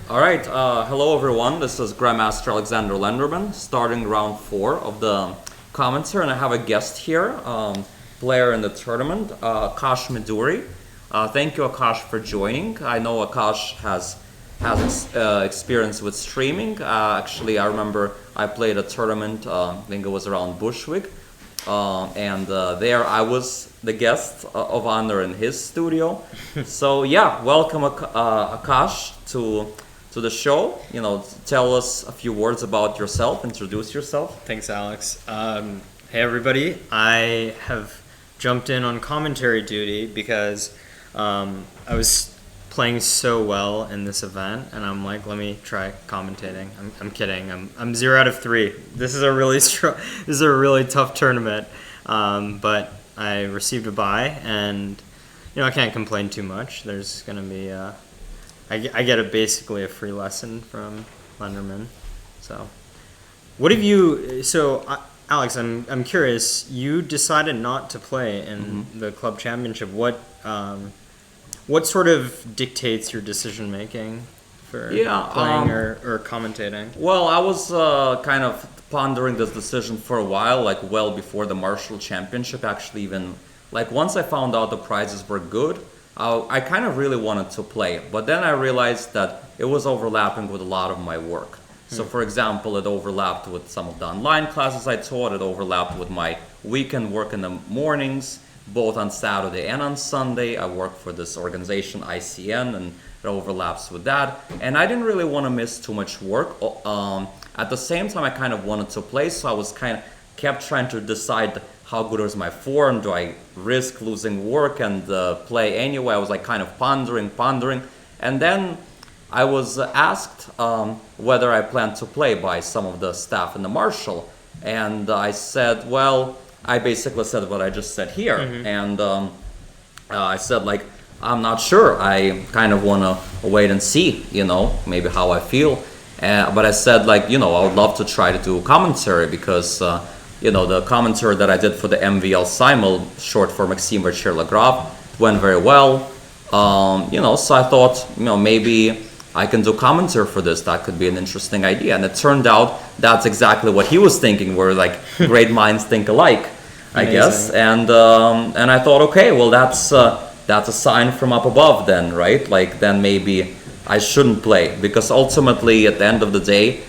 All right, hello everyone. This is Grandmaster Alexander Lenderman, starting round 4 of the commentator, and I have a guest here, player in the tournament, Akash Miduri. Thank you, Akash, for joining. I know Akash has experience with streaming. Actually, I remember I played a tournament. I think it was around Bushwick, and there I was the guest of honor in his studio. So yeah, welcome Akash to the show. Tell us a few words about yourself. Introduce yourself. Thanks, Alex. Hey, everybody. I have jumped in on commentary duty because I was playing so well in this event, and I'm like, let me try commentating. I'm kidding. I'm 0 out of 3. This is a really tough tournament, but I received a bye, and I can't complain too much. There's gonna be I get basically a free lesson from Lenderman. So, what have you? So, Alex, I'm curious. You decided not to play in the club championship. What sort of dictates your decision making for playing or commentating? Well, I was kind of pondering this decision for a while, like well before the Marshall Championship. Actually, even like once I found out the prizes were good. I kind of really wanted to play, but then I realized that it was overlapping with a lot of my work. So, for example, it overlapped with some of the online classes I taught. It overlapped with my weekend work in the mornings, both on Saturday and on Sunday. I work for this organization, ICN, and it overlaps with that. And I didn't really want to miss too much work. At the same time, I kind of wanted to play, so I was kept trying to decide how good is my form? Do I risk losing work and play anyway? I was like kind of pondering. And then I was asked whether I plan to play by some of the staff in the Marshall. And I said, well, I basically said what I just said here. And I said, like, I'm not sure. I kind of want to wait and see, maybe how I feel. But I said, like, I would love to try to do commentary because the commentary that I did for the MVL Simul, short for Maxime Verchier-Lagrave, went very well. So I thought, maybe I can do commentary for this. That could be an interesting idea. And it turned out that's exactly what he was thinking, where like great minds think alike, I guess. And I thought, okay, well, that's a sign from up above then, right? Like then maybe I shouldn't play, because ultimately at the end of the day,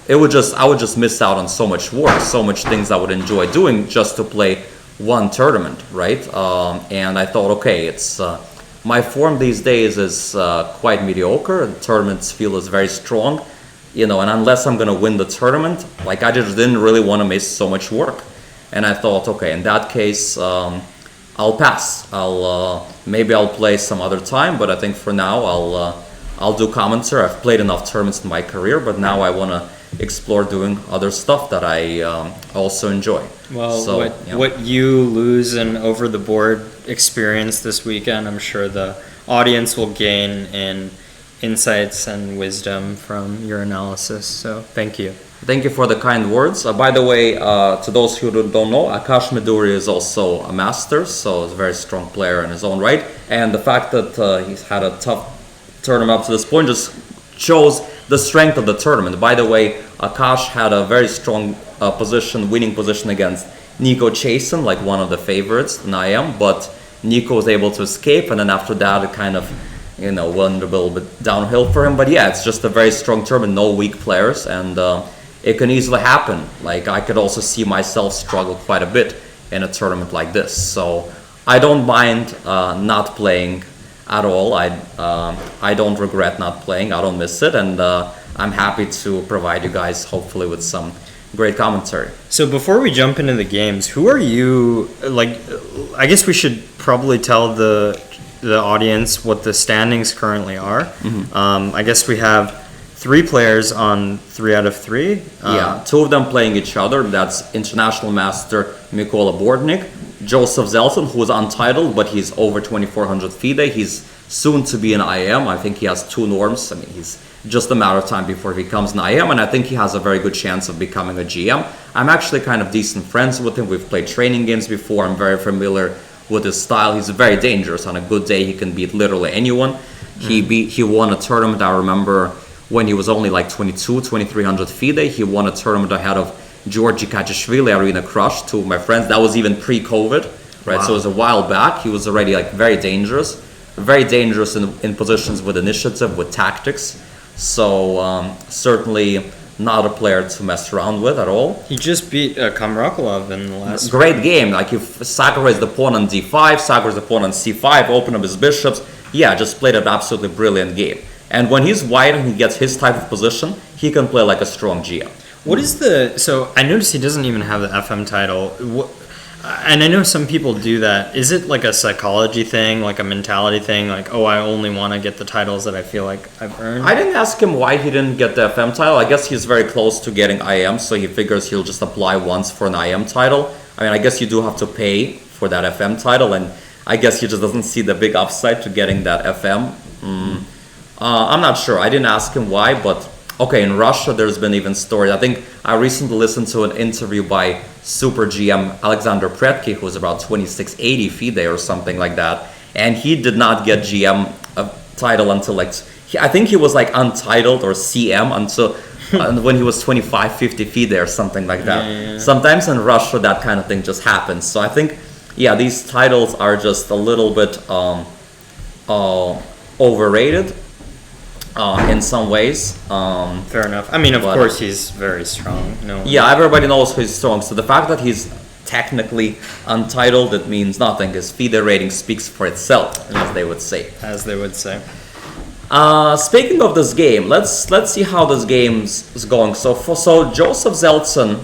I would just miss out on so much work, so much things I would enjoy doing just to play one tournament, right? And I thought, okay, it's my form these days is quite mediocre. The tournaments feel is very strong, and unless I'm gonna win the tournament, like I just didn't really want to miss so much work. And I thought, okay, in that case, I'll pass. Maybe I'll play some other time, but I think for now I'll do commentary. I've played enough tournaments in my career, but now I want to explore doing other stuff that I also enjoy. Well, so, what you lose in over the board experience this weekend, I'm sure the audience will gain in insights and wisdom from your analysis. So thank you. Thank you for the kind words. By the way, to those who don't know, Akash Miduri is also a master, so he's a very strong player in his own right. And the fact that he's had a tough tournament up to this point just shows the strength of the tournament. By the way, Akash had a very strong winning position against Nico Chasen, like one of the favorites in IM, but Nico was able to escape, and then after that it kind of went a little bit downhill for him. But yeah, it's just a very strong tournament, no weak players, and it can easily happen. Like I could also see myself struggle quite a bit in a tournament like this, so I don't mind not playing at all. I don't regret not playing. I don't miss it, and I'm happy to provide you guys hopefully with some great commentary. So before we jump into the games, who are you? Like, I guess we should probably tell the audience what the standings currently are. I guess we have 3 players on 3 out of 3. Yeah, 2 of them playing each other. That's international master Mikola Bordnik, Joseph Zelton, who is untitled, but he's over 2,400 FIDE. He's soon to be an IM. I think he has 2 norms. I mean, he's just a matter of time before he becomes an IM, and I think he has a very good chance of becoming a GM. I'm actually kind of decent friends with him. We've played training games before. I'm very familiar with his style. He's very dangerous. On a good day, he can beat literally anyone. He won a tournament, I remember, when he was only like 2300 FIDE. He won a tournament ahead of Georgi Kachishvili, Arena Crush, two of my friends. That was even pre-COVID, right? Wow. So it was a while back. He was already like very dangerous in positions with initiative, with tactics. So certainly not a player to mess around with at all. He just beat Kamrakulov in the last. Great game. Like if Sakura the pawn on d5, Sakura's the pawn on c5, open up his bishops. Yeah, just played an absolutely brilliant game. And when he's white and he gets his type of position, he can play like a strong GM. What is the... So I noticed he doesn't even have the FM title. And I know some people do that. Is it like a psychology thing, like a mentality thing? Like, oh, I only want to get the titles that I feel like I've earned? I didn't ask him why he didn't get the FM title. I guess he's very close to getting IM, so he figures he'll just apply once for an IM title. I mean, I guess you do have to pay for that FM title, and I guess he just doesn't see the big upside to getting that FM. I'm not sure. I didn't ask him why, but okay, in Russia there's been even stories. I think I recently listened to an interview by Super GM Alexander Predki, who was about 2680 FIDE or something like that, and he did not get GM title until like I think he was like untitled or CM until when he was 2550 FIDE or something like that. Yeah. Sometimes in Russia that kind of thing just happens. So I think these titles are just a little bit overrated. In some ways. Fair enough. I mean, of course, he's very strong. No. Yeah, everybody knows he's strong. So the fact that he's technically untitled, it means nothing. His FIDE rating speaks for itself, as they would say. As they would say. Speaking of this game, let's see how this game is going. So Joseph Zeltsin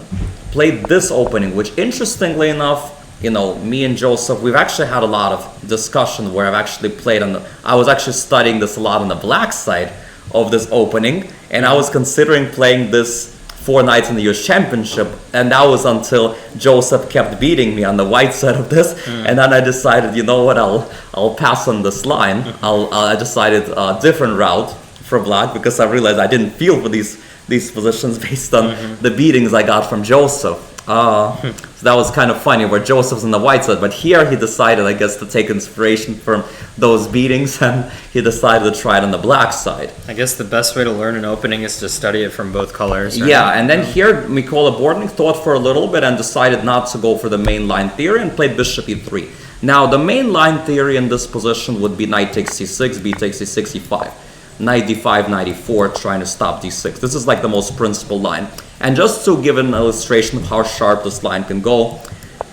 played this opening, which interestingly enough, me and Joseph, we've actually had a lot of discussion where I've actually played I was actually studying this a lot on the black side of this opening, and I was considering playing this 4 nights in the US Championship, and that was until Joseph kept beating me on the white side of this, and then I decided, you know what, I'll pass on this line. I decided a different route for black because I realized I didn't feel for these positions based on the beatings I got from Joseph. So that was kind of funny where Joseph's on the white side, but here he decided, I guess, to take inspiration from those beatings, and he decided to try it on the black side. I guess the best way to learn an opening is to study it from both colors. Right? Yeah, and then here Mykola Bordnik thought for a little bit and decided not to go for the main line theory and played bishop e3. Now the main line theory in this position would be knight takes c6, b takes c6, e5. Knight d5, knight e4, trying to stop d6. This is like the most principal line. And just to give an illustration of how sharp this line can go,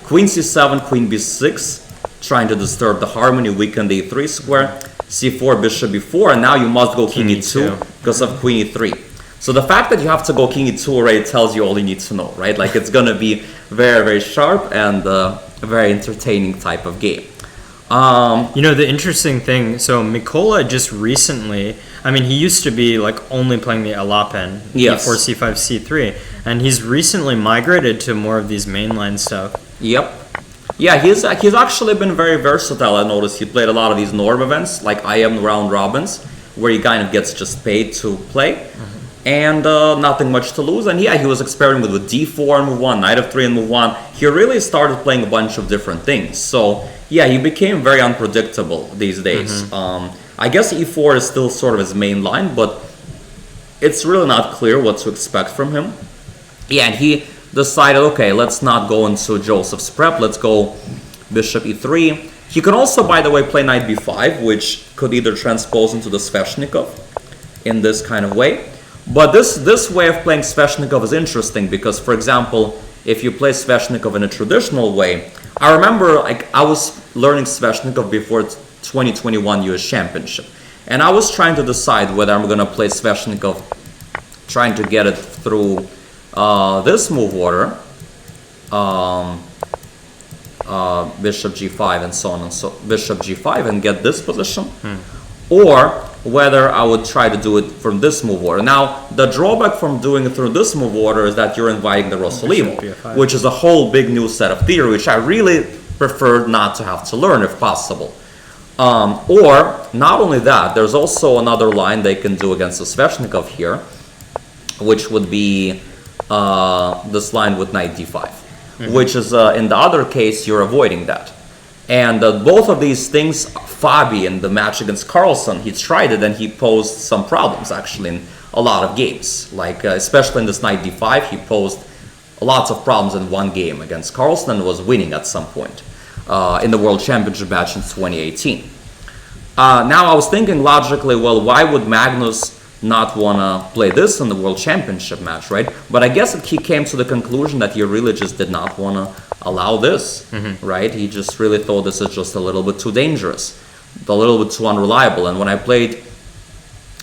queen c7, queen b6, trying to disturb the harmony, weaken the e3 square, c4, bishop b4, and now you must go king e2 because of queen e3. So the fact that you have to go king e2 already tells you all you need to know, right? Like it's gonna be very, very sharp and a very entertaining type of game. The interesting thing, so Mykola just recently, I mean, he used to be like only playing the Alapen, yes. e4, c5, c3, and he's recently migrated to more of these mainline stuff. Yep. Yeah, he's actually been very versatile. I noticed he played a lot of these Norm events, like IM round robins, where he kind of gets just paid to play, and nothing much to lose. And he was experimenting with d4 and move 1, knight f3 and move 1. He really started playing a bunch of different things. So yeah, he became very unpredictable these days. I guess e4 is still sort of his main line, but it's really not clear what to expect from him. Yeah, and he decided, okay, let's not go into Joseph's prep, let's go bishop e3. He can also, by the way, play knight b5, which could either transpose into the Sveshnikov in this kind of way. But this way of playing Sveshnikov is interesting because, for example, if you play Sveshnikov in a traditional way, I remember I was learning Sveshnikov before 2021 US Championship, and I was trying to decide whether I'm going to play Sveshnikov, trying to get it through this move order, bishop g5 and so on and so bishop g5 and get this position, or whether I would try to do it from this move order. Now, the drawback from doing it through this move order is that you're inviting the Rosolimo, which is a whole big new set of theory, which I really prefer not to have to learn if possible. Or, not only that, there's also another line they can do against the Sveshnikov here, which would be this line with knight d5, which is, in the other case, you're avoiding that. And both of these things, Fabi in the match against Carlsen, he tried it and he posed some problems actually in a lot of games. Like especially in this knight d5, he posed lots of problems in one game against Carlsen and was winning at some point in the World Championship match in 2018. Now I was thinking logically, well, why would Magnus not want to play this in the World Championship match, right? But I guess he came to the conclusion that he really just did not want to allow this, right? He just really thought this is just a little bit too dangerous, a little bit too unreliable. And when I played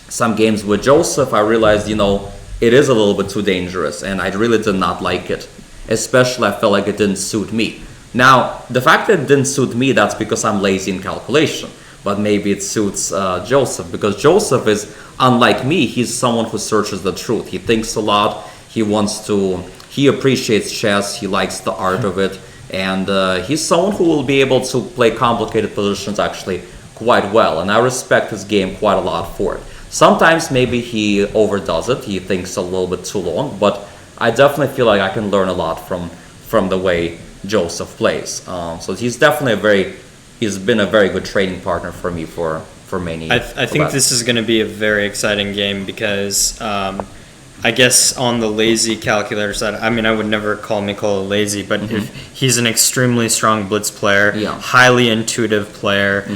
some games with Joseph, I realized, it is a little bit too dangerous, and I really did not like it. Especially, I felt like it didn't suit me. Now, the fact that it didn't suit me, that's because I'm lazy in calculation. But maybe it suits Joseph, because Joseph is, unlike me, he's someone who searches the truth. He thinks a lot, he appreciates chess, he likes the art of it, and he's someone who will be able to play complicated positions actually quite well, and I respect his game quite a lot for it. Sometimes maybe he overdoes it, he thinks a little bit too long, but I definitely feel like I can learn a lot from the way Joseph plays. So he's definitely he's been a very good training partner for me for many years. I think this is going to be a very exciting game because I guess on the lazy calculator side, I mean, I would never call Mikola lazy, but he's an extremely strong blitz player, highly intuitive player,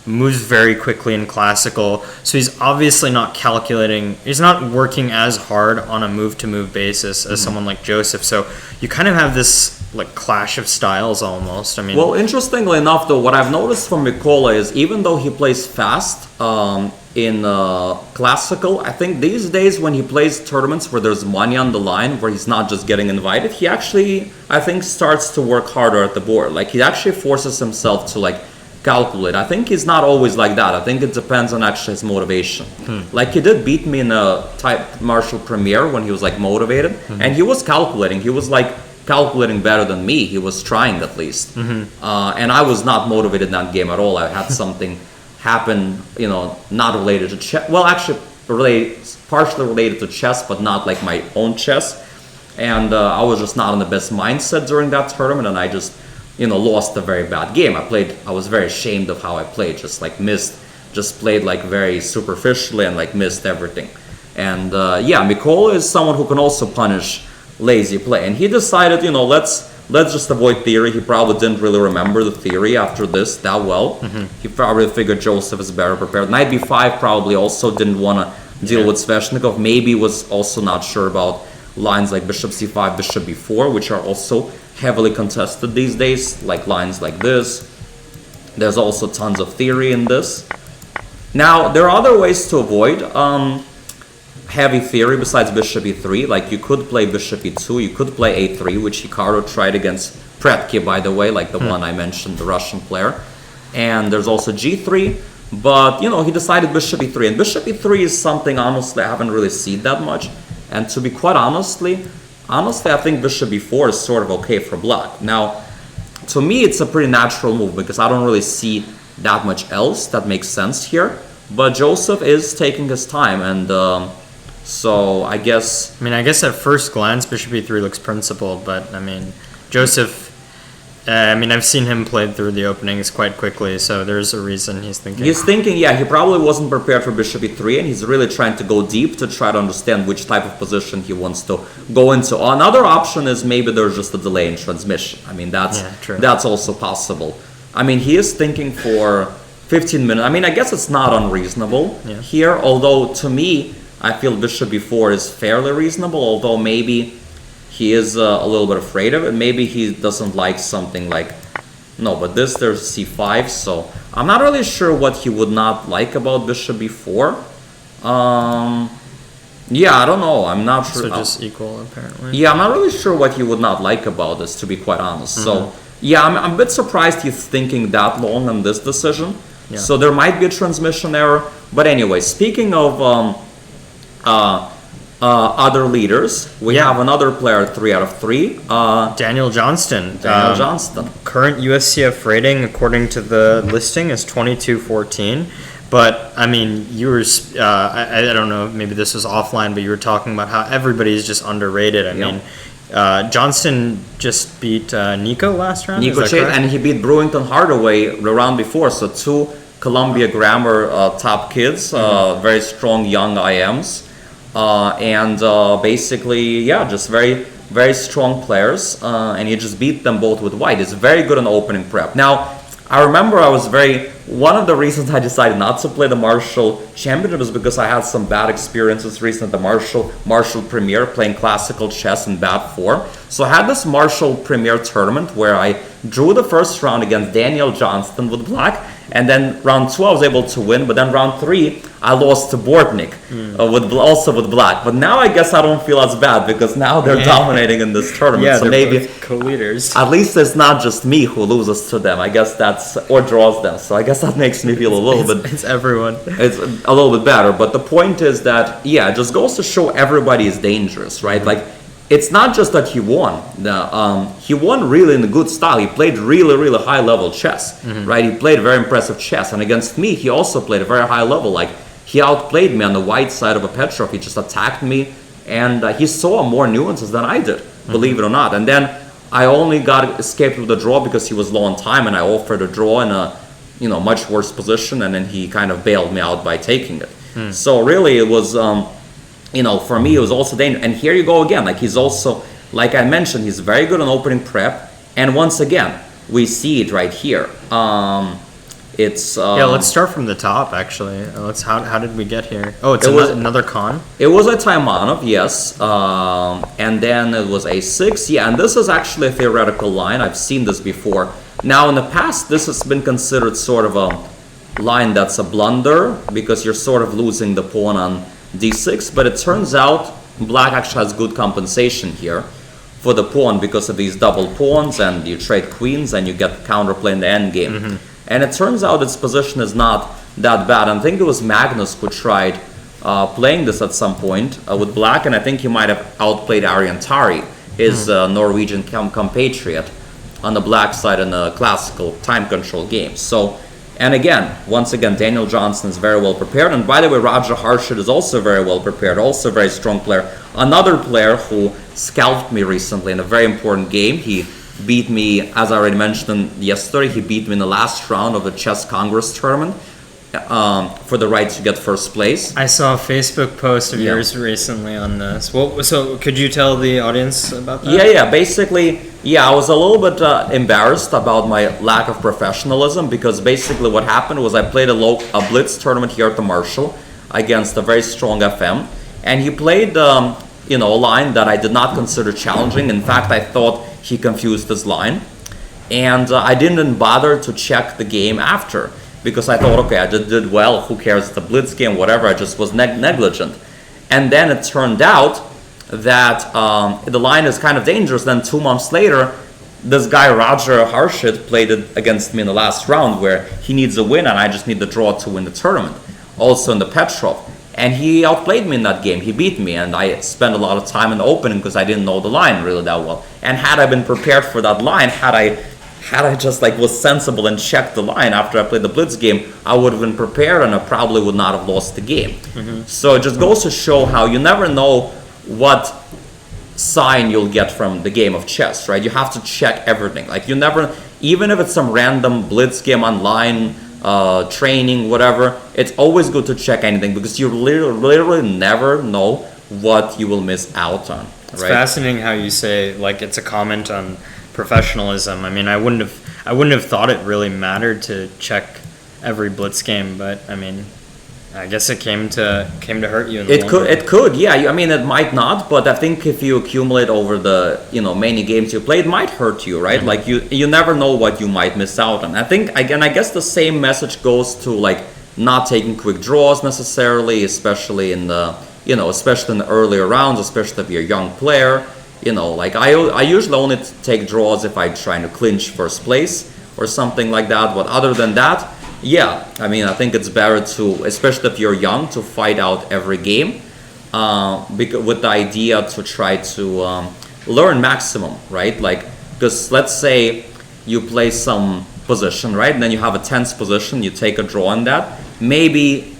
moves very quickly in classical. So he's obviously not calculating, he's not working as hard on a move-to-move basis as someone like Joseph. So you kind of have this like clash of styles almost. I mean, well, interestingly enough, though, what I've noticed from Mikola is even though he plays fast in classical, I think these days when he plays tournaments where there's money on the line, where he's not just getting invited, he actually, I think, starts to work harder at the board. Like he actually forces himself to like calculate. I think he's not always like that. I think it depends on actually his motivation. Like he did beat me in a type Marshall Premier when he was like motivated, and he was calculating. He was like calculating better than me. He was trying at least, and I was not motivated in that game at all. I had something happen, not related to chess. Well, actually, partially related to chess, but not like my own chess. And I was just not in the best mindset during that tournament, and I just lost a very bad game. I was very ashamed of how I played, just played like very superficially and like missed everything. And Mikola is someone who can also punish lazy play. And he decided, let's just avoid theory. He probably didn't really remember the theory after this that well. He probably figured Joseph is better prepared. Knight b5 probably also didn't want to deal with Sveshnikov. Maybe was also not sure about lines like bishop c5, bishop b4, which are also heavily contested these days, like lines like this. There's also tons of theory in this. Now, there are other ways to avoid heavy theory besides bishop e3. Like you could play bishop e2, you could play a3, which Hikaru tried against Pretke, by the way, like the one I mentioned, the Russian player. And there's also g3, but he decided bishop e3. And bishop e3 is something, honestly, I haven't really seen that much. And to be quite honestly, I think bishop b4 is sort of okay for black. Now, to me, it's a pretty natural move because I don't really see that much else that makes sense here. But Joseph is taking his time, and so I guess at first glance, bishop e3 looks principled, but Joseph. I've seen him play through the openings quite quickly, so there's a reason he's thinking. He's thinking, he probably wasn't prepared for bishop e3, and he's really trying to go deep to try to understand which type of position he wants to go into. Another option is maybe there's just a delay in transmission. That's also possible. He is thinking for 15 minutes. I guess it's not unreasonable here, although to me, I feel bishop b4 is fairly reasonable, although maybe he is a little bit afraid of it. Maybe he doesn't like something like, but there's c5, so I'm not really sure what he would not like about bishop b4. I don't know. I'm not sure. So just equal, apparently. Yeah, I'm not really sure what he would not like about this, to be quite honest. So, I'm a bit surprised he's thinking that long on this decision. So there might be a transmission error. But anyway, speaking of other leaders, we have another player, 3 out of 3. Daniel Johnston. Johnston. Current USCF rating, according to the listing, is 2214. But, you were, I don't know, maybe this was offline, but you were talking about how everybody's just underrated. Johnston just beat Nico last round? Nico Chase, and he beat Brewington Hardaway the round before, so 2 Columbia Grammar top kids, very strong young IMs. Basically, yeah, just very, very strong players, and he just beat them both with white. He's very good on opening prep. Now, I remember one of the reasons I decided not to play the Marshall Championship is because I had some bad experiences recently at the Marshall Premier playing classical chess in bad form. So I had this Marshall Premier tournament where I drew the first round against Daniel Johnston with black, and then round 2 I was able to win, but then round 3 I lost to Bortnik also with black. But now I guess I don't feel as bad because now they're dominating in this tournament. Yeah, so they're maybe both co-leaders. at least it's not just me who loses to them. I guess or draws them. So I guess that makes me feel a little bit. It's everyone. It's a little bit better. But the point is that it just goes to show everybody is dangerous, right? Like, it's not just that he won. He won really in a good style. He played really, really high level chess, right? He played very impressive chess. And against me, he also played a very high level. Like, he outplayed me on the white side of a Petrov. He just attacked me, and he saw more nuances than I did, believe it or not. And then I only escaped with a draw because he was low on time, and I offered a draw in a much worse position, and then he kind of bailed me out by taking it. So really, it was. For me, it was also dangerous. And here you go again. Like, he's also, like I mentioned, he's very good on opening prep. And once again, we see it right here. Let's start from the top, actually. How did we get here? Oh, it was another con? It was a Taimanov, yes. And then it was a6. Yeah, and this is actually a theoretical line. I've seen this before. Now, in the past, this has been considered sort of a line that's a blunder because you're sort of losing the pawn on d6, but it turns out black actually has good compensation here for the pawn because of these double pawns, and you trade queens and you get counterplay in the endgame. And it turns out its position is not that bad. And I think it was Magnus who tried playing this at some point with black, and I think he might have outplayed Ariantari, his Norwegian compatriot, on the black side in a classical time control game. And once again, Daniel Johnston is very well prepared. And by the way, Raja Harshit is also very well prepared, also a very strong player. Another player who scalped me recently in a very important game. He beat me, as I already mentioned yesterday, he beat me in the last round of the Chess Congress tournament for the right to get first place. I saw a Facebook post of yours recently on this. So could you tell the audience about that? Yeah. Basically, I was a little bit embarrassed about my lack of professionalism because basically what happened was I played a blitz tournament here at the Marshall against a very strong FM, and he played a line that I did not consider challenging. In fact, I thought he confused his line, and I didn't bother to check the game after because I thought, okay, I did well, who cares, it's a blitz game, whatever, I just was negligent. And then it turned out that the line is kind of dangerous. Then 2 months later, this guy Roger Harshit played it against me in the last round where he needs a win and I just need the draw to win the tournament, also in the Petrov. And he outplayed me in that game. He beat me, and I spent a lot of time in the opening because I didn't know the line really that well. And had I been prepared for that line, had I just was sensible and checked the line after I played the blitz game, I would have been prepared and I probably would not have lost the game. So it just goes to show how you never know what sign you'll get from the game of chess, right? You have to check everything. Like, you never, even if it's some random blitz game online, training, whatever, it's always good to check anything because you literally never know what you will miss out on. It's fascinating how you say it's a comment on professionalism. I mean, I wouldn't have thought it really mattered to check every blitz game, but I mean, I guess it came to hurt you in the long run. It could, yeah. I mean, it might not, but I think if you accumulate over the many games you play, it might hurt you, right? Like you never know what you might miss out on. I think I guess the same message goes to not taking quick draws necessarily, especially in the especially in the earlier rounds, especially if you're a young player. I usually only take draws if I'm trying to clinch first place or something like that. But other than that, yeah, I mean, I think it's better to, especially if you're young, to fight out every game with the idea to try to learn maximum, right? Because let's say you play some position, right? And then you have a tense position, you take a draw in that. Maybe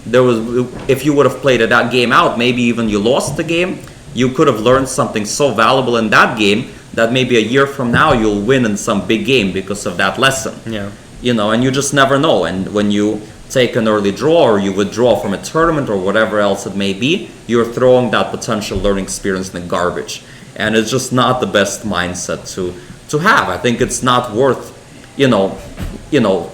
if you would have played that game out, maybe even you lost the game, you could have learned something so valuable in that game that maybe a year from now you'll win in some big game because of that lesson. Yeah. And you just never know. And when you take an early draw or you withdraw from a tournament or whatever else it may be, you're throwing that potential learning experience in the garbage. And it's just not the best mindset to have. I think it's not worth,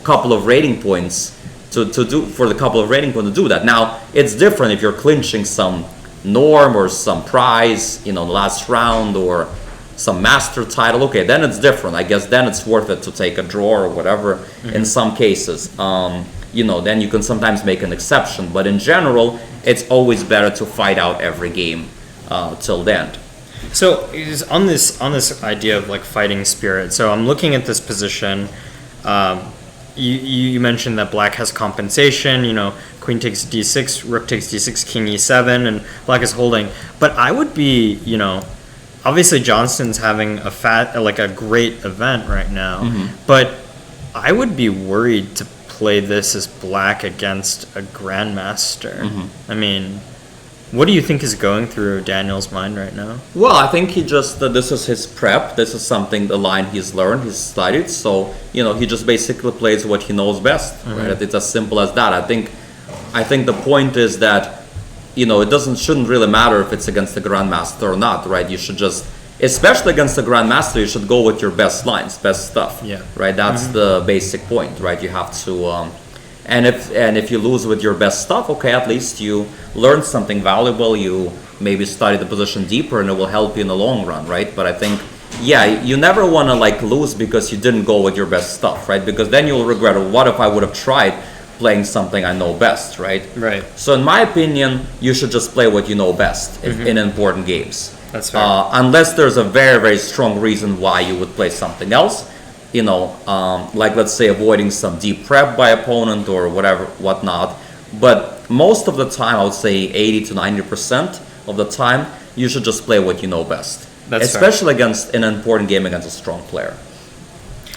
couple of rating points to do for the couple of rating points to do that. Now, it's different if you're clinching some norm or some prize, in the last round or some master title. Okay, then it's different. I guess then it's worth it to take a draw or whatever in some cases. Then you can sometimes make an exception. But in general, it's always better to fight out every game till the end. So on this idea of like fighting spirit. So I'm looking at this position. You mentioned that black has compensation. Queen takes d6, rook takes d6, king e7, and black is holding. But I would be, obviously Johnston's having a great event right now. But I would be worried to play this as black against a grandmaster. I mean, what do you think is going through Daniel's mind right now? Well, I think he just, this is his prep. This is something, the line he's learned, he's studied. So, he just basically plays what he knows best. Right? It's as simple as that. I think the point is that, it shouldn't really matter if it's against the grandmaster or not, right? You should just, especially against the grandmaster, you should go with your best lines, best stuff. Yeah. Right? That's the basic point, right? You have to, and if you lose with your best stuff, okay, at least you learned something valuable. You maybe study the position deeper, and it will help you in the long run, right? But I think, you never want to lose because you didn't go with your best stuff, right? Because then you'll regret it. What if I would have tried playing something I know best, right? Right. So in my opinion, you should just play what you know best in important games. That's fair. Unless there's a very, very strong reason why you would play something else. Let's say avoiding some deep prep by opponent or whatnot. But most of the time, I would say 80 to 90% of the time, you should just play what you know best. That's especially against an important game against a strong player.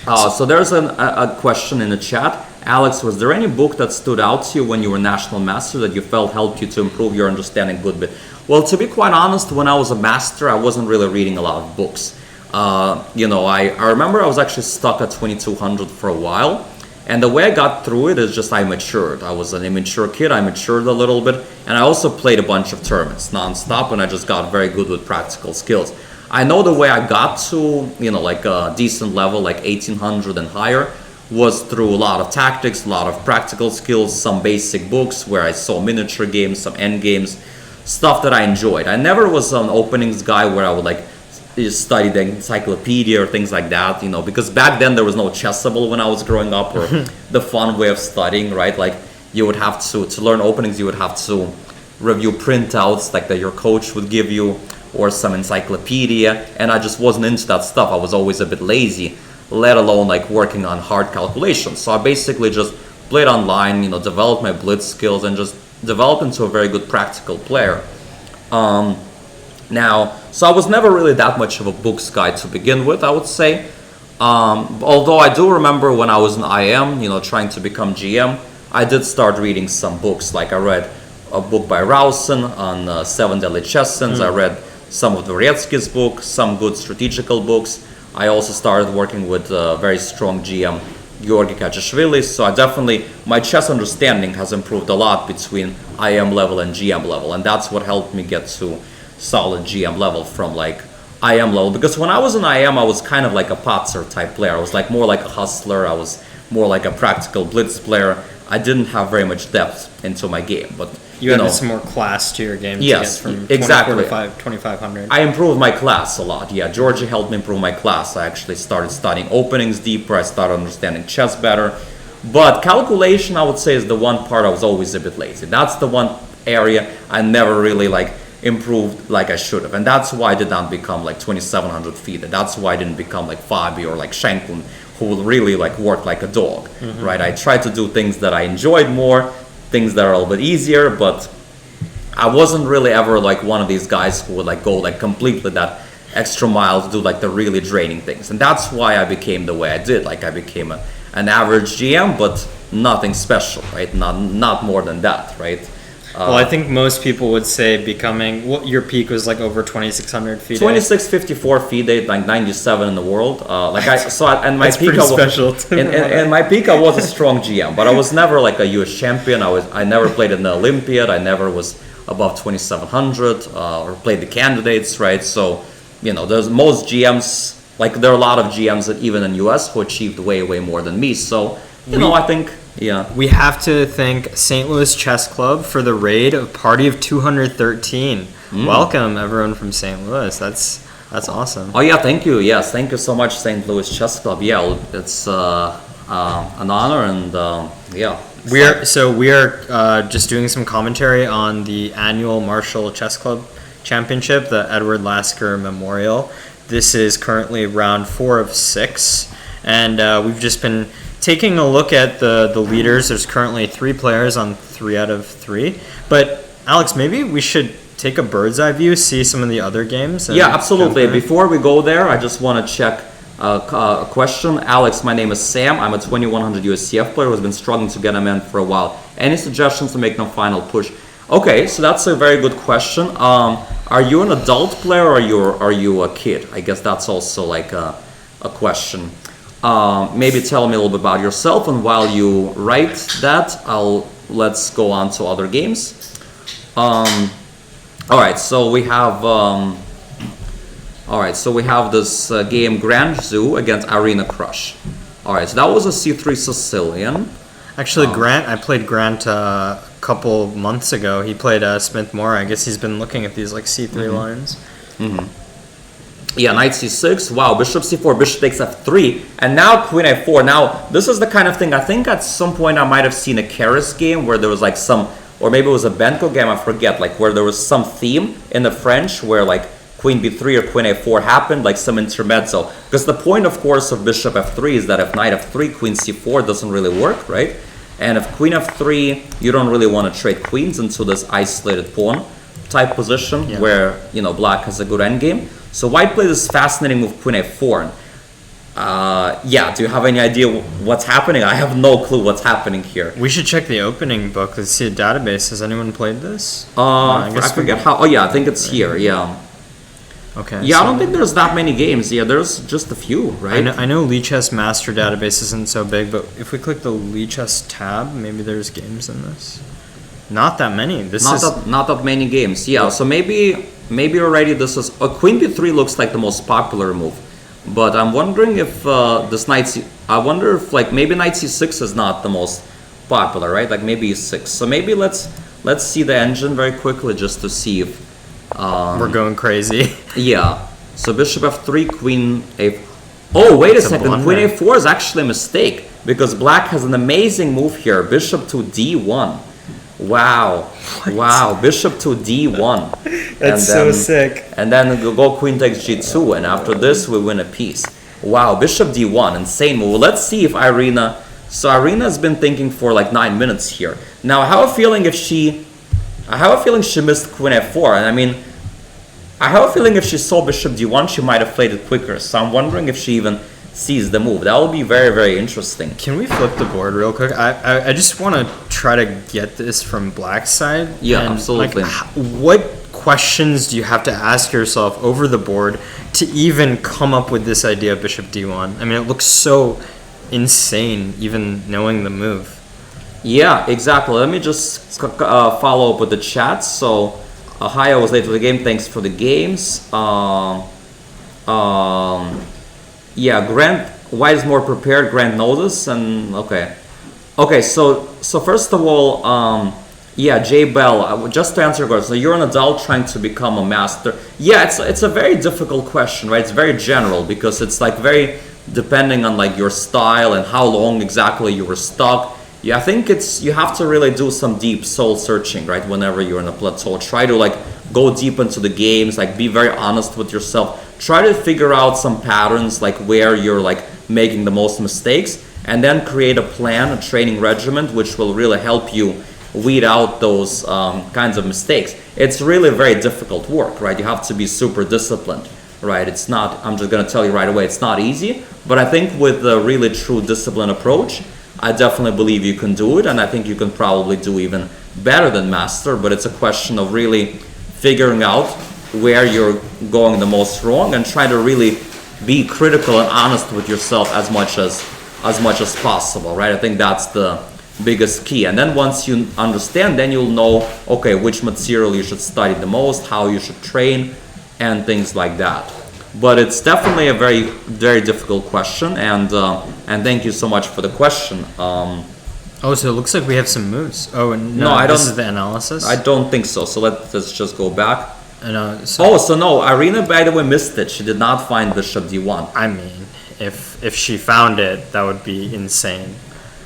So there's a question in the chat. Alex, was there any book that stood out to you when you were national master that you felt helped you to improve your understanding a good bit? Well, to be quite honest, when I was a master, I wasn't really reading a lot of books. I remember I was actually stuck at 2200 for a while, and the way I got through it is just I matured. I was an immature kid, I matured a little bit, and I also played a bunch of tournaments non-stop, and I just got very good with practical skills. I know the way I got to, a decent level, like 1800 and higher, was through a lot of tactics, a lot of practical skills, some basic books where I saw miniature games, some end games, stuff that I enjoyed. I never was an openings guy where I would study the encyclopedia or things like that, because back then there was no Chessable when I was growing up, or the fun way of studying, right? You would have to learn openings, you would have to review printouts that your coach would give you, or some encyclopedia, and I just wasn't into that stuff. I was always a bit lazy, let alone working on hard calculations. So I basically just played online, developed my blitz skills, and just developed into a very good practical player. So I was never really that much of a books guy to begin with, I would say. Although I do remember when I was in IM, trying to become GM, I did start reading some books. I read a book by Rausen on 7 Deadly Chess Sins. I read some of Dvoretsky's books, some good strategical books. I also started working with a very strong GM, Georgi Kachishvili. So my chess understanding has improved a lot between IM level and GM level. And that's what helped me get to solid GM level from IM level. Because when I was in IM, I was kind of like a Patzer type player. I was more like a hustler. I was more like a practical blitz player. I didn't have very much depth into my game. But you added some more class to your game. Yes, to get from exactly. 2500. I improved my class a lot. Yeah, Georgie helped me improve my class. I actually started studying openings deeper. I started understanding chess better. But calculation, I would say, is the one part I was always a bit lazy. That's the one area I never really improved like I should have. And that's why I did not become 2700 feet. That's why I didn't become Fabi or Shankun, who would really work like a dog, right? I tried to do things that I enjoyed more, things that are a little bit easier, but I wasn't really ever one of these guys who would go completely that extra mile to do the really draining things. And that's why I became the way I did. I became an average GM, but nothing special, right? Not more than that, right? Well, I think most people would say your peak was like over 2,600 feet. 2654 feet, like 97 in the world. And my That's peak, pretty special. in my peak, I was a strong GM, but I was never like a US champion. I never played in the Olympiad. I never was above 2,700 or played the candidates, right? So, there's most GMs. Like there are a lot of GMs that even in US who achieved way more than me. So, I think. Yeah. We have to thank St. Louis Chess Club for the raid of Party of 213. Welcome, everyone from St. Louis. That's awesome. Oh, yeah, thank you. Yes, thank you so much, St. Louis Chess Club. Yeah, it's an honor, and yeah. We are just doing some commentary on the annual Marshall Chess Club Championship, the Edward Lasker Memorial. This is currently round 4 of 6, and we've just been taking a look at the leaders. There's currently 3 players on 3 out of 3. But Alex, maybe we should take a bird's eye view, see some of the other games. Yeah, absolutely. Before we go there, I just want to check a question. Alex, my name is Sam. I'm a 2100 USCF player who's been struggling to get a man for a while. Any suggestions to make them final push? Okay, so that's a very good question. Are you an adult player or are you a kid? I guess that's also like a question. Maybe tell me a little bit about yourself, and while you write that, let's go on to other games. All right, so we have this game Grand Zoo against Arena Crush. All right, so that was a C3 Sicilian. Actually, I played Grant a couple months ago. He played Smith Moore. I guess he's been looking at these like C3 lines. Yeah, knight c6. Wow, bishop c4, bishop takes f3, and now queen a4. Now, this is the kind of thing, I think at some point I might have seen a Keres game where there was like or maybe it was a Benko game, I forget, like where there was some theme in the French where like queen b3 or queen a4 happened, like some intermezzo. Because the point, of course, of bishop f3 is that if knight f3, queen c4 doesn't really work, right? And if queen f3, you don't really want to trade queens into this isolated pawn type position where, black has a good endgame. So white plays this fascinating move, queen a4. Do you have any idea what's happening? I have no clue what's happening here. We should check the opening book. Let's see a database. Has anyone played this? I forget how. Oh yeah, I think it's here. Yeah. Okay. Yeah, so I don't think there's that many games. Yeah, there's just a few, right? I know Lichess Master database isn't so big, but if we click the Lichess tab, maybe there's games in this. Not that many. Not that many games. Yeah, so maybe already this is queen b3 looks like the most popular move, but I'm wondering if this I wonder if like maybe knight c6 is not the most popular, right? Like maybe e6. So maybe let's see the engine very quickly just to see if we're going crazy. Yeah. So bishop f3, queen a. Oh wait a second, queen a4 is actually a mistake because black has an amazing move here. Bishop to d1. Wow. What? Wow, bishop to d1. That's so sick. And then go queen takes g2, and after this we win a piece. Wow, bishop d1, insane move. Let's see if Irina... So Irina's been thinking for like 9 minutes here. Now I have a feeling she missed queen f4, and I mean, I have a feeling if she saw bishop d1 she might have played it quicker, so I'm wondering if she even sees the move. That will be very, very interesting. Can we flip the board real quick? I just want to try to get this from black's side. Yeah, absolutely. Like, what questions do you have to ask yourself over the board to even come up with this idea of bishop d1? I mean, it looks so insane, even knowing the move. Yeah, exactly. Let me just follow up with the chat. So, hi, I was late to the game. Thanks for the games. Yeah, Grant, white is more prepared. Grant knows this, and okay. So first of all, yeah, Jay Bell. Just to answer your question, so you're an adult trying to become a master. Yeah, it's a very difficult question, right? It's very general because it's like very depending on like your style and how long exactly you were stuck. Yeah, I think you have to really do some deep soul searching, right? Whenever you're in a plateau, try to like go deep into the games, like be very honest with yourself. Try to figure out some patterns, like where you're like making the most mistakes, and then create a plan, a training regimen, which will really help you weed out those kinds of mistakes. It's really very difficult work, right? You have to be super disciplined, right? It's not, I'm just gonna tell you right away, it's not easy, but I think with a really true disciplined approach, I definitely believe you can do it, and I think you can probably do even better than master, but it's a question of really figuring out where you're going the most wrong and try to really be critical and honest with yourself as much as possible, right? I think that's the biggest key. And then once you understand, then you'll know, okay, which material you should study the most, how you should train, and things like that. But it's definitely a very, very difficult question, and thank you so much for the question. Oh, so it looks like we have some moves. Oh, no, I this don't. is the analysis? I don't think so. So let's just go back. So So no, Irina, by the way, missed it. She did not find bishop d1. I mean, if she found it, that would be insane.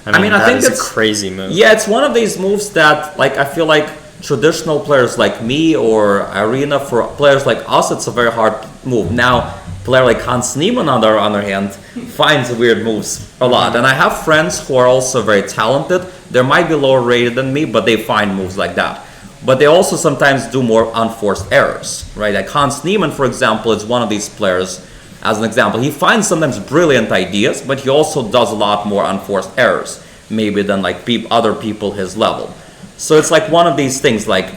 I mean, I think it's it's a crazy move. Yeah, it's one of these moves that, like, I feel like traditional players like me or Irina, for players like us, it's a very hard move. Now, a player like Hans Niemann, on the other hand, finds weird moves a lot. And I have friends who are also very talented. They might be lower rated than me, but they find moves like that. But they also sometimes do more unforced errors, right? Like Hans Niemann, for example, is one of these players. As an example, he finds sometimes brilliant ideas, but he also does a lot more unforced errors, maybe than like other people his level. So it's like one of these things, like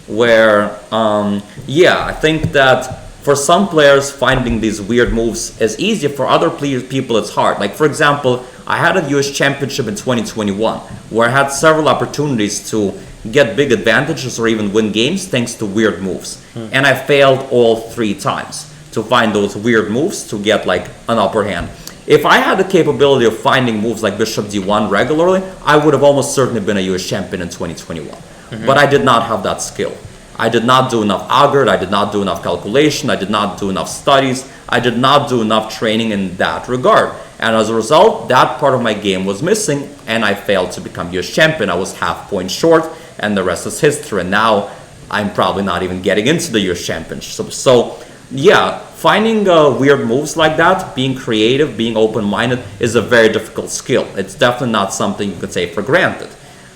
where, I think that for some players, finding these weird moves is easy. For other people, it's hard. Like, for example, I had a US Championship in 2021, where I had several opportunities to get big advantages or even win games thanks to weird moves. And I failed all 3 times to find those weird moves to get like an upper hand. If I had the capability of finding moves like bishop d1 regularly, I would have almost certainly been a US champion in 2021. But I did not have that skill. I did not do enough algorithm, I did not do enough calculation, I did not do enough studies, I did not do enough training in that regard. And as a result, that part of my game was missing, and I failed to become US champion. I was half point short, and the rest is history. And now I'm probably not even getting into the US championship. So yeah, finding weird moves like that, being creative, being open-minded is a very difficult skill. It's definitely not something you could take for granted.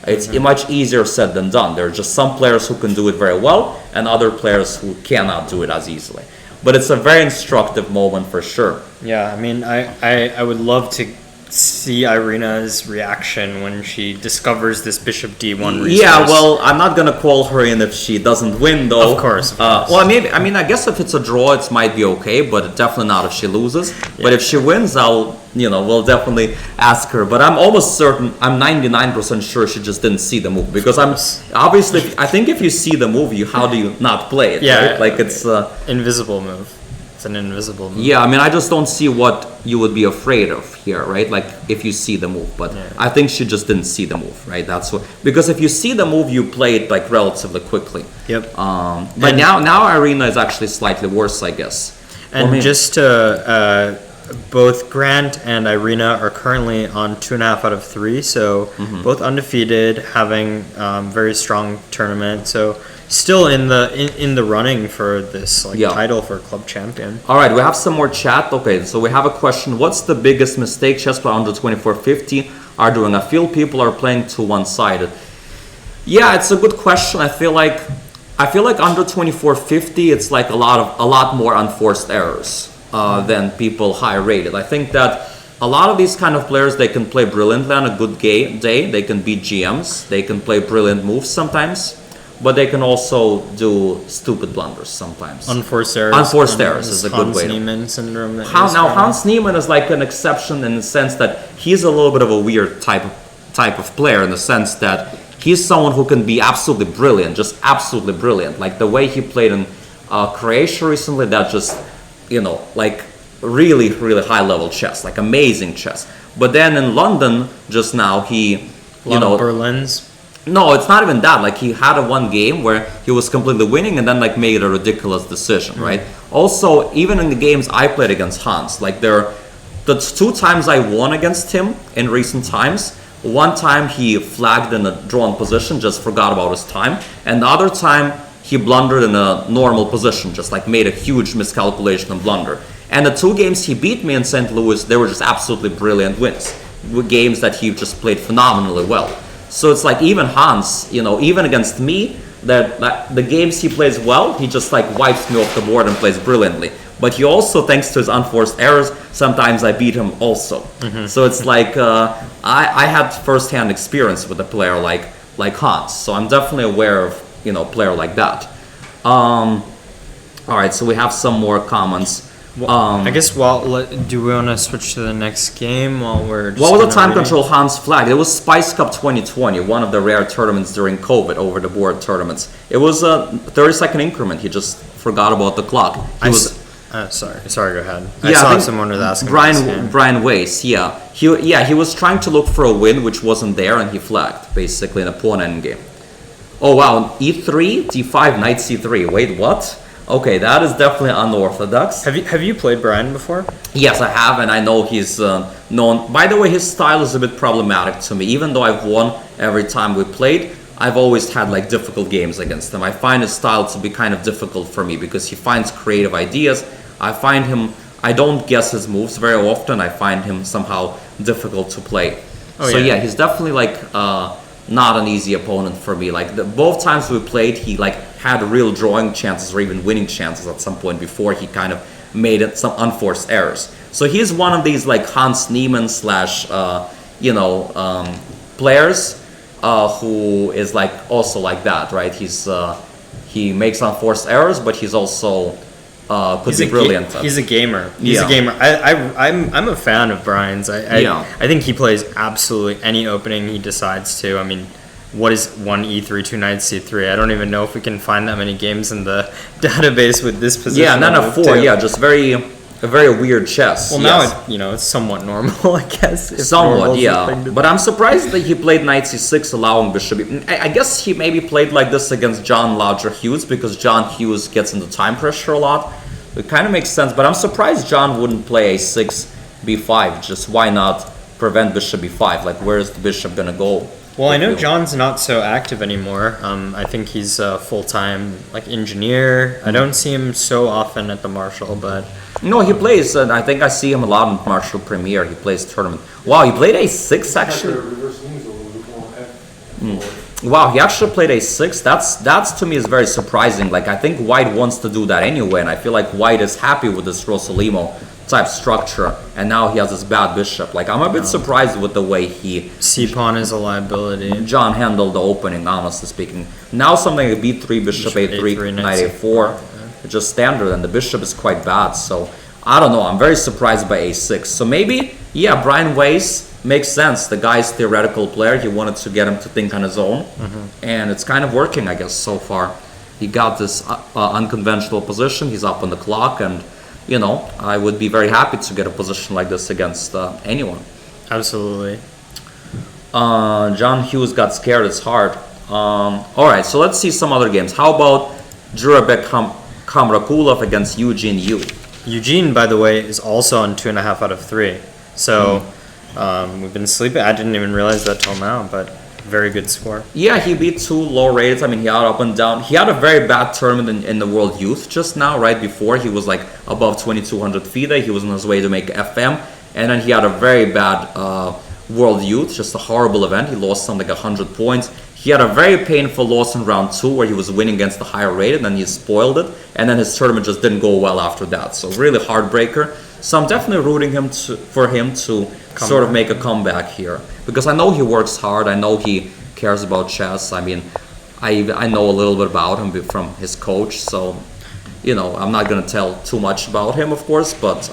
It's much easier said than done. There are just some players who can do it very well and other players who cannot do it as easily. But it's a very instructive moment for sure. Yeah, I mean, I would love to see Irina's reaction when she discovers this bishop d1 resource. Yeah, well, I'm not gonna call her in if she doesn't win, though. Of course. Well, maybe. I mean, I guess if it's a draw, it might be okay, but definitely not if she loses. Yeah. But if she wins, we'll definitely ask her. But I'm almost certain, I'm 99% sure she just didn't see the move, because I'm obviously. I think if you see the move, how do you not play it? Yeah, right? Like it's invisible move. It's an invisible move. Yeah, I mean, I just don't see what you would be afraid of here, right? Like if you see the move, but yeah. I think she just didn't see the move, right? That's what, because if you see the move, you play it like relatively quickly. Yep. But now Irina is actually slightly worse, I guess. And just to both Grant and Irina are currently on 2.5 out of 3, so both undefeated, having very strong tournament. So still in the running for this title for club champion. All right, we have some more chat. Okay, so we have a question. What's the biggest mistake chess players under 2450 are doing? I feel people are playing too one-sided. Yeah, it's a good question. I feel like under 2450 it's like a lot more unforced errors than people high rated. I think that a lot of these kind of players, they can play brilliantly on a good day. They can beat GMs. They can play brilliant moves sometimes. But they can also do stupid blunders sometimes. Unforced errors. Unforced errors is a good way. Hans Niemann syndrome. Hans Niemann is like an exception in the sense that he's a little bit of a weird type of player, in the sense that he's someone who can be absolutely brilliant, just absolutely brilliant. Like the way he played in Croatia recently, that just, like really, really high level chess, like amazing chess. But then in London just now, Berlin's. No, it's not even that. Like he had one game where he was completely winning and then like made a ridiculous decision, right? Also, even in the games I played against Hans, like the 2 times I won against him in recent times, one time he flagged in a drawn position, just forgot about his time, and the other time he blundered in a normal position, just like made a huge miscalculation and blunder. And the 2 games he beat me in St. Louis, they were just absolutely brilliant wins, games that he just played phenomenally well. So it's like even Hans, even against me, that the games he plays well, he just like wipes me off the board and plays brilliantly. But he also, thanks to his unforced errors, sometimes I beat him also. So it's like I had first-hand experience with a player like like Hans. So I'm definitely aware of, a player like that. All right, so we have some more comments. I guess do we want to switch to the next game while we're just what was the time reading? control Hans flagged? It was Spice Cup 2020, one of the rare tournaments during COVID, over the board tournaments. It was a 30-second increment. He just forgot about the clock. Sorry, go ahead. Yeah, I saw someone was asking. Brian Weiss, he was trying to look for a win which wasn't there, and he flagged basically in a pawn endgame. Oh wow, E3, D5, Knight C3. Wait, what? Okay, that is definitely unorthodox. Have you played Brian before? Yes, I have, and I know he's known. By the way, his style is a bit problematic to me. Even though I've won every time we played, I've always had like difficult games against him. I find his style to be kind of difficult for me because he finds creative ideas. I don't guess his moves very often. I find him somehow difficult to play. He's definitely like not an easy opponent for me. Like both times we played, he like had real drawing chances or even winning chances at some point before he kind of made it some unforced errors. So he's one of these like Hans Niemann / players who is like also like that, right? He makes unforced errors, but he's also could be brilliant. He's a gamer. He's a gamer. I'm a fan of Brian's. I think he plays absolutely any opening he decides to. I mean, what is 1 E3, 2 Knight C3? I don't even know if we can find that many games in the database with this position. Yeah, none of 4. Yeah, just a very weird chess. Well, yes. Now it's somewhat normal, I guess. Somewhat, yeah. But I'm surprised that he played Knight C6, allowing Bishop. I guess he maybe played like this against John Lodger Hughes because John Hughes gets into time pressure a lot. It kind of makes sense, but I'm surprised John wouldn't play A6, B5. Just why not prevent Bishop B5? Like, where is the Bishop gonna go? Well, I know John's not so active anymore. I think he's a full-time like engineer. I don't see him so often at the Marshall, but no, he plays. And I think I see him a lot in Marshall Premier. He plays tournament. Wow, he played A6 actually. Wow, he actually played A6. That's to me is very surprising. Like I think White wants to do that anyway, and I feel like White is happy with this Rosalimo type structure, and now he has this bad bishop. Like I'm a bit surprised with the way C-pawn is a liability. John handled the opening, honestly speaking. Now something like B3, bishop A3, knight A4, it's just standard, and the bishop is quite bad. So I don't know. I'm very surprised by A6. So maybe Brian Weiss makes sense. The guy's theoretical player. He wanted to get him to think on his own, and it's kind of working, I guess, so far. He got this unconventional position. He's up on the clock, and I would be very happy to get a position like this against anyone. Absolutely. John Hughes got scared. It's hard. All right, so let's see some other games. How about Jurabek Kamrakulov against Eugene Yu? Eugene, by the way, is also on 2.5 out of 3. So we've been sleeping. I didn't even realize that till now, but very good score. Yeah, he beat 2 low rated. I mean, he had up and down. He had a very bad tournament in the World Youth just now, right before. He was like above 2,200 FIDE. He was on his way to make FM. And then he had a very bad World Youth, just a horrible event. He lost something like 100 points. He had a very painful loss in round 2 where he was winning against the higher rated, and then he spoiled it. And then his tournament just didn't go well after that. So really heartbreaker. So I'm definitely rooting for him to sort of make a comeback here. Because I know he works hard. I know he cares about chess. I mean, I know a little bit about him from his coach. So, I'm not going to tell too much about him, of course, but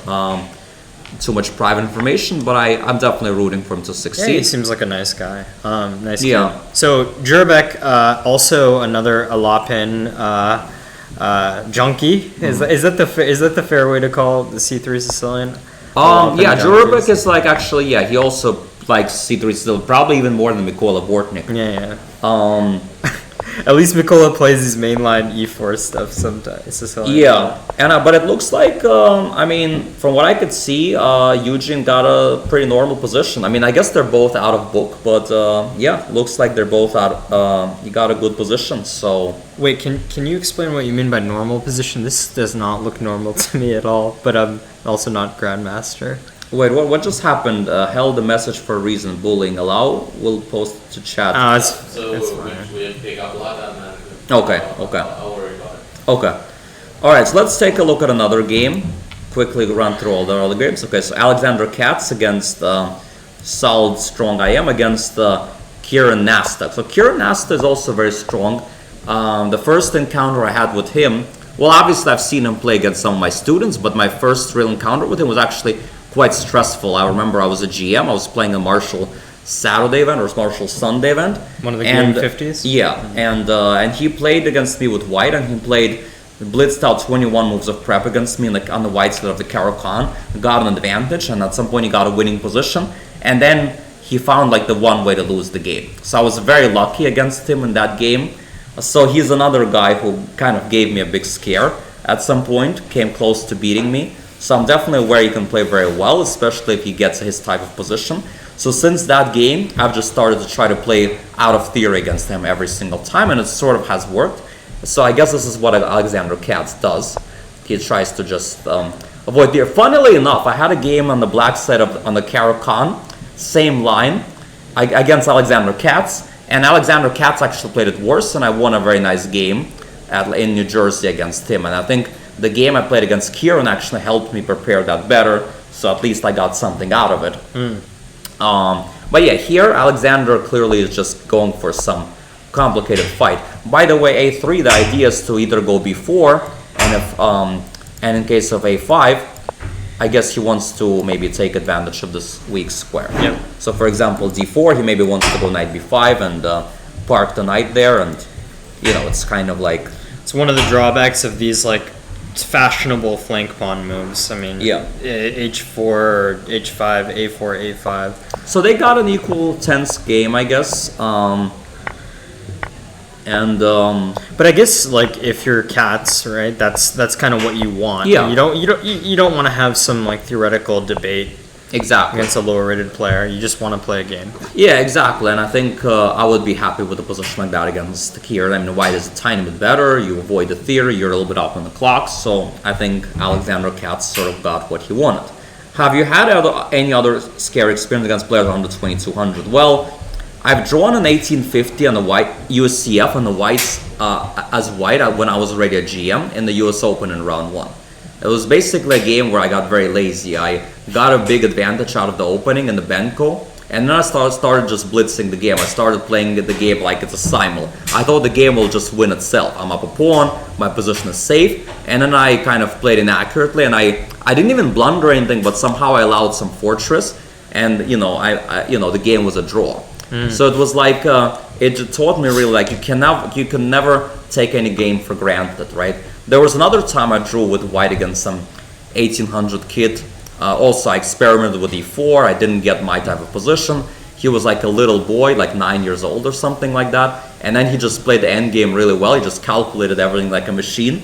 too much private information. But I'm definitely rooting for him to succeed. Yeah, he seems like a nice guy. Nice kid. So, Jurabek, also another Alapin junkie. Is that the fair way to call the C3 Sicilian? Jurabek is like actually he also likes C3 Sicilian, probably even more than Mikola Bortnik. At least Mikola plays his mainline E4 stuff sometimes. Sicilian. But it looks like from what I could see, Eugene got a pretty normal position. I mean, I guess they're both out of book, but looks like they're both out. He got a good position. So wait, can you explain what you mean by normal position? This does not look normal to me at all. But I'm also not Grandmaster. Wait, what just happened? Held a message for a reason. Bullying. Allow. We'll post it to chat. It's We pick up a lot of that. Okay. I'll worry about it. Okay. All right. So let's take a look at another game. Quickly run through all the other games. Okay. So Alexander Katz against Solid Strong I Am against Kieran Nasta. So Kieran Nasta is also very strong. The first encounter I had with him, well, obviously I've seen him play against some of my students, but my first real encounter with him was actually quite stressful. I remember I was a GM. I was playing a Marshall Saturday event or Marshall Sunday event. One of the game 50s? Yeah, and he played against me with white, and he played blitzed out 21 moves of prep against me like on the white side of the Caro-Kann, got an advantage, and at some point he got a winning position, and then he found like the one way to lose the game. So I was very lucky against him in that game. So he's another guy who kind of gave me a big scare at some point, came close to beating me. So I'm definitely aware he can play very well, especially if he gets his type of position. So since that game, I've just started to try to play out of theory against him every single time, and it sort of has worked. So I guess this is what Alexander Katz does. He tries to just avoid theory. Funnily enough, I had a game on the black side on the Caro-Kann, same line, against Alexander Katz, and Alexander Katz actually played it worse, and I won a very nice game in New Jersey against him. And I think the game I played against Kieran actually helped me prepare that better, so at least I got something out of it. But yeah, here Alexander clearly is just going for some complicated fight. By the way, a3, the idea is to either go b4, and in case of a5, I guess he wants to maybe take advantage of this weak square. Yep. So for example, d4, he maybe wants to go knight b5 and park the knight there, and it's kind of like... It's one of the drawbacks of these like fashionable flank pawn moves. I mean, yeah, h4 or h5, a4, a5. So they got an equal tense game, I guess. But I guess like if you're Katz, right? That's kind of what you want. Yeah. You don't want to have some like theoretical debate exactly against a lower rated player. You just want to play a game. Yeah, exactly. And I think I would be happy with a position like that against Kieran. I mean, white is a tiny bit better. You avoid the theory. You're a little bit up on the clock. So I think Alexander Katz sort of got what he wanted. Have you had any other scary experience against players under 2200? Well, I've drawn an 1850 on the white USCF on the whites as white when I was already a GM in the US Open in round 1. It was basically a game where I got very lazy. I got a big advantage out of the opening in the Benko, and then I started just blitzing the game. I started playing the game like it's a simul. I thought the game will just win itself. I'm up a pawn, my position is safe, and then I kind of played inaccurately, and I didn't even blunder anything, but somehow I allowed some fortress, and the game was a draw. So it was like it taught me really like you can never take any game for granted, right? There was another time I drew with white against some 1800 kid. Also, I experimented with e4. I didn't get my type of position. He was like a little boy, like 9 years old or something like that. And then he just played the end game really well. He just calculated everything like a machine,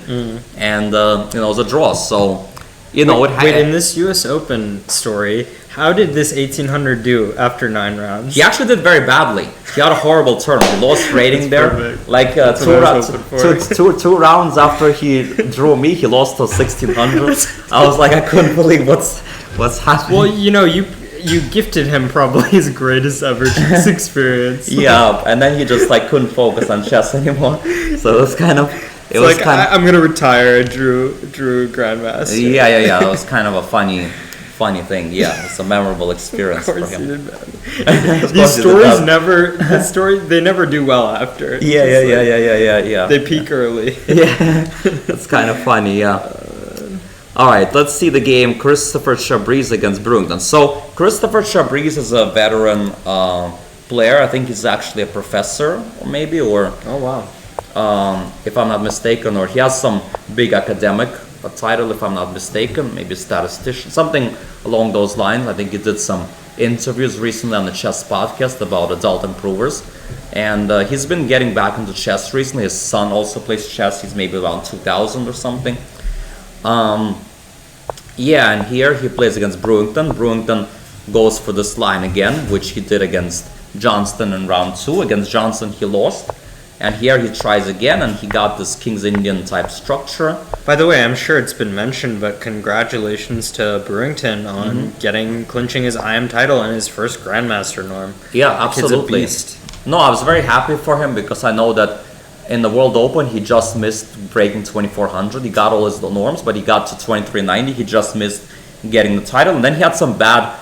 and it was a draw. So, Wait, in this U.S. Open story, how did this 1800 do after 9 rounds? He actually did very badly. He had a horrible turn. He lost rating there. Perfect. Like two rounds after he drew me, he lost to 1600. I was like, I couldn't believe what's happening. Well, you gifted him probably his greatest ever chess experience. Yeah, and then he just like couldn't focus on chess anymore. So it was kind of. I'm gonna retire. Drew Grandmaster. Yeah. It was kind of a funny thing. Yeah, it's a memorable experience for him. Of course he did bad. These stories they never do well after. Yeah. They peak early. Yeah, it's kind of funny. Yeah. All right, let's see the game. Christopher Chabris against Brewington. So Christopher Chabris is a veteran player. I think he's actually a professor, Oh wow. If I'm not mistaken, or he has some big academic title, if I'm not mistaken, maybe statistician, something along those lines. I think he did some interviews recently on the chess podcast about adult improvers, and he's been getting back into chess recently. His son also plays chess. He's maybe around 2000 or something. And here he plays against Brewington. Brewington goes for this line again, which he did against Johnston in round 2. Against Johnson he lost. And here he tries again, and he got this King's Indian type structure. By the way, I'm sure it's been mentioned, but congratulations to Brewington on clinching his IM title in his first Grandmaster norm. Yeah, absolutely. Kid's a beast. No, I was very happy for him because I know that in the World Open he just missed breaking 2400. He got all his norms, but he got to 2390. He just missed getting the title, and then he had some bad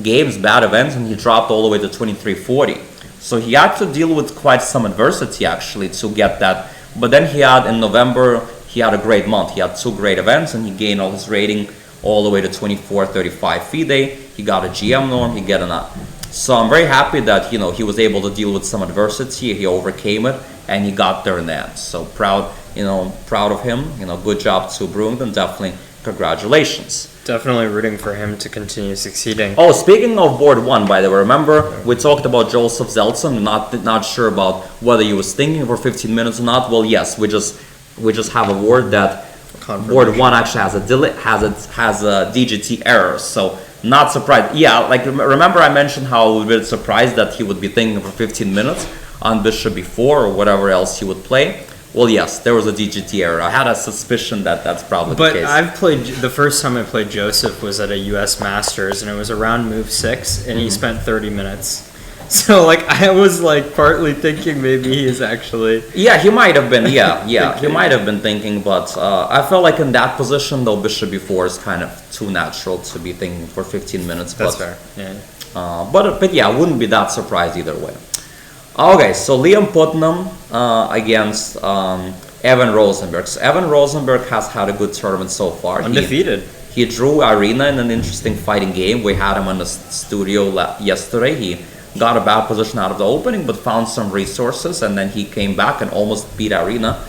games, bad events, and he dropped all the way to 2340. So he had to deal with quite some adversity actually to get that. But then he had in November, he had a great month. He had 2 great events and he gained all his rating all the way to 24-35 FIDE. He got a GM norm, he got an up. So I'm very happy that he was able to deal with some adversity. He overcame it and he got there in the end. So proud of him. Good job to Brewington. Definitely congratulations. Definitely rooting for him to continue succeeding. Oh, speaking of board 1, by the way, remember we talked about Joseph Zeltson, not sure about whether he was thinking for 15 minutes or not. Well, yes, we just have a word that board 1 actually has a DGT error. So not surprised. Yeah, like remember I mentioned how we were surprised that he would be thinking for 15 minutes on bishop b4 or whatever else he would play. Well, yes, there was a DGT error. I had a suspicion that that's probably the case. But the first time I played Joseph was at a US Masters, and it was around move 6, and he spent 30 minutes. So, I was, partly thinking maybe he is actually... Yeah, he might have been, yeah. He might have been thinking, but I felt like in that position, though, bishop b4 is kind of too natural to be thinking for 15 minutes. That's fair, yeah. But yeah, I wouldn't be that surprised either way. Okay, so Liam Putnam against Evan Rosenberg. So Evan Rosenberg has had a good tournament so far. Undefeated. He drew Arena in an interesting fighting game. We had him in the studio yesterday. He got a bad position out of the opening, but found some resources, and then he came back and almost beat Arena.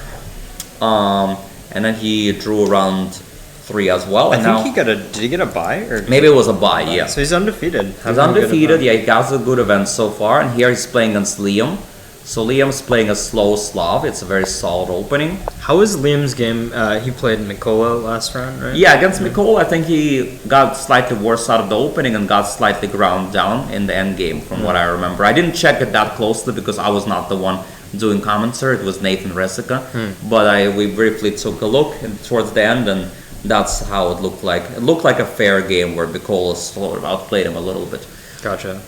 And then he drew around 3 as well. I think did he get a bye? Or maybe it was a bye, yeah. So he's undefeated. He's undefeated, yeah, he has a good event so far, and here he's playing against Liam. So Liam's playing a slow Slav, it's a very solid opening. How was Liam's game? He played Mikola last round, right? Yeah, against Mikola, I think he got slightly worse out of the opening and got slightly ground down in the end game, from what I remember. I didn't check it that closely because I was not the one doing commentary, it was Nathan Resica. But we briefly took a look towards the end, and that's how it looked like. It looked like a fair game where Mikola sort of outplayed him a little bit. Gotcha.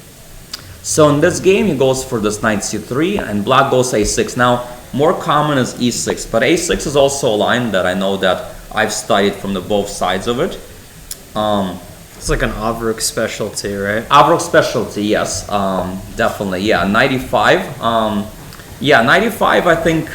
So in this game, he goes for this knight c3, and black goes a6. Now, more common is e6, but a6 is also a line that I know that I've studied from both sides of it. It's like an Avruk specialty, right? Avruk specialty, yes, definitely. Yeah, knight e5. Knight e5, I think,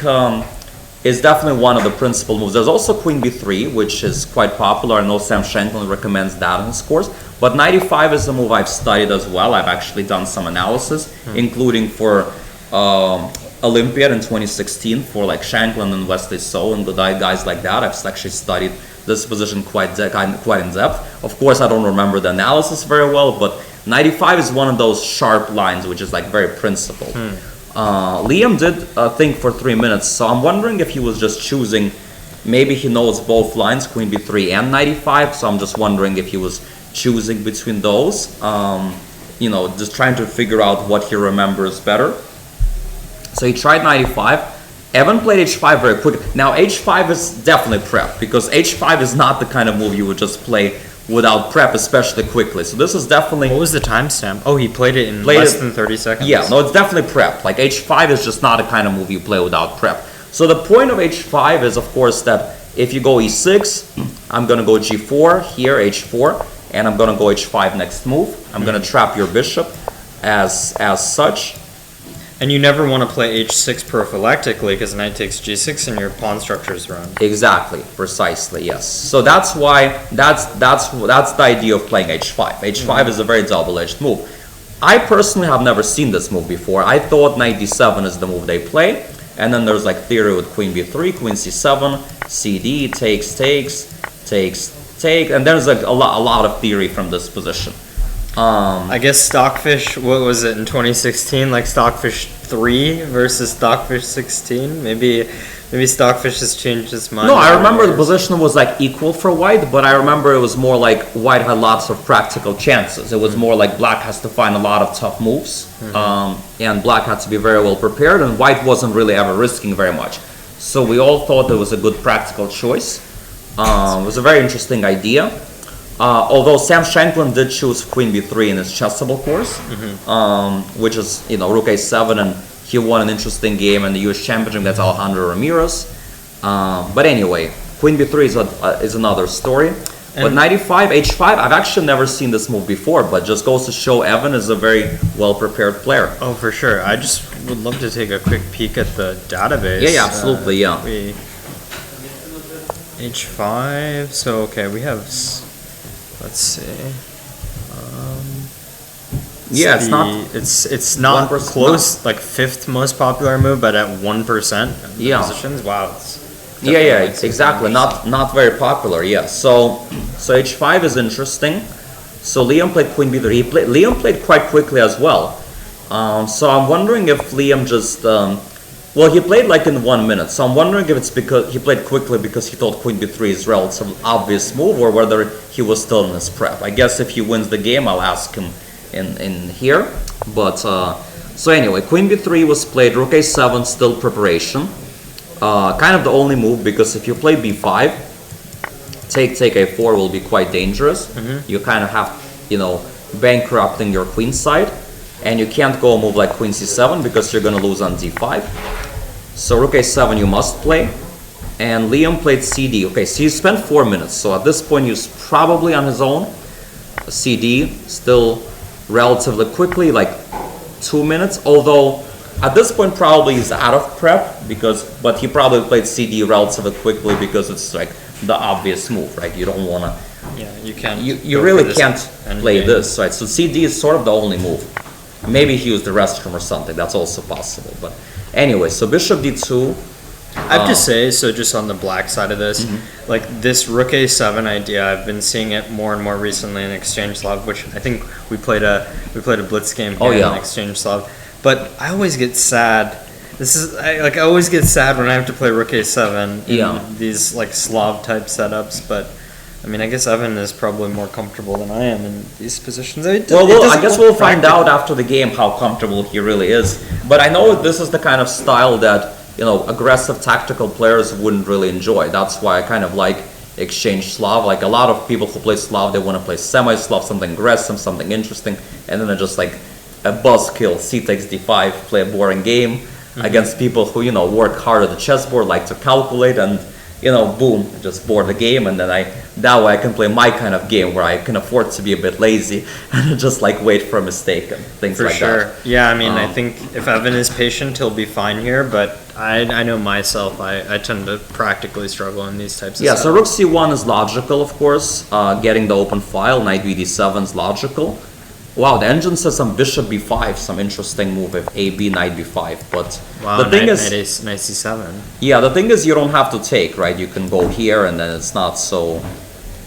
is definitely one of the principal moves. There's also queen b3, which is quite popular. I know Sam Shanklin recommends that in his course. But knight e5 is a move I've studied as well. I've actually done some analysis, including for Olympiad in 2016 for Shanklin and Wesley So and the guys like that. I've actually studied this position quite in depth. Of course, I don't remember the analysis very well, but knight e5 is one of those sharp lines, which is very principled. Liam did think for 3 minutes, so I'm wondering if he was just choosing, maybe he knows both lines, queen b3 and knight e5, so I'm just wondering if he was choosing between those, just trying to figure out what he remembers better. So he tried knight e5. Evan played h5 very quick. Now h5 is definitely prep, because h5 is not the kind of move you would just play without prep, especially quickly. So this is definitely... What was the timestamp? Oh, he played it in less than 30 seconds? Yeah, no, it's definitely prep. H5 is just not a kind of move you play without prep. So the point of h5 is, of course, that if you go e6, I'm going to go g4, here h4, and I'm going to go h5 next move. I'm going to trap your bishop as such. And you never want to play h6 prophylactically because knight takes g6 and your pawn structure is run. Exactly, precisely, yes. So that's why that's the idea of playing h5. h5 is a very double-edged move. I personally have never seen this move before. I thought knight d7 is the move they play, and then there's theory with queen b3, queen c7, cd, takes, and there's a lot of theory from this position. I guess Stockfish, what was it in 2016? Stockfish 3 versus Stockfish 16? Maybe Stockfish has changed his mind. No, I remember the position was equal for white, but I remember it was more white had lots of practical chances. It was more black has to find a lot of tough moves, and black had to be very well prepared, and white wasn't really ever risking very much. So we all thought it was a good practical choice. It was a very interesting idea. Although Sam Shanklin did choose queen b3 in his chessable course, which is rook a7, and he won an interesting game in the U.S. Championship against Alejandro Ramirez. But anyway, queen b3 is another story. But And- 95, H5, I've actually never seen this move before, but just goes to show Evan is a very well-prepared player. Oh, for sure. I just would love to take a quick peek at the database. Yeah, absolutely, yeah. H5. So okay, we have. Let's see. Yeah, it's not... It's not 1%, close, like fifth most popular move, but at 1% of the Yeah. positions. Wow. It's Yeah, definitely like exactly. 60%. Not very popular. Yeah. So H5 is interesting. So Liam played Queen B3. Liam played quite quickly as well. So I'm wondering if Liam just well, he played like in 1 minute. So I'm wondering if it's because he played quickly because he thought Queen B3 is relatively obvious move, or whether he was still in his prep. I guess if he wins the game, I'll ask him in here. But so anyway, Queen B3 was played. Rook A7 still preparation. Kind of the only move, because if you play B5, take A4 will be quite dangerous. You kind of have, bankrupting your queen side, and you can't go a move like Queen C7 because you're gonna lose on D5. So Rook A7 you must play, and Liam played CD. Okay, so he spent 4 minutes. So at this point he's probably on his own. CD still relatively quickly, like 2 minutes. Although at this point probably he's out of prep but he probably played CD relatively quickly because it's like the obvious move, right? You don't wanna. Yeah, you can't. You go really for this can't endgame. play this, right? So CD is sort of the only move. Maybe he used the restroom or something. That's also possible. But anyway, so Bishop D2. I have to say, so just on the black side of this, like this Rook A7 idea, I've been seeing it more and more recently in Exchange Slav, which I think we played a blitz game here in Exchange Slav. But I always get sad. I always get sad when I have to play Rook A7 in these like Slav type setups. But I mean, I guess Evan is probably more comfortable than I am in these positions. I guess we'll find out after the game how comfortable he really is. But I know this is the kind of style that aggressive tactical players wouldn't really enjoy. That's why I kind of like Exchange Slav. Like a lot of people who play Slav, they want to play semi-Slav, something aggressive, something interesting, and then they're just like a buzzkill, C takes D5, play a boring game against people who work hard at the chessboard, like to calculate, and boom, just board the game, and then that way I can play my kind of game where I can afford to be a bit lazy and just like wait for a mistake and things like that. For sure. Yeah, I mean, I think if Evan is patient, he'll be fine here, but I know myself, I tend to practically struggle in these types of Yeah, setups. so Rook C1 is logical, of course. Getting the open file, Knight BD7 is logical. Wow, the engine says some Bishop B5, some interesting move if AB Knight B5. But wow, the thing Knight C7. Yeah, the thing is you don't have to take, right? You can go here and then it's not so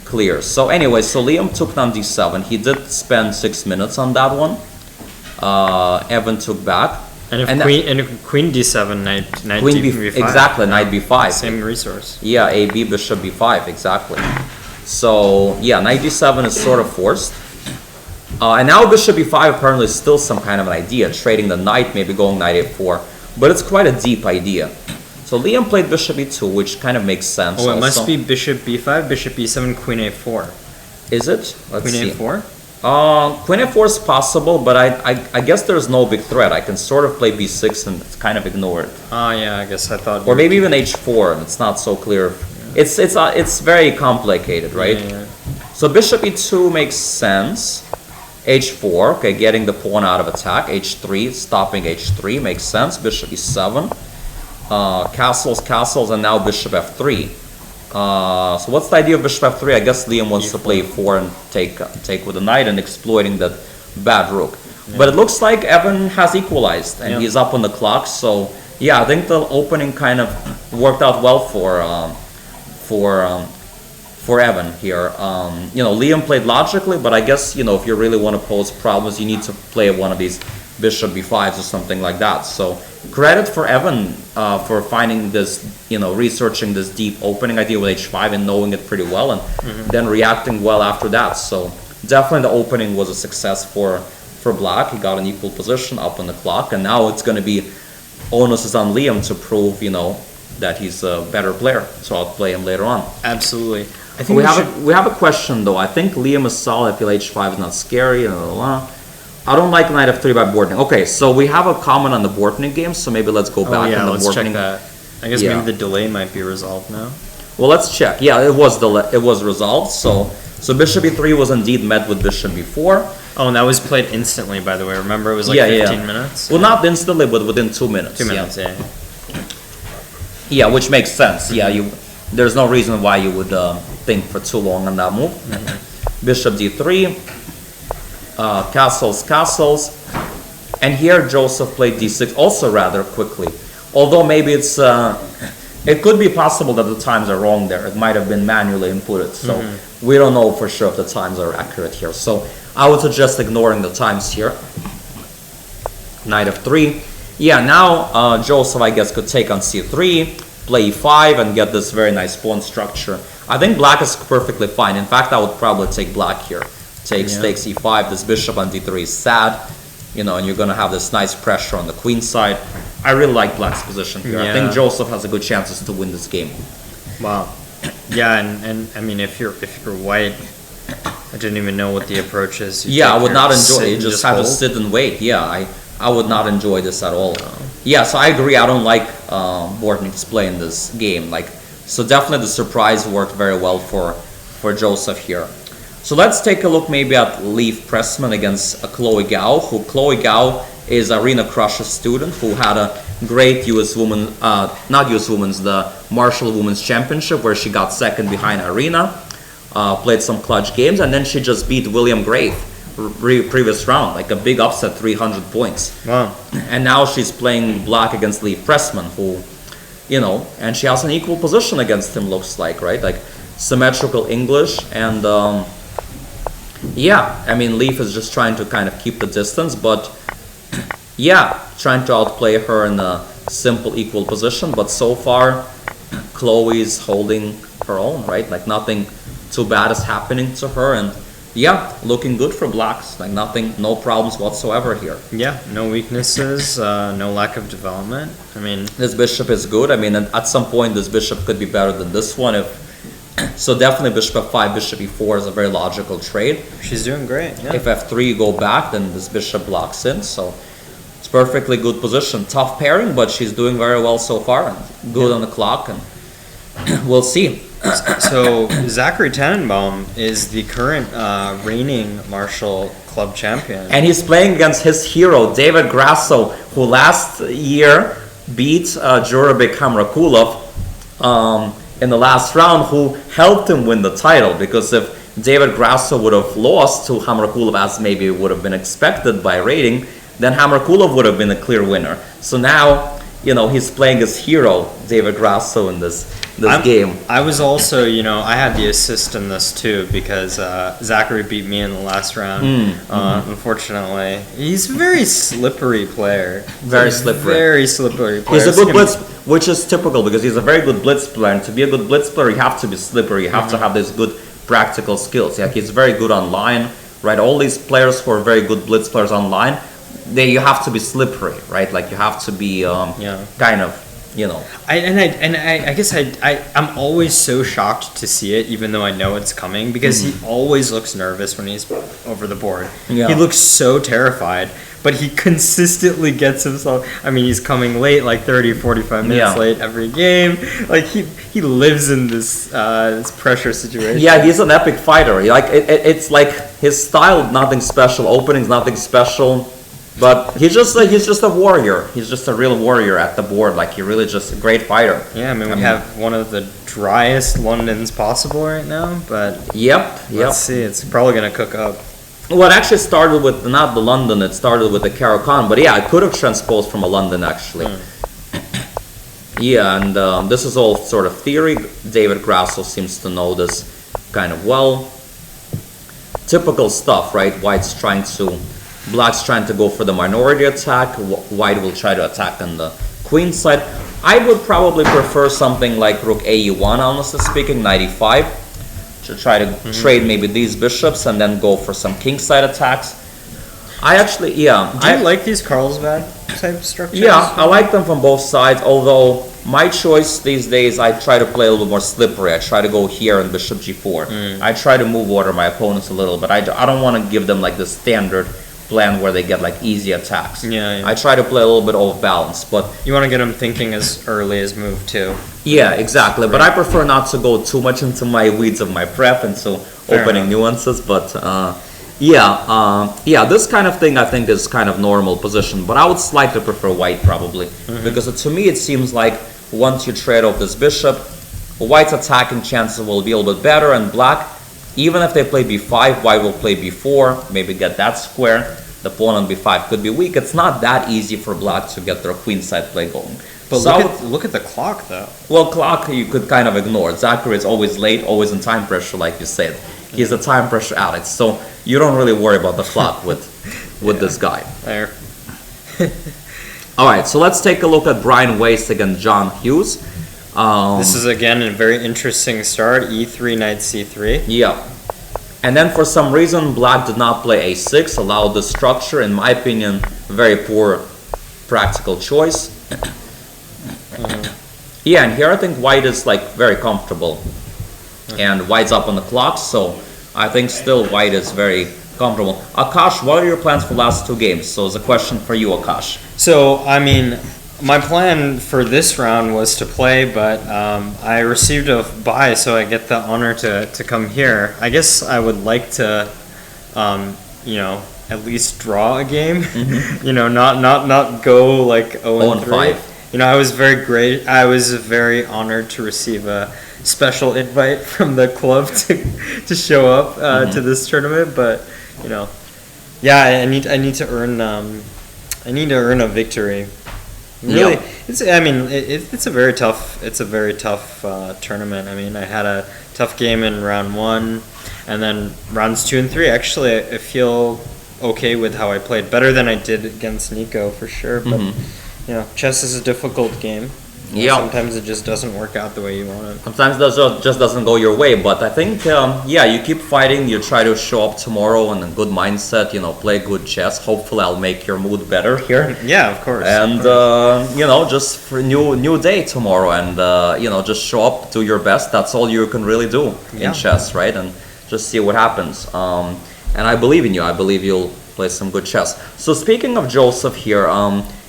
clear. So anyway, so Liam took on D7. He did spend 6 minutes on that one. Evan took back. And if Queen D7, Knight Queen B5. Exactly, Knight B5. Same resource. Yeah, AB Bishop B5, exactly. So yeah, Knight D7 is sort of forced. And now Bishop B5 apparently is still some kind of an idea, trading the knight, maybe going Knight A4, but it's quite a deep idea. So Liam played Bishop E2, which kind of makes sense. Oh, it must be Bishop B5, Bishop E7, Queen A4. Is it? Let's Queen see. A4? Queen A4 is possible, but I guess there's no big threat. I can sort of play B6 and kind of ignore it. Oh yeah, I guess I thought. Or maybe even H4, and it's not so clear. Yeah. It's very complicated, right? Yeah. So Bishop E2 makes sense. H4, okay, getting the pawn out of attack. H3, stopping H3 makes sense. Bishop E7, castles, and now Bishop F3. So what's the idea of Bishop F3? I guess Liam wants to play E4 and take with the knight and exploiting that bad rook. Yeah. But it looks like Evan has equalized and he's up on the clock. So yeah, I think the opening kind of worked out well for Evan here. Liam played logically, but I guess, if you really want to pose problems, you need to play one of these Bishop B5s or something like that. So credit for Evan for finding this, researching this deep opening idea with H5 and knowing it pretty well, and then reacting well after that. So definitely the opening was a success for Black. He got an equal position up on the clock, and now it's going to be onus is on Liam to prove, that he's a better player. So I'll play him later on. Absolutely. I think we have a question though. I think Liam is solid. I feel H5 is not scary. I don't like Knight F3 by boarding. Okay, so we have a comment on the boarding game. So maybe let's go back on the let's boarding. check that. I guess maybe the delay might be resolved now. Well, let's check. Yeah, it was resolved. So bishop e3 was indeed met with bishop b4. Oh, and that was played instantly, by the way. Remember, it was like Yeah, 15 yeah. minutes? Well, not instantly, but within 2 minutes. 2 minutes, yeah. Yeah, which makes sense. Yeah, there's no reason why you would think for too long on that move. Bishop d3, castles, and here Joseph played d6 also rather quickly. Although maybe it could be possible that the times are wrong there. It might have been manually inputted, so we don't know for sure if the times are accurate here. So I would suggest ignoring the times here. Knight f3. Yeah, now Joseph, I guess, could take on c3, play e5, and get this very nice pawn structure. I think black is perfectly fine. In fact, I would probably take black here. Takes e5. This bishop on d3 is sad, and you're going to have this nice pressure on the queen side. I really like black's position here. I think Joseph has a good chances to win this game. Wow. Yeah, and I mean, if you're white, I didn't even know what the approach is. Yeah, I would not enjoy it. You just just have to hold? sit and wait. Yeah, I would not enjoy this at all. Yeah, so I agree. I don't like Bortnik's play in this game. So definitely the surprise worked very well for Joseph here. So let's take a look maybe at Leif Pressman against Chloe Gao. Chloe Gao is Arena Crusher student who had a great U.S. Women, not U.S. Women's, the Marshall Women's Championship where she got second behind Arena, played some clutch games, and then she just beat William Grave previous round, like a big upset, 300 points. Wow. And now she's playing black against Leif Pressman, who, and she has an equal position against him, looks like, right? Like symmetrical English, and yeah, I mean, Leif is just trying to kind of keep the distance, but yeah, trying to outplay her in a simple equal position, but so far Chloe's holding her own, right? Like nothing too bad is happening to her, and yeah, looking good for blacks. Like no problems whatsoever here. Yeah, no weaknesses, no lack of development. I mean, this bishop is good. I mean, at some point this bishop could be better than this one. So definitely bishop f5, bishop e4 is a very logical trade. she's doing great. Yeah. If f3 you go back, then this bishop blocks in. So it's perfectly good position. Tough pairing, but she's doing very well so far. And good on the clock, and we'll see. So Zachary Tannenbaum is the current reigning Marshall Club champion. And he's playing against his hero, David Grasso, who last year beat Jurabek Hamrakulov in the last round, who helped him win the title. Because if David Grasso would have lost to Hamrakulov, as maybe would have been expected by rating, then Hamrakulov would have been a clear winner. So now, he's playing his hero, David Grasso, in this game. I was also, I had the assist in this too because Zachary beat me in the last round. Unfortunately, he's a very slippery player. Very slippery player. He's a good blitz, which is typical because he's a very good blitz player. And to be a good blitz player, you have to be slippery. You have to have these good practical skills. Yeah, he's very good online, right? All these players who are very good blitz players online, you have to be slippery, right? Like you have to be kind of. I guess I'm always so shocked to see it, even though I know it's coming, because he always looks nervous when he's over the board. Yeah. He looks so terrified, but he consistently gets himself. I mean, he's coming late, like 30, 45 minutes late every game. Like he lives in this pressure situation. Yeah, he's an epic fighter. It's like his style, nothing special. Openings, nothing special. But he's just a warrior. He's just a real warrior at the board. Like he really just a great fighter. Yeah, I mean we have one of the driest Londons possible right now, but let's see. It's probably gonna cook up. Well, it actually started with not the London. It started with the Caro-Kann. But yeah, I could have transposed from a London actually. Yeah, and this is all sort of theory. David Grasso seems to know this kind of well. Typical stuff, right? Black's trying to go for the minority attack. White will try to attack on the queen side. I would probably prefer something like rook AE1, honestly speaking, 95, to try to trade maybe these bishops and then go for some king side attacks. I actually, Do you like these Carlsbad type structures? Yeah, I like them from both sides, although my choice these days, I try to play a little bit more slippery. I try to go here and bishop g4. I try to move order my opponents a little, but I don't want to give them like the standard plan where they get like easy attacks. Yeah, yeah. I try to play a little bit off balance, but You want to get them thinking as early as move 2. yeah, exactly. But I prefer not to go too much into my weeds of my prep and so Fair opening enough. nuances. But yeah, this kind of thing I think is kind of normal position. But I would slightly prefer white probably because to me it seems like once you trade off this bishop, white's attacking chances will be a little bit better, and black, even if they play b5, white will play b4, maybe get that square. The pawn on b5 could be weak. It's not that easy for black to get their queenside play going. But So I would- look at the clock, though. well, clock you could kind of ignore. Zachary is always late, always in time pressure, like you said. He's a time pressure addict, so you don't really worry about the clock with this guy. There. All right, so let's take a look at Brian Weiss against John Hughes. This is, again, a very interesting start. E3, knight c3. Yeah. And then for some reason, black did not play a6, allowed the structure, in my opinion, very poor practical choice. Yeah, and here I think white is like very comfortable. And white's up on the clock, so I think still white is very comfortable. Akash, what are your plans for last 2 games? So it's a question for you, Akash. So, I mean, my plan for this round was to play, but I received a bye, so I get the honor to come here. I guess I would like to, at least draw a game. Not go like 0-3. 0-5. I was very honored to receive a special invite from the club to show up to this tournament, but yeah, I need to earn a victory. Really, Yeah. it's a very tough tournament. I mean, I had a tough game in round 1, and then rounds 2 and 3. Actually, I feel okay with how I played, better than I did against Nico for sure. But chess is a difficult game. Yeah. Sometimes it just doesn't work out the way you want it. Sometimes it just doesn't go your way, but I think, you keep fighting, you try to show up tomorrow in a good mindset, play good chess. Hopefully I'll make your mood better here. Yeah, of course. And, just for new day tomorrow and, just show up, do your best. That's all you can really do Yeah. in chess, right? And just see what happens. And I believe in you. I believe you'll play some good chess. So speaking of Joseph here,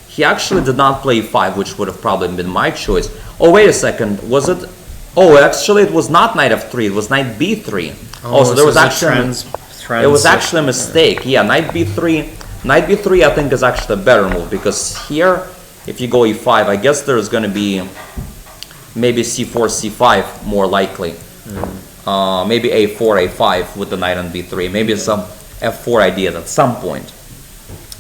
he actually did not play 5, which would have probably been my choice. Oh, wait a second. Was it? Oh, actually, it was not knight f3. It was knight b3. So there was actually it was actually a mistake. Yeah, knight b3. Knight b3, I think, is actually a better move because here, if you go e5, I guess there's going to be maybe c4, c5 more likely. Maybe a4, a5 with the knight on b3. Maybe some f4 ideas at some point.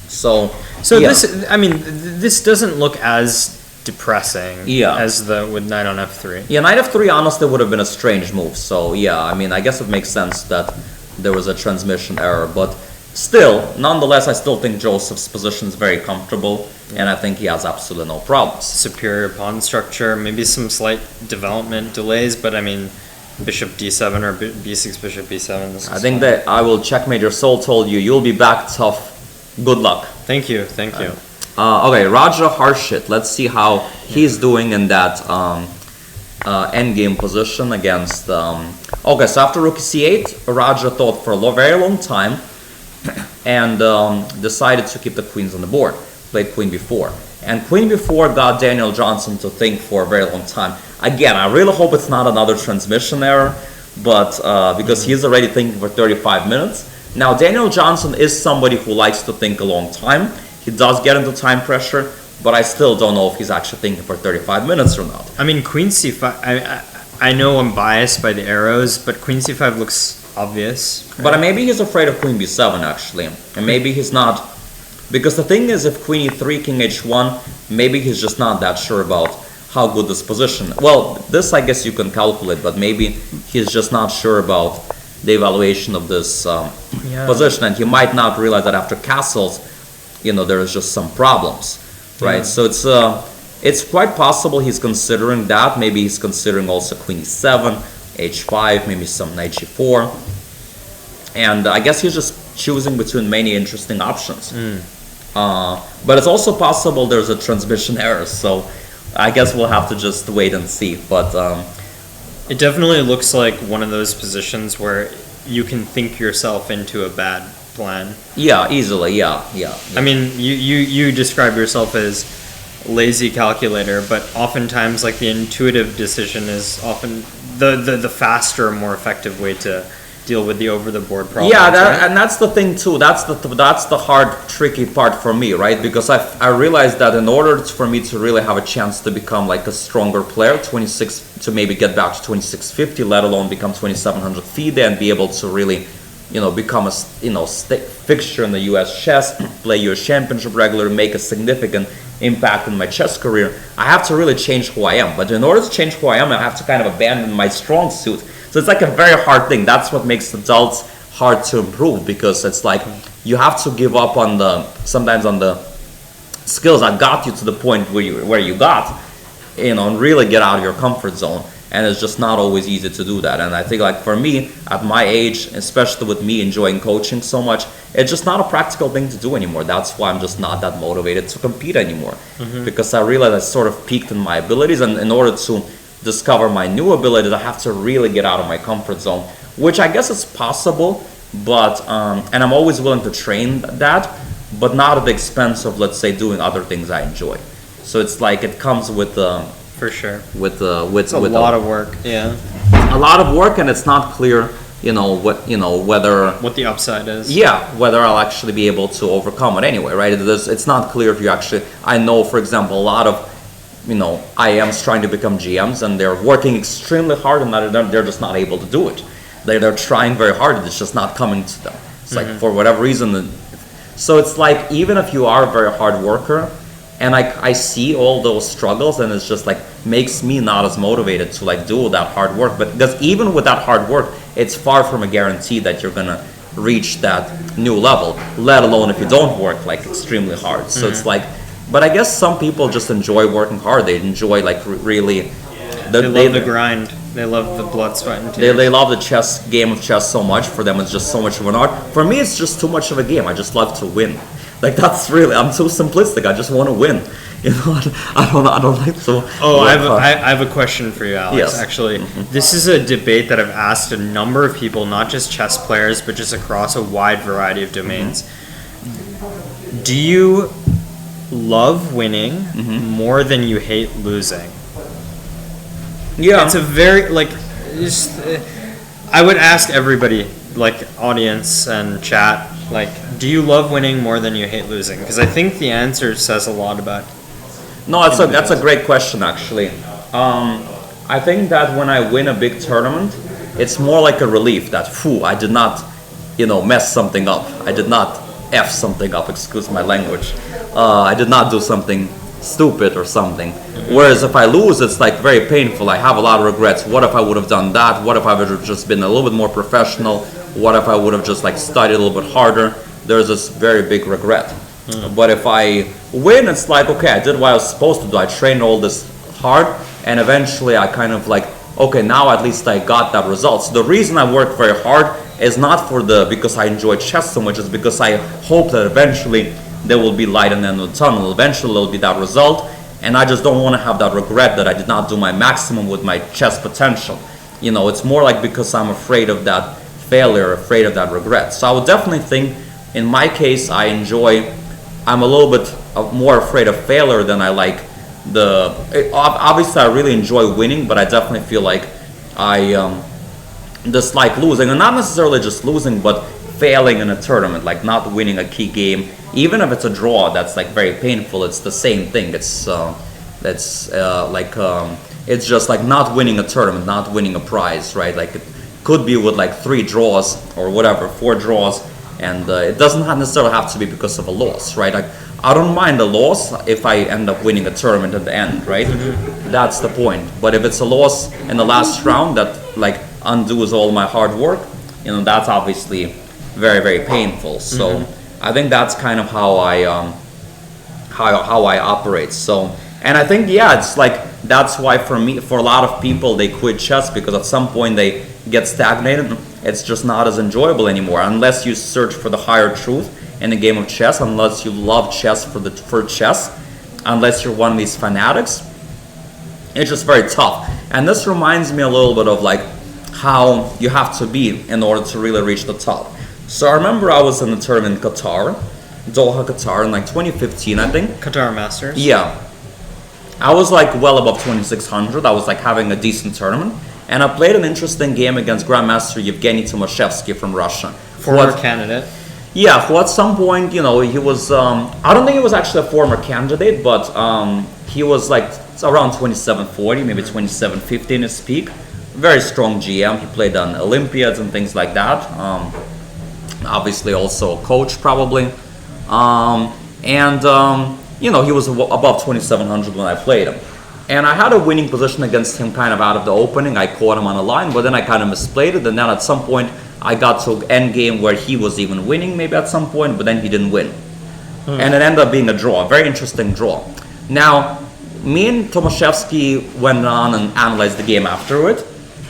So yeah. This doesn't look as depressing as the with knight on f3. Yeah, knight f3 honestly would have been a strange move. So yeah, I guess it makes sense that there was a transmission error, but still, nonetheless, I still think Joseph's position is very comfortable, and I think he has absolutely no problems. Superior pawn structure, maybe some slight development delays, but bishop d7 or b6 bishop b7. I think that I will checkmate. Your soul told you you'll be back tough. Good luck. Thank you. Okay, Raja Harshit. Let's see how he's doing in that endgame position against. Okay, so after rook c8, Raja thought for a very long time and decided to keep the queens on the board. Played queen b4. And queen b4 got Daniel Johnson to think for a very long time. Again, I really hope it's not another transmission error, but because he's already thinking for 35 minutes. Now, Daniel Johnson is somebody who likes to think a long time. He does get into time pressure, but I still don't know if he's actually thinking for 35 minutes or not. Queen c5, I know I'm biased by the arrows, but queen c5 looks obvious. Right? But maybe he's afraid of queen b7, actually. And maybe he's not... Because the thing is, if queen e3, king h1, maybe he's just not that sure about how good this position... Well, this I guess you can calculate, but maybe he's just not sure about the evaluation of this position, and he might not realize that after castles, there is just some problems, right? So it's quite possible he's considering that. Maybe he's considering also queen e7, h5, maybe some knight g4, and I guess he's just choosing between many interesting options. But it's also possible there's a transmission error, so I guess we'll have to just wait and see. But it definitely looks like one of those positions where you can think yourself into a bad plan. Yeah, easily. Yeah. I mean, you describe yourself as lazy calculator, but oftentimes like the intuitive decision is often the faster, more effective way to deal with the over the board problems. Yeah, right? and that's the thing too. That's the hard, tricky part for me, right? Because I realized that in order for me to really have a chance to become like a stronger player, 26 to maybe get back to 2650, let alone become 2700 FIDE and be able to really, become a fixture in the U.S. chess, play U.S. Championship regularly, make a significant impact in my chess career, I have to really change who I am. But in order to change who I am, I have to kind of abandon my strong suit. So it's like a very hard thing. That's what makes adults hard to improve, because it's like you have to give up on sometimes on the skills that got you to the point where you got, and really get out of your comfort zone. And it's just not always easy to do that. And I think like for me, at my age, especially with me enjoying coaching so much, it's just not a practical thing to do anymore. That's why I'm just not that motivated to compete anymore. Because I realized I sort of peaked in my abilities, and in order to discover my new abilities, I have to really get out of my comfort zone, which I guess is possible, but and I'm always willing to train that, but not at the expense of, let's say, doing other things I enjoy. So it's like it comes with For sure. with It's a lot of work. Yeah. a lot of work, and it's not clear, whether What the upside is. whether I'll actually be able to overcome it anyway, right? It's not clear if you actually. I know, for example, a lot of IAMs trying to become GMs, and they're working extremely hard, and they're just not able to do it. They're trying very hard, and it's just not coming to them. It's like for whatever reason. So it's like even if you are a very hard worker, and I see all those struggles, and it's just like makes me not as motivated to like do that hard work. But because even with that hard work, it's far from a guarantee that you're gonna reach that new level, let alone if you don't work like extremely hard. So it's like, but I guess some people just enjoy working hard. They enjoy like really. They love the grind. They love the blood, sweat, and tears. They love the game of chess so much. For them, it's just so much of an art. For me, it's just too much of a game. I just love to win. Like that's really, I'm too simplistic. I just want to win. I don't like to. Oh, I have a question for you, Alex. Yes. Actually, this is a debate that I've asked a number of people, not just chess players, but just across a wide variety of domains. Do you love winning more than you hate losing? Yeah. It's a very I would ask everybody, like audience and chat, like, do you love winning more than you hate losing? Because I think the answer says a lot about. No, that's a great question actually. I think that when I win a big tournament, it's more like a relief that I did not, mess something up. I did not F something up. Excuse my language. I did not do something stupid or something. Whereas if I lose, it's like very painful. I have a lot of regrets. What if I would have done that? What if I would have just been a little bit more professional? What if I would have just like studied a little bit harder? There's this very big regret. But if I win, it's like, okay, I did what I was supposed to do. I trained all this hard, and eventually I kind of like, okay, now at least I got that result. So the reason I work very hard is not because I enjoy chess so much. It's because I hope that eventually there will be light in the end of the tunnel. Eventually there will be that result, and I just don't want to have that regret that I did not do my maximum with my chess potential. It's more like because I'm afraid of that failure, afraid of that regret. So I would definitely think, in my case, I'm a little bit more afraid of failure than I like obviously I really enjoy winning, but I definitely feel like I dislike losing, and not necessarily just losing, but failing in a tournament, like not winning a key game. Even if it's a draw, that's like very painful. It's the same thing. It's just like not winning a tournament, not winning a prize, right? Like it could be with like 3 draws or whatever, 4 draws, and it doesn't necessarily have to be because of a loss, right? Like I don't mind a loss if I end up winning a tournament at the end, right? That's the point. But if it's a loss in the last round that like undoes all my hard work, that's obviously very, very painful. So I think that's kind of how I operate. So, and I think it's like that's why for a lot of people they quit chess, because at some point they get stagnated. It's just not as enjoyable anymore unless you search for the higher truth in a game of chess, unless you love chess for chess, unless you're one of these fanatics. It's just very tough. And this reminds me a little bit of like how you have to be in order to really reach the top. So I remember I was in the tournament in Qatar, Doha, Qatar, in like 2015, I think. Qatar Masters. Yeah. I was like well above 2600. I was like having a decent tournament. And I played an interesting game against Grandmaster Yevgeny Tomashevsky from Russia. Former candidate. Yeah, who at some point, he was, I don't think he was actually a former candidate, but he was like around 2740, maybe 2750 in his peak. Very strong GM. He played on Olympiads and things like that. Obviously also a coach probably. He was above 2700 when I played him. And I had a winning position against him kind of out of the opening. I caught him on a line, but then I kind of misplayed it. And then at some point, I got to end game where he was even winning maybe at some point, but then he didn't win. And it ended up being a draw, a very interesting draw. Now, me and Tomaszewski went on and analyzed the game afterward.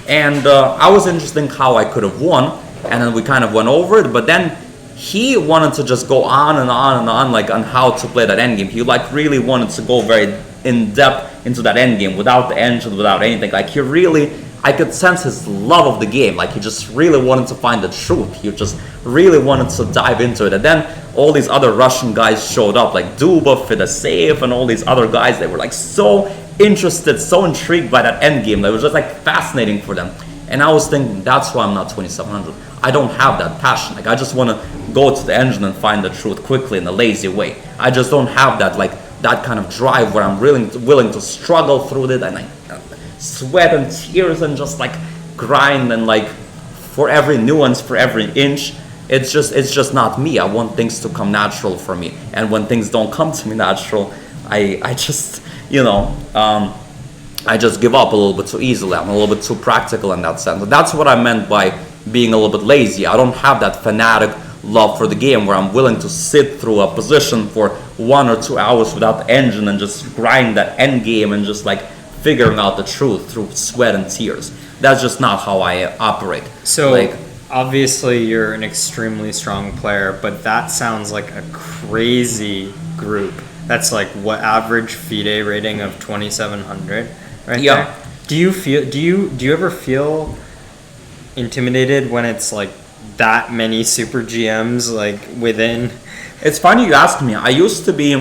And I was interested in how I could have won. And then we kind of went over it, but then he wanted to just go on and on and on, like on how to play that endgame. He like really wanted to go very in depth into that endgame without the engine, without anything. Like he really, I could sense his love of the game. Like he just really wanted to find the truth. He just really wanted to dive into it. And then all these other Russian guys showed up, like Dubov, Fedoseev, and all these other guys. They were like so interested, so intrigued by that endgame. That was just like fascinating for them. And I was thinking, that's why I'm not 2700. I don't have that passion. Like I just want to go to the engine and find the truth quickly in a lazy way. I just don't have that that kind of drive where I'm willing to struggle through it and like sweat and tears and just like grind and like for every nuance, for every inch. It's just not me. I want things to come natural for me. And when things don't come to me natural, I just I just give up a little bit too easily. I'm a little bit too practical in that sense. That's what I meant by being a little bit lazy. I don't have that fanatic love for the game where I'm willing to sit through a position for 1 or 2 hours without the engine and just grind that end game and just like figuring out the truth through sweat and tears. That's just not how I operate. So obviously you're an extremely strong player, but that sounds like a crazy group. That's like what average FIDE rating of 2700 right there. Do you ever feel intimidated when it's like that many super GMs like within? It's funny you ask me. I used to be a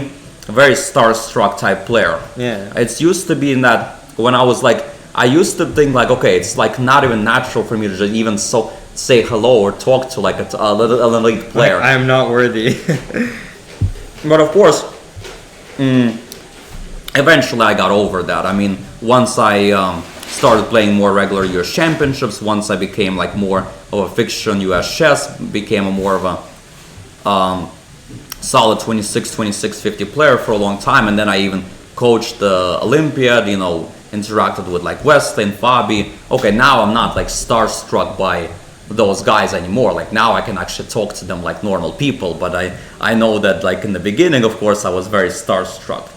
very starstruck type player. Yeah. It's used to be in that when I was like, I used to think like, okay, it's like not even natural for me to just even say hello or talk to like an elite player. I am not worthy. But of course, eventually I got over that. I mean, once I started playing more regular US championships, once I became like more of a fixture in US chess, became a more of a solid 26-50 player for a long time, and then I even coached the Olympiad, interacted with like Wesley and Fabi. Okay, now I'm not like starstruck by those guys anymore. Like now I can actually talk to them like normal people, but I know that like in the beginning, of course, I was very starstruck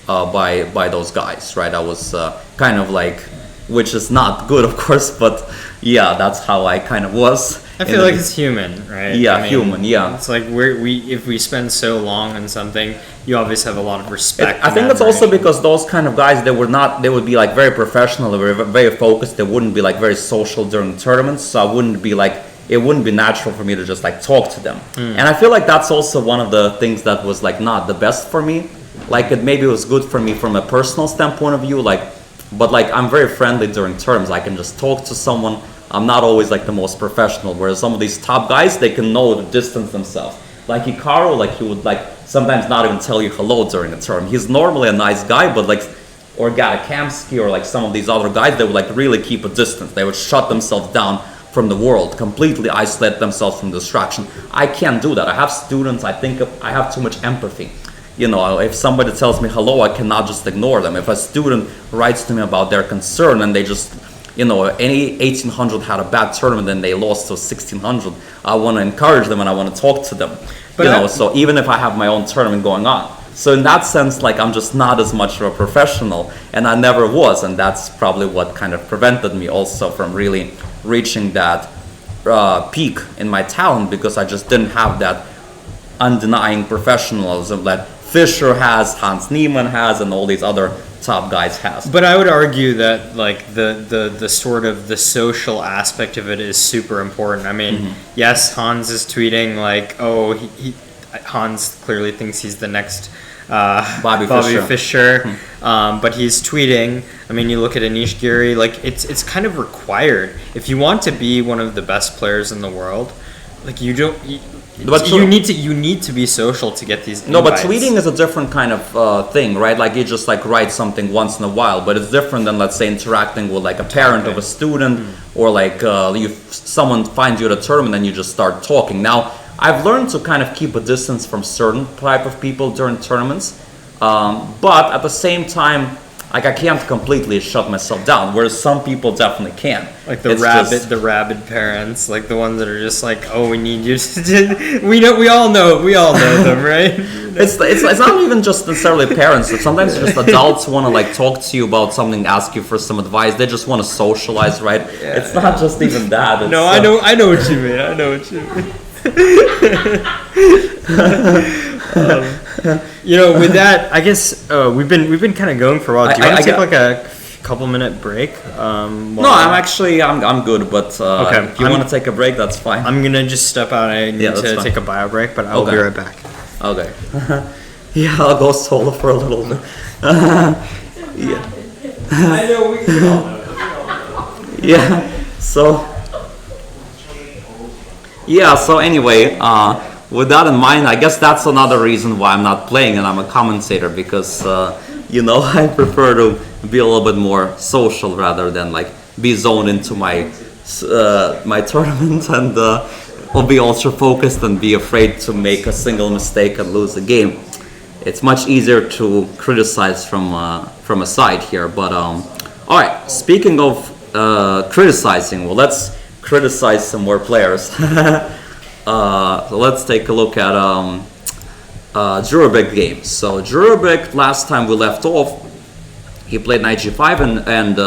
by those guys, right? I was kind of like, which is not good, of course, but yeah, that's how I kind of was. I feel like it's human, right? Yeah, human, yeah. It's like if we spend so long on something, you obviously have a lot of respect. I think that's also because those kind of guys, they would be like very professional, they were very focused, they wouldn't be like very social during tournaments, so it wouldn't be natural for me to just like talk to them. And I feel like that's also one of the things that was like not the best for me. Like maybe it was good for me from a personal standpoint of view, but like I'm very friendly during terms. I can just talk to someone. I'm not always like the most professional, whereas some of these top guys, they can know the distance themselves. Like Hikaru, like he would like sometimes not even tell you hello during a term. He's normally a nice guy, but like, or Gatakamsky or like some of these other guys, they would like really keep a distance. They would shut themselves down from the world, completely isolate themselves from distraction. I can't do that. I have students, I think I have too much empathy. If somebody tells me hello, I cannot just ignore them. If a student writes to me about their concern and they just, any 1800 had a bad tournament and they lost to 1600, I want to encourage them and I want to talk to them. But so even if I have my own tournament going on. So in that sense, like I'm just not as much of a professional, and I never was, and that's probably what kind of prevented me also from really reaching that peak in my talent, because I just didn't have that undenying professionalism that Fischer has, Hans Niemann has, and all these other top guys has. But I would argue that like the sort of the social aspect of it is super important. I mean, yes, Hans is tweeting like, oh, Hans clearly thinks he's the next Bobby Fischer. But he's tweeting. I mean, you look at Anish Giri, like it's kind of required if you want to be one of the best players in the world. Like you don't. You need to be social to get these invites. No, but tweeting is a different kind of thing, right? Like you just like write something once in a while, but it's different than, let's say, interacting with like a parent of a student, or like someone finds you at a tournament and you just start talking. Now, I've learned to kind of keep a distance from certain type of people during tournaments, but at the same time, like I can't completely shut myself down, whereas some people definitely can. Like the rabid parents, like the ones that are just like, oh, we need you to. We all know them, right? It's not even just necessarily parents. Sometimes just adults want to like talk to you about something, ask you for some advice. They just want to socialize, right? Yeah, it's not just even that. It's, no, I know what you mean. I know what you mean. With that, I guess we've been kind of going for a while. Do you want to take like a couple-minute break? No, I'm good. But okay, if you want to take a break, that's fine. I'm gonna just step out. I need to take a bio break, but I'll be right back. Okay. Yeah, I'll go solo for a little bit. Yeah. I know we all know. Yeah. So anyway, with that in mind, I guess that's another reason why I'm not playing and I'm a commentator, because I prefer to be a little bit more social rather than like be zoned into my tournament and or be ultra focused and be afraid to make a single mistake and lose the game. It's much easier to criticize from a side here. But all right, speaking of criticizing, well, let's criticize some more players. So let's take a look at Jurabek games. So Jurabek, last time we left off, he played knight g5 and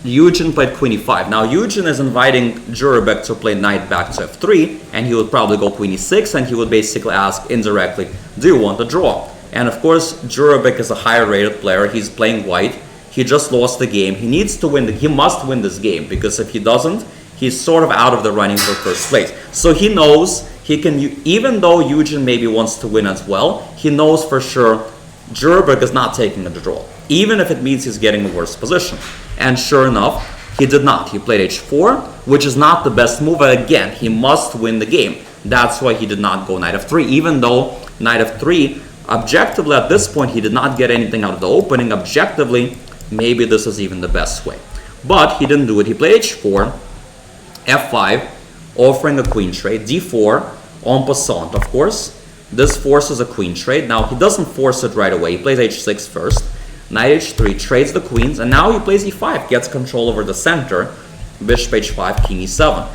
Eugen played queen e5. Now Eugen is inviting Jurabek to play knight back to f3, and he would probably go queen e6, and he would basically ask indirectly, do you want a draw? And of course Jurabek is a higher rated player. He's playing white. He just lost the game. He needs to win. He must win this game, because if he doesn't, he's sort of out of the running for first place. So he knows he can, even though Eugen maybe wants to win as well, he knows for sure Jurabek is not taking the draw, even if it means he's getting a worse position. And sure enough, he did not. He played h4, which is not the best move. Again, he must win the game. That's why he did not go knight f3, even though knight f3, objectively at this point, he did not get anything out of the opening. Objectively, maybe this is even the best way. But he didn't do it. He played h4, f5, offering a queen trade, d4, en passant, of course. This forces a queen trade. Now, he doesn't force it right away. He plays h6 first. Knight h3, trades the queens, and now he plays e5, gets control over the center. Bishop h5, king e7.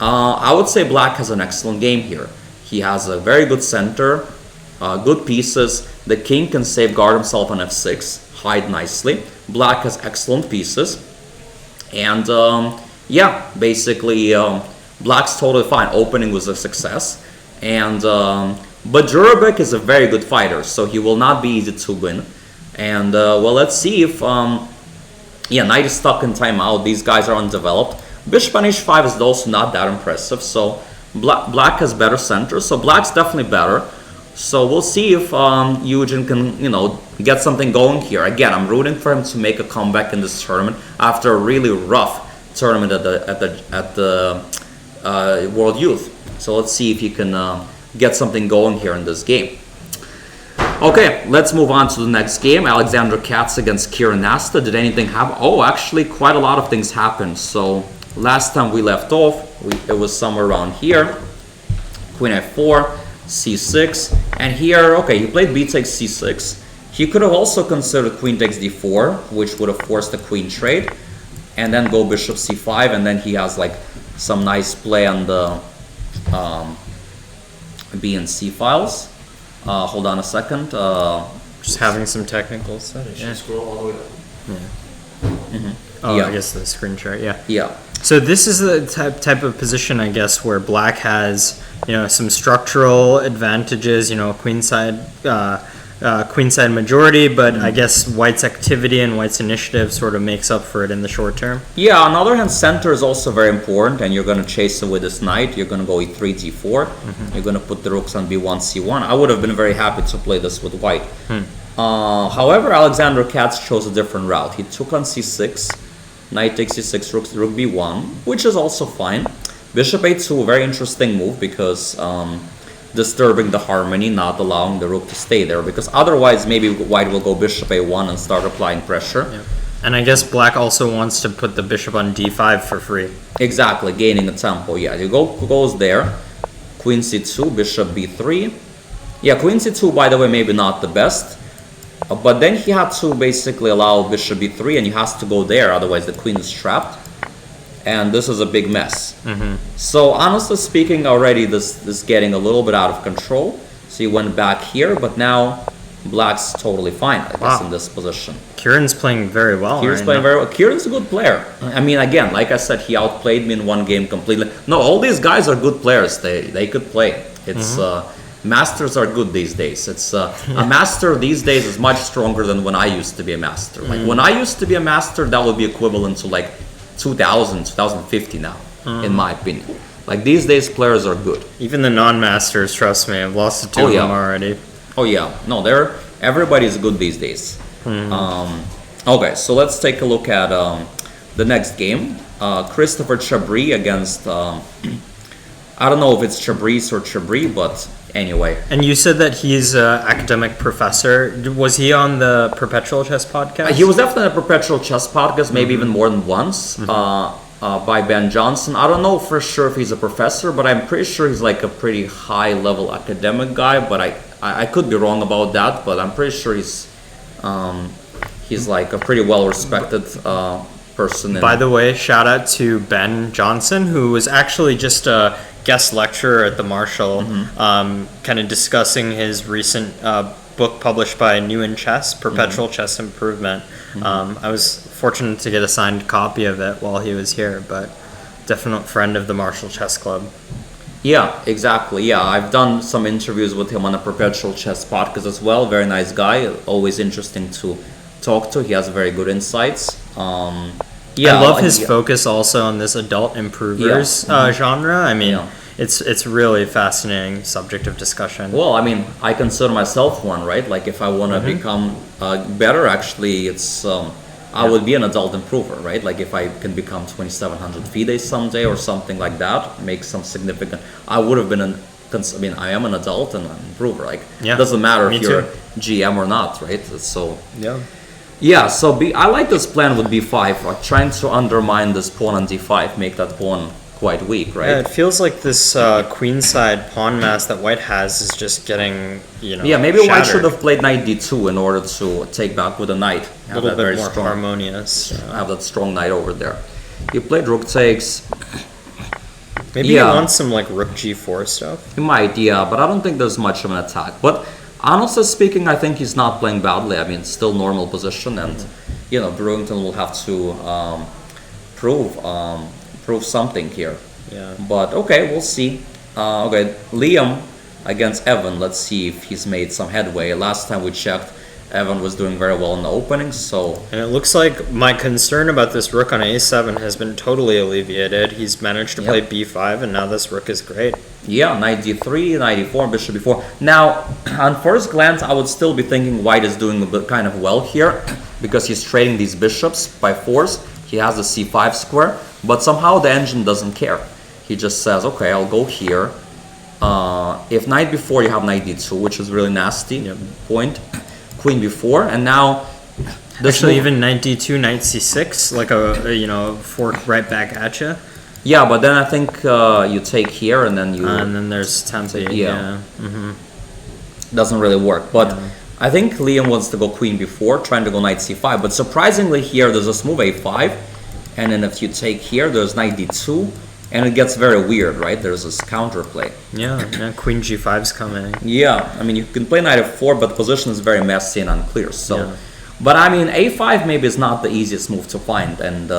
I would say black has an excellent game here. He has a very good center, good pieces. The king can safeguard himself on f6, hide nicely. Black has excellent pieces. And yeah, basically, black's totally fine. Opening was a success. And but Jurabek is a very good fighter, so he will not be easy to win. And well, let's see if yeah, knight is stuck in timeout. These guys are undeveloped. Bishop on h5 is also not that impressive. So black has better center. So black's definitely better. So we'll see if Eugen can, get something going here. Again, I'm rooting for him to make a comeback in this tournament after a really rough tournament at the World Youth. So let's see if he can get something going here in this game. Okay, let's move on to the next game. Alexander Katz against Kieran Nasta. Did anything happen? Oh, actually, quite a lot of things happened. So last time we left off, it was somewhere around here. Queen f4, c6, and here, okay, he played b takes c6. He could have also considered queen takes d4, which would have forced the queen trade, and then go bishop c5, and then he has like some nice play on the b and c files. Hold on a second. Just having some technical settings. Yeah. Scroll all the way up. Yeah. Mm-hmm. Oh, yeah. I guess the screen share. Yeah. Yeah. So this is the type of position, I guess, where black has some structural advantages. Queenside queenside majority, but I guess White's activity and White's initiative sort of makes up for it in the short term. Yeah, on the other hand, center is also very important, and you're going to chase it with this knight. You're going to go e3, d4. You're going to put the rooks on b1, c1. I would have been very happy to play this with white. However, Alexander Katz chose a different route. He took on c6, knight takes c6, rook b1, which is also fine. Bishop a2, a very interesting move because disturbing the harmony, not allowing the rook to stay there, because otherwise maybe white will go bishop a1 and start applying pressure. Yeah. And I guess black also wants to put the bishop on d5 for free. Exactly, gaining a tempo. Yeah, you goes there. Queen c2, bishop b3. Yeah, queen c2, by the way, maybe not the best. But then he had to basically allow bishop b3, and he has to go there, otherwise the queen is trapped. And this is a big mess. So honestly speaking, already this is getting a little bit out of control. So he went back here, but now black's totally fine, I guess, in this position. Kieran's playing very well. Kieran's playing very well. Kieran's a good player. I mean, again, like I said, he outplayed me in one game completely. No, all these guys are good players. They could play. It's masters are good these days. It's a master these days is much stronger than when I used to be a master. Like when I used to be a master, that would be equivalent to like 2000, 2050 now, in my opinion. Like these days, players are good. Even the non-masters, trust me, I've lost to two of them already. Oh yeah, no, everybody's good these days. Okay, so let's take a look at the next game. Christopher Chabris against, I don't know if it's Chabris or Chabris, but anyway. And you said that he's an academic professor. Was he on the Perpetual Chess podcast? He was definitely on a Perpetual Chess podcast, maybe even more than once, by Ben Johnson. I don't know for sure if he's a professor, but I'm pretty sure he's like a pretty high-level academic guy, but I could be wrong about that, but I'm pretty sure he's like a pretty well-respected person. By the way, shout out to Ben Johnson, who was actually just a guest lecturer at the Marshall, kind of discussing his recent book published by New in Chess, Perpetual Chess Improvement. I was fortunate to get a signed copy of it while he was here, but definite friend of the Marshall Chess Club. Yeah, exactly. Yeah, I've done some interviews with him on a Perpetual Chess podcast as well. Very nice guy, always interesting to talk to. He has very good insights. Yeah, I love his focus also on this adult improvers genre. I mean, it's really fascinating subject of discussion. Well, I mean, I consider myself one, right? Like if I want to become better, actually, it's I would be an adult improver, right? Like if I can become 2700 FIDE someday or something like that, make some significant. I would have been I am an adult and an improver. Like it doesn't matter if you're GM or not, right? So yeah, so I like this plan with b5, like trying to undermine this pawn on d5, make that pawn quite weak, right? Yeah, it feels like this queenside pawn mass that white has is just getting, Yeah, maybe shattered. white should have played knight d2 in order to take back with a knight. A little bit more harmonious. Have that strong knight over there. He played rook takes. Maybe he wants some like rook g4 stuff. He might, yeah, but I don't think there's much of an attack. But honestly speaking, I think he's not playing badly. I mean, it's still normal position, and Brewington will have to prove something here. Yeah. But okay, we'll see. Okay, Liam against Evan. Let's see if he's made some headway. Last time we checked, Evan was doing very well in the opening, so... And it looks like my concern about this rook on a7 has been totally alleviated. He's managed to play b5, and now this rook is great. Yeah, knight d3, knight e4, bishop b4. Now, on first glance, I would still be thinking white is doing a bit kind of well here, because he's trading these bishops by force. He has the c5 square, but somehow the engine doesn't care. He just says, okay, I'll go here. If knight b4, you have knight d2, which is really nasty. Point. Queen b4, and now actually even knight d2, knight c6, like a fork right back at you. Yeah, but then I think you take here, and then and then there's tempo. Doesn't really work, but I think Liam wants to go queen b4, trying to go knight c5. But surprisingly, here there's this move a5, and then if you take here, there's knight d2. And it gets very weird, right? There's this counterplay. Yeah, queen g5's coming. Yeah, I mean, you can play knight f4, but the position is very messy and unclear. So, but I mean, a5 maybe is not the easiest move to find, and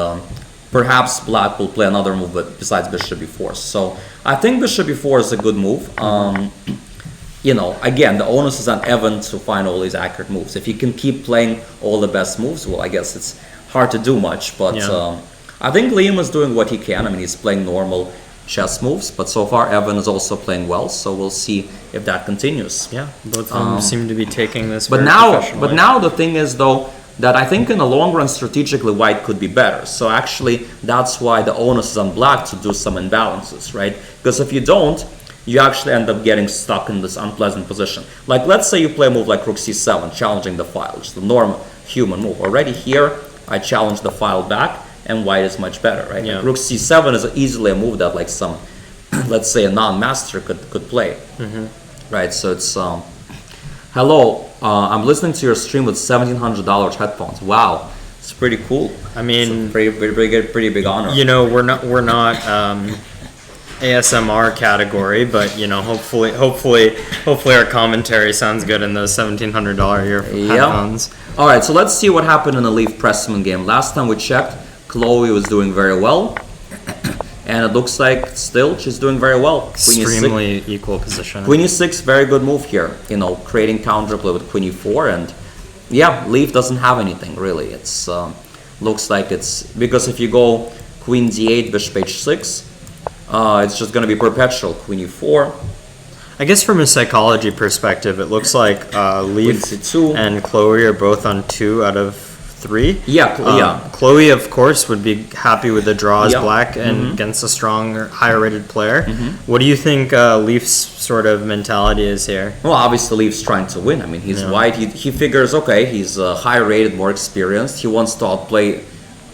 perhaps black will play another move besides bishop b4. So I think bishop b4 is a good move. again, the onus is on Evan to find all these accurate moves. If he can keep playing all the best moves, well, I guess it's hard to do much. But Yeah. I think Liam is doing what he can. I mean, he's playing normal chess moves, but so far Evan is also playing well. So we'll see if that continues. Yeah, both of them seem to be taking this. But very now, professionally. the thing is though that I think in the long run strategically White could be better. So actually that's why the onus is on Black to do some imbalances, right? Because if you don't, you actually end up getting stuck in this unpleasant position. Like let's say you play a move like Rook C7, challenging the file, which is the normal human move. Already here I challenge the file back, and White is much better, right? Yeah. Like Rook C7 is easily a move that like some, let's say a non-master could play, right? So it's hello, I'm listening to your stream with $1,700 headphones. Wow, it's pretty cool. I mean, Pretty big honor. we're not ASMR category, but hopefully our commentary sounds good in those $1,700 headphones. All right, so let's see what happened in the Leaf Pressman game. Last time we checked, Chloe was doing very well, and it looks like still she's doing very well. Extremely equal position. Queen E6, very good move here. Creating counterplay with Queen E4, and yeah, Leaf doesn't have anything really. It's looks like it's because if you go Queen D8, Bishop H6, it's just going to be perpetual Queen E4. I guess from a psychology perspective, it looks like Leaf Queen C2. and Chloe are both on 2 out of 3. Yeah. Chloe, of course, would be happy with the draw as Yeah. Black and against a stronger, higher-rated player. What do you think Leaf's sort of mentality is here? Well, obviously Leaf's trying to win. I mean, he's White. He figures, okay, he's higher rated, more experienced. He wants to outplay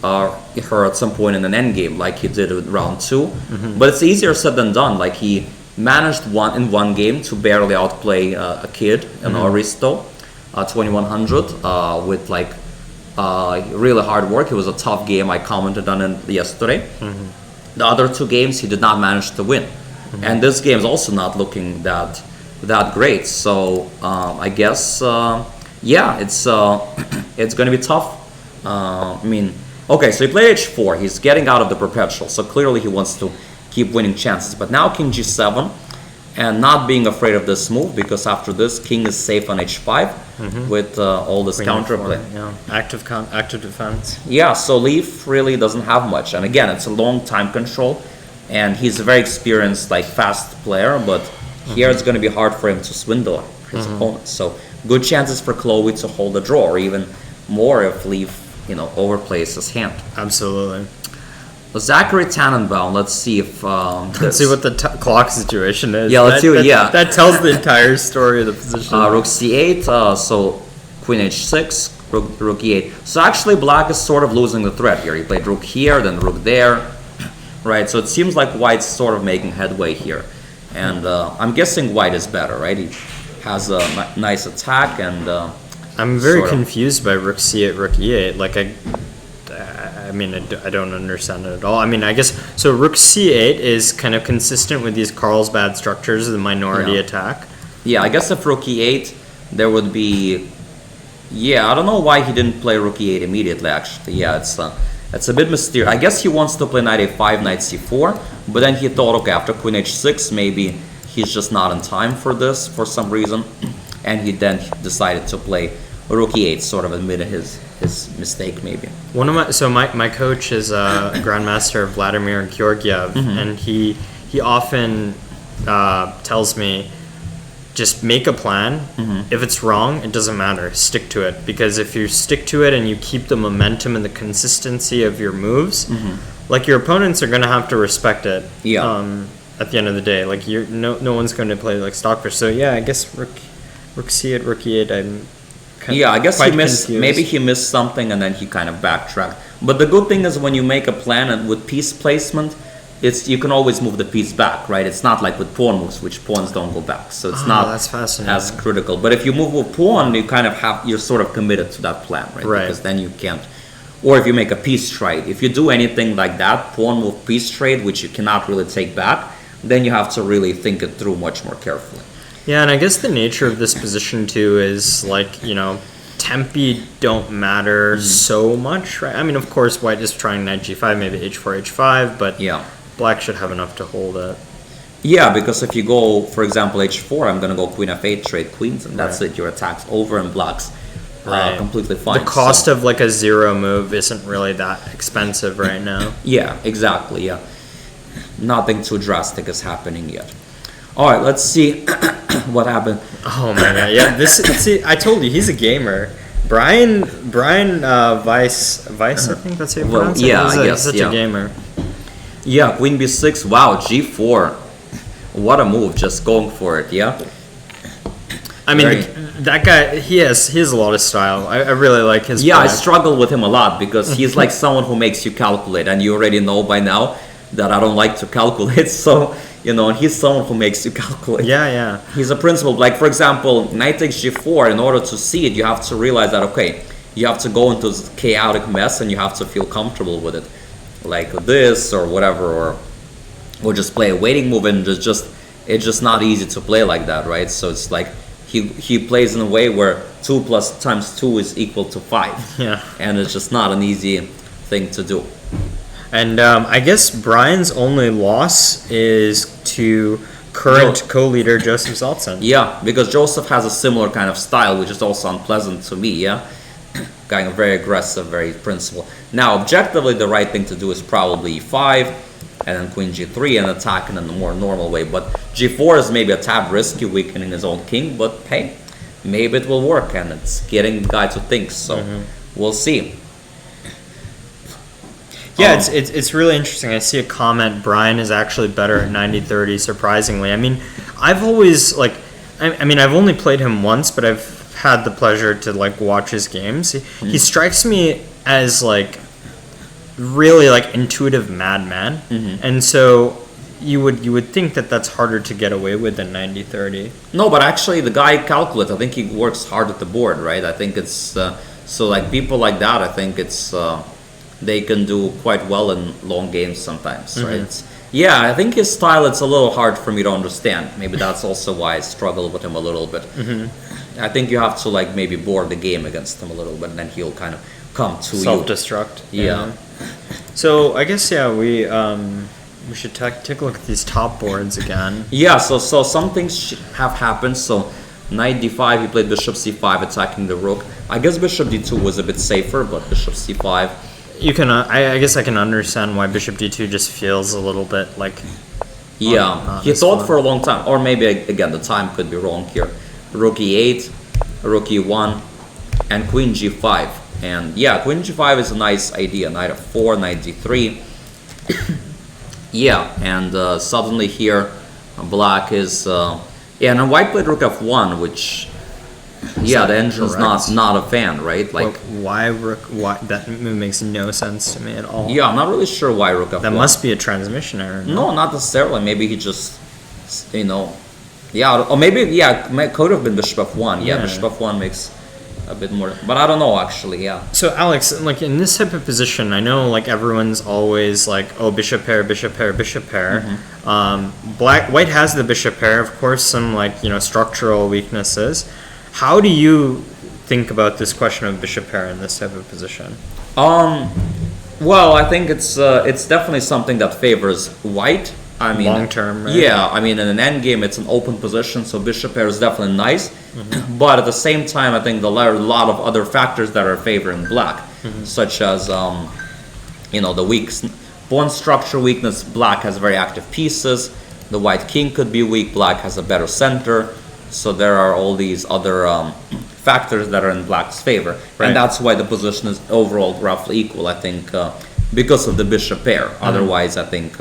her at some point in an endgame, like he did in round 2. But it's easier said than done. Like he managed in one game to barely outplay a kid, Aristo, 2100, with like really hard work. It was a tough game. I commented on it yesterday. The other 2 games he did not manage to win, and this game is also not looking that great. So I guess it's it's going to be tough. I mean, okay, so he played H4. He's getting out of the perpetual, so clearly he wants to keep winning chances. But now King G7, and not being afraid of this move, because after this, King is safe on H5 with all this counterplay. Yeah, active defense. Yeah, so Leaf really doesn't have much. And again, it's a long time control, and he's a very experienced, like, fast player, but here it's going to be hard for him to swindle his opponents. So good chances for Chloe to hold a draw, or even more if Leaf, overplays his hand. Absolutely. Zachary Tannenbaum, let's see if... Let's see what the clock situation is. Yeah, let's see what- yeah. That tells the entire story of the position. Rook C8, so Queen H6, Rook E8. So actually Black is sort of losing the thread here. He played Rook here, then Rook there, right? So it seems like White's sort of making headway here. And I'm guessing White is better, right? He has a nice attack, and... I'm very sort of. confused by Rook C8, Rook E8. Like, I don't understand it at all. I mean, I guess, so Rook C8 is kind of consistent with these Carlsbad structures, the minority Yeah. attack. Yeah, I guess if Rook E8, there would be... Yeah, I don't know why he didn't play Rook E8 immediately, actually. Yeah, it's a bit mysterious. I guess he wants to play Knight A5, Knight C4, but then he thought, okay, after Queen H6, maybe he's just not in time for this for some reason, and he then decided to play Rook E8, sort of admitted his mistake, maybe. My coach is a Grandmaster Vladimir Georgiev, and he often tells me, just make a plan. If it's wrong, it doesn't matter. Stick to it, because if you stick to it and you keep the momentum and the consistency of your moves, like your opponents are going to have to respect it. Yeah. At the end of the day, like no one's going to play like Stockfish. So yeah, I guess Rook C8, Rook E8. I guess he missed. Confused. Maybe he missed something, and then he kind of backtracked. But the good thing is, when you make a plan and with piece placement, you can always move the piece back, right? It's not like with pawn moves, which pawns don't go back, so it's not that's fascinating. as critical. But if you move with pawn, you're sort of committed to that plan, right? Right. Because then you can't. Or if you make a piece trade, if you do anything like that, pawn move piece trade, which you cannot really take back, then you have to really think it through much more carefully. Yeah, and I guess the nature of this position too is like, tempi don't matter so much, right? I mean, of course, White is trying Knight G5, maybe H4, H5, but Yeah. Black should have enough to hold it. Yeah, because if you go, for example, h4, I'm gonna go queen f8, trade queens, and that's Right. it. Your attack's over and blocks Right. completely fine. The cost So, of like a 0 move isn't really that expensive right now. yeah, exactly. Yeah, nothing too drastic is happening yet. All right, let's see what happened. Oh my god, yeah. See, I told you he's a gamer. Brian Weiss, I think that's how you Well, pronounce it. yeah, He's I guess, such yeah. a gamer. Yeah, queen b6. Wow, g4. What a move! Just going for it. Yeah. I mean, Very- that guy, he has a lot of style. I really like his. Yeah, I play. struggle with him a lot because he's like someone who makes you calculate, and you already know by now that I don't like to calculate. So and he's someone who makes you calculate. Yeah. He's a principal. Like for example, knight takes g4. In order to see it, you have to realize that okay, you have to go into this chaotic mess, and you have to feel comfortable with it, like this or whatever, or just play a waiting move, and it's just not easy to play like that, right? So it's like he plays in a way where 2 plus times 2 is equal to 5. Yeah. And it's just not an easy thing to do. And I guess Brian's only loss is to current co-leader Joseph Zaltzin. Yeah, because Joseph has a similar kind of style, which is also unpleasant to me, yeah? Kind of very aggressive, very principled. Now, objectively, the right thing to do is probably e5, and then queen g3, and attacking in a more normal way. But g4 is maybe a tad risky, weakening his own king, but hey, maybe it will work, and it's getting the guy to think, so we'll see. Yeah, it's really interesting. I see a comment. Brian is actually better at 90-30, surprisingly. I mean, I've always I mean, I've only played him once, but I've had the pleasure to watch his games. He strikes me as really intuitive madman, and so you would think that that's harder to get away with than 90-30. No, but actually the guy calculates. I think he works hard at the board, right? I think it's people like that. I think it's they can do quite well in long games sometimes, right? Yeah, I think his style it's a little hard for me to understand. Maybe that's also why I struggle with him a little bit. I think you have to maybe board the game against him a little bit, and then he'll kind of come to you. Self-destruct. Yeah. So I guess we should take a look at these top boards again. Yeah, so some things have happened. So knight d5, he played bishop c5, attacking the rook. I guess bishop d2 was a bit safer, but bishop c5. You can, I guess I can understand why bishop d2 just feels a little bit Yeah, he thought for a long time, or maybe again the time could be wrong here. Rook e8, rook e1, and queen g5. And yeah, queen g5 is a nice idea. Knight f4, knight d3. Yeah, and suddenly here, black is and then white played rook f1, which the engine's not a fan, right? Why rook? Why that move makes no sense to me at all. Yeah, I'm not really sure why rook f1. That must be a transmission error. No, not necessarily. Maybe he just, or maybe could have been bishop f1. Yeah, bishop f1 makes a bit more, but I don't know actually. Yeah. So Alex, in this type of position, I know everyone's always oh, bishop pair, bishop pair, bishop pair. White has the bishop pair, of course, some structural weaknesses. How do you think about this question of bishop pair in this type of position? Well, I think it's definitely something that favors white. I mean, long term, right? Yeah, I mean, in an endgame, it's an open position, so bishop pair is definitely nice. But at the same time, I think there are a lot of other factors that are favoring black, such as the weak pawn structure weakness. Black has very active pieces. The white king could be weak. Black has a better center. So there are all these other factors that are in black's favor, and that's why the position is overall roughly equal. I think because of the bishop pair. Otherwise, I think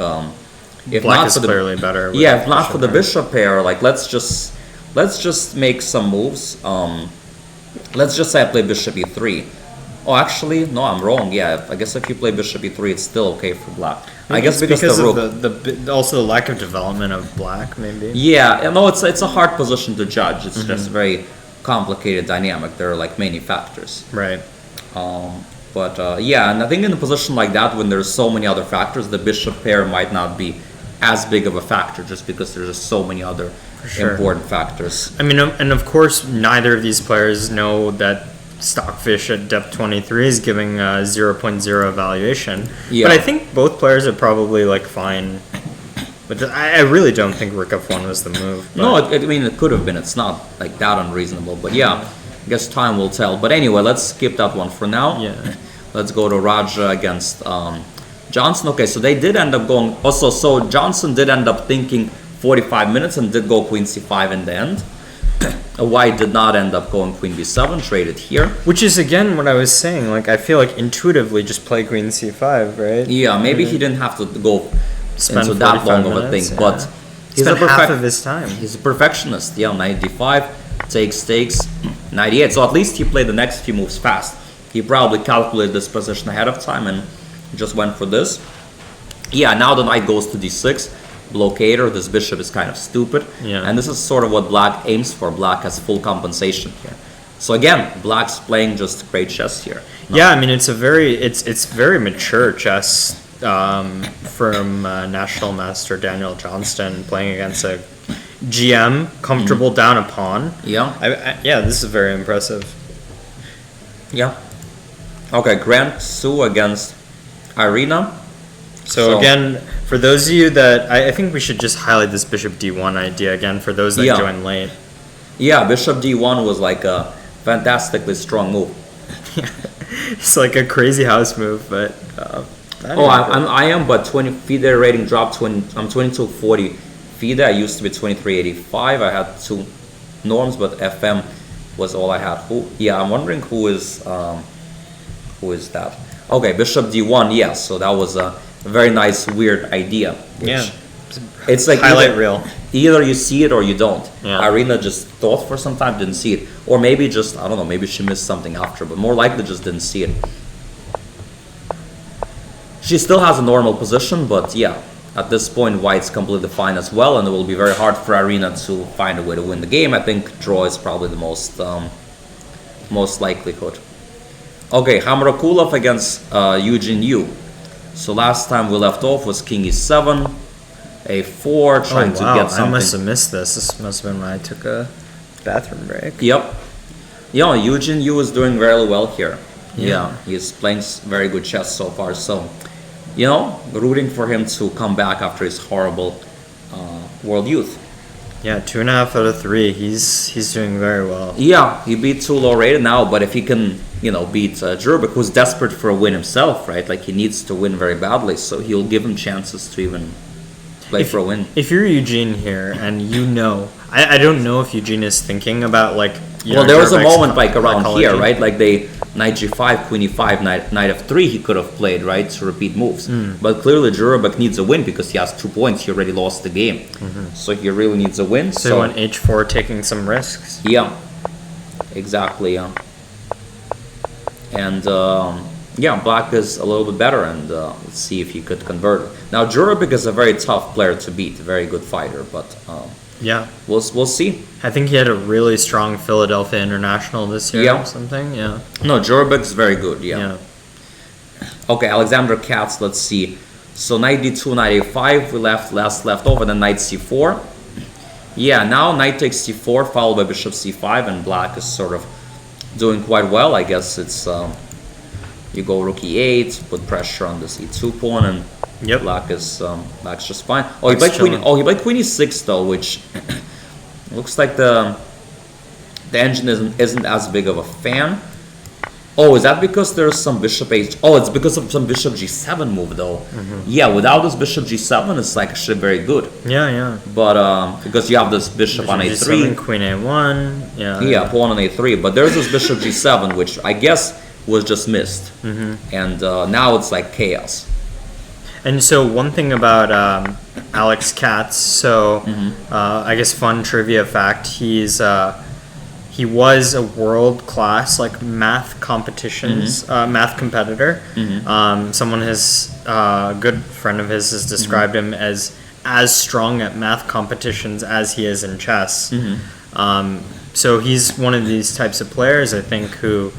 if black not is for the clearly better. if not for the bishop pair, let's just make some moves. Let's just say I play bishop e3. Oh, actually, no, I'm wrong. Yeah, I guess if you play bishop e3, it's still okay for black. I guess because the rook. Of also the lack of development of black, maybe. Yeah, no, it's a hard position to judge. It's just very complicated dynamic. There are many factors. Right. And I think in a position like that, when there's so many other factors, the bishop pair might not be as big of a factor, just because there's just so many other important factors. I mean, and of course, neither of these players know that Stockfish at depth 23 is giving a 0.0 evaluation. Yeah. But I think both players are probably fine But I really don't think Rook F1 was the move. But. No, I mean, it could have been. It's not like that unreasonable. But yeah, I guess time will tell. But anyway, let's skip that one for now. Yeah. Let's go to Raja against Johnson. Okay, so they did end up going. Also, so Johnson did end up thinking 45 minutes and did go queen c5 in the end. White did not end up going queen b7, traded here. Which is again what I was saying. Like I feel like intuitively just play queen c5, right? Yeah, maybe he didn't have to go into that long of a thing, yeah. but he's Spent half of his time. He's a perfectionist. Yeah, knight d5, takes, knight e8. So at least he played the next few moves fast. He probably calculated this position ahead of time and just went for this. Yeah, now the knight goes to d6. Blockader, this bishop is kind of stupid. Yeah. And this is sort of what black aims for. Black has full compensation here. So again, black's playing just great chess here. Yeah, I mean it's very mature chess from national master Daniel Johnston playing against a GM comfortable down a pawn. Yeah. Yeah, this is very impressive. Yeah. Okay, Grant Su against Irina. So again, for those of you that I think we should just highlight this bishop d1 idea again for those that join late. Yeah, bishop d1 was like a fantastically strong move. It's like a crazy house move, but I am, but 20 FIDE rating dropped. I'm 2240 FIDE. I used to be 2385. I had 2 norms, but FM was all I had. I'm wondering who is that? Okay, bishop d1. Yes, so that was a very nice, weird idea. Yeah, it's like highlight reel. Either you see it or you don't. Yeah. Irina just thought for some time, didn't see it, or maybe just I don't know. Maybe she missed something after, but more likely just didn't see it. She still has a normal position, but yeah, at this point, White's completely fine as well, and it will be very hard for Irina to find a way to win the game. I think draw is probably the most likelihood. Okay, Hamrakulov against Eugene Yu. So last time we left off was king e7, a4, trying to get something. I must have missed this. This must have been when I took a bathroom break. Yep. Yeah, Eugene Yu is doing very well here. Yeah, he's playing very good chess so far. So, rooting for him to come back after his horrible World Youth. Yeah, 2.5 out of 3. He's doing very well. Yeah, he beat too low rated now, but if he can, beat Jurubek, who's desperate for a win himself, right? Like he needs to win very badly, so he'll give him chances to even play for a win. If you're Eugene here and I don't know if Eugene is thinking about there was a moment like around here, right? Like they knight g5, queen e5, knight f3 he could have played, right, to repeat moves. But clearly Jurubek needs a win because he has 2 points. He already lost the game. So he really needs a win. So he went h4, taking some risks. Yeah, exactly, yeah. And black is a little bit better, and let's see if he could convert. Now Jurubek is a very tough player to beat, a very good fighter, but we'll see. I think he had a really strong Philadelphia International this year or something. Yeah. No, Jurubek's very good. Yeah. Okay, Alexander Katz. Let's see. So knight d2, knight a5. We left over. Then knight c4. Yeah. Now knight takes c4, followed by bishop c5, and black is sort of doing quite well. I guess it's you go rook e8, put pressure on this e2 pawn, and black's just fine. Oh, he played queen e6 though, which looks like the engine isn't as big of a fan. Oh, is that because there's some bishop h? Oh, it's because of some bishop g7 move though. Yeah, without this bishop g7, it's like actually very good. Yeah. But because you have this bishop on a3, g7, queen a1. Yeah, pawn on a3. But there's this bishop g7, which I guess was just missed, and now it's like chaos. And so one thing about Alex Katz, so I guess fun trivia fact, he was a world-class math competitions math competitor. Someone a good friend of his has described him as strong at math competitions as he is in chess. So he's one of these types of players, I think, who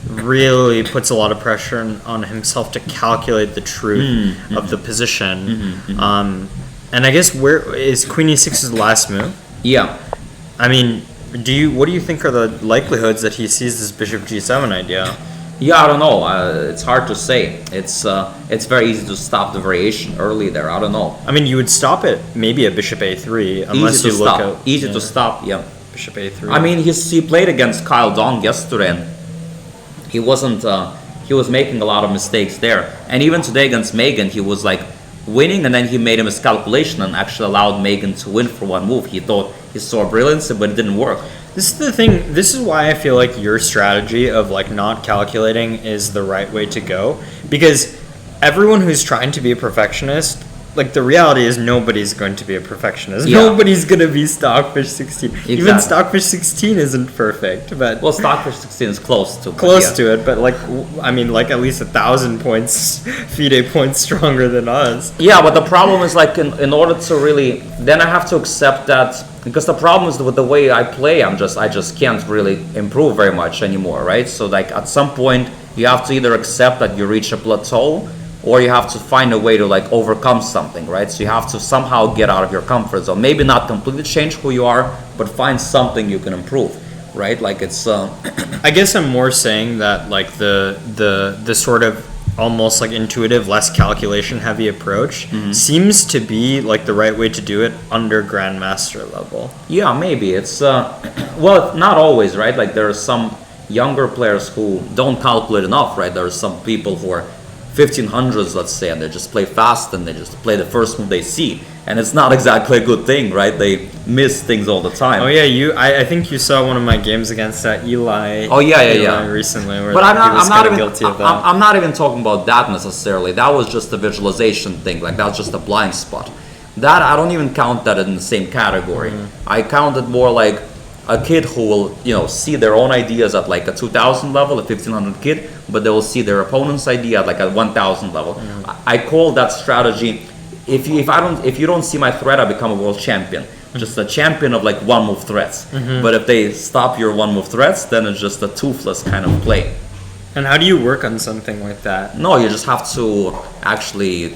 really puts a lot of pressure on himself to calculate the truth of the position. And I guess where is queen e6 his last move? Yeah. I mean, what do you think are the likelihoods that he sees this bishop g7 idea? Yeah, I don't know. It's hard to say. It's very easy to stop the variation early there. I don't know. I mean, you would stop it maybe at bishop a3 unless Easy you to look stop. at Easy to stop. Yeah. bishop a3. I mean, he played against Kyle Dong yesterday, and he wasn't. He was making a lot of mistakes there. And even today against Megan, he was like winning, and then he made a miscalculation and actually allowed Megan to win for one move. He thought he saw brilliance, but it didn't work. This is the thing. This is why I feel like your strategy of like not calculating is the right way to go, because everyone who's trying to be a perfectionist, like the reality is nobody's going to be a perfectionist. Yeah. Nobody's going to be Stockfish 16. Exactly. Even Stockfish 16 isn't perfect, but Well, Stockfish 16 is close to. to it. But like, I mean, like at least 1,000 points, FIDE points stronger than us. Yeah, but the problem is like in order to really, then I have to accept that, because the problem is with the way I play, I just can't really improve very much anymore, right? So like at some point you have to either accept that you reach a plateau, or you have to find a way to like overcome something, right? So you have to somehow get out of your comfort zone. Maybe not completely change who you are, but find something you can improve, right? Like it's. I guess I'm more saying that like the sort of almost like intuitive, less calculation heavy approach seems to be like the right way to do it under grandmaster level. Yeah, maybe it's well, not always, right? Like there are some younger players who don't calculate enough, right? There are some people who are 1500s, let's say, and they just play fast and they just play the first move they see, and it's not exactly a good thing, right? They miss things all the time. Oh yeah, I think you saw one of my games against Eli. Oh yeah, Eli recently, where But he was kind of guilty of that. I'm not even talking about that necessarily. That was just a visualization thing. Like that's just a blind spot. That I don't even count that in the same category. I count it more like a kid who will, see their own ideas at like a 2000 level, a 1500 kid, but they will see their opponent's idea at like a 1000 level. I call that strategy. If you don't see my threat, I become a world champion. Just a champion of like one move threats. But if they stop your one move threats, then it's just a toothless kind of play. And how do you work on something like that? No, you just have to actually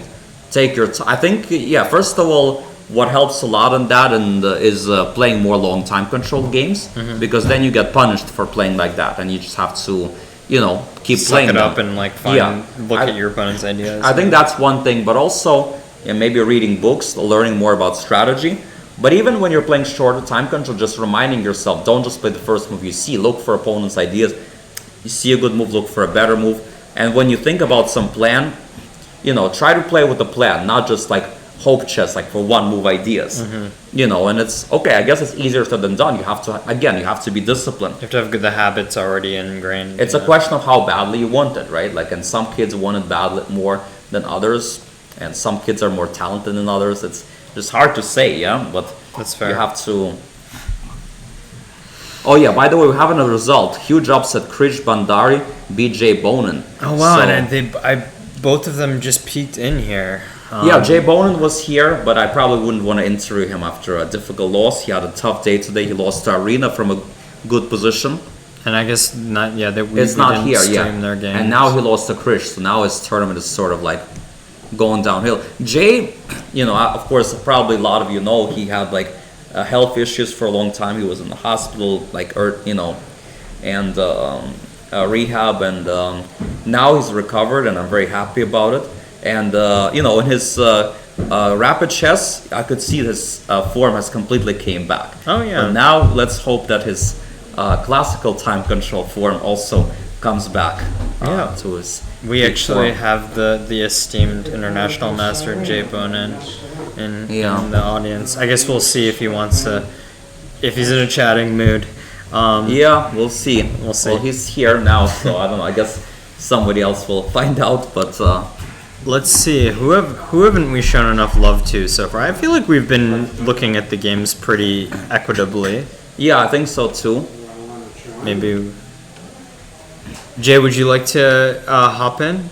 take your I think, first of all, what helps a lot in that is playing more long time control games, because then you get punished for playing like that, and you just have to, keep Suck playing it them. up and like look at your opponent's ideas. I think that's one thing, but also maybe reading books, learning more about strategy. But even when you're playing shorter time control, just reminding yourself, don't just play the first move you see. Look for opponent's ideas. You see a good move, look for a better move. And when you think about some plan, try to play with the plan, not just like hope chess, like for one move ideas. And it's okay. I guess it's easier said than done. You have to be disciplined. You have to have the habits already ingrained. It's a question of how badly you want it, right? Like, and some kids want it badly more than others, and some kids are more talented than others. It's just hard to say, but That's fair. You have to. Oh yeah, by the way, we have another result. Huge upset. Krish Bandari beat Jay Bonin. Oh wow! So, And both of them just peaked in here. Jay Bonin was here, but I probably wouldn't want to interview him after a difficult loss. He had a tough day today. He lost to Arena from a good position. And I guess not. Yeah, It's not didn't here, stream their games. And now he lost to Krish, so now his tournament is sort of like going downhill. Jay, of course, probably a lot of you know, he had like health issues for a long time. He was in the hospital, and rehab, and now he's recovered, and I'm very happy about it. And in his rapid chess, I could see his form has completely came back. Oh yeah. But now let's hope that his classical time control form also comes back to his. We peak actually form. have the esteemed international master Jay Bonin in the audience. I guess we'll see if he wants to, if he's in a chatting mood. We'll see. We'll see. Well, he's here now, so I don't know. I guess somebody else will find out, but. Let's see. Who haven't we shown enough love to so far? I feel like we've been looking at the games pretty equitably. Yeah, I think so too. Maybe. Jay, would you like to hop in?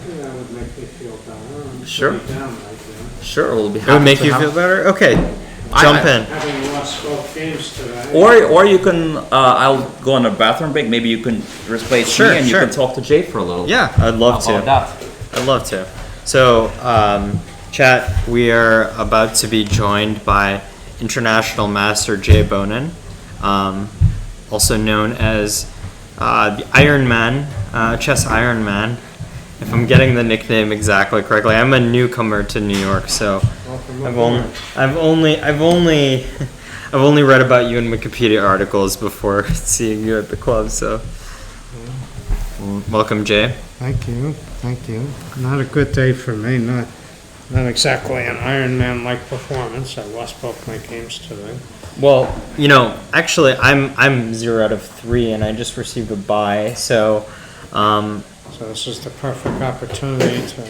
That would make me feel better. I'm Sure. pretty down right now. Sure, we'll be happy. It would make to you have- feel better? Okay. Jump in. Having lost both games today. Or you can. I'll go on a bathroom break. Maybe you can replace Sure, me, and sure. you can talk to Jay for a little. Yeah, I'd love How to. about I'd love to. So, chat, we are about to be joined by International Master Jay Bonin, also known as The Iron Man, Chess Iron Man. If I'm getting the nickname exactly correctly, I'm a newcomer to New York, so I've only read about you in Wikipedia articles before seeing you at the club. So, welcome, Jay. Thank you, thank you. Not a good day for me, not exactly an Ironman-like performance. I lost both my games today. Well, actually, I'm 0 out of 3, and I just received a bye, so. So this is the perfect opportunity to,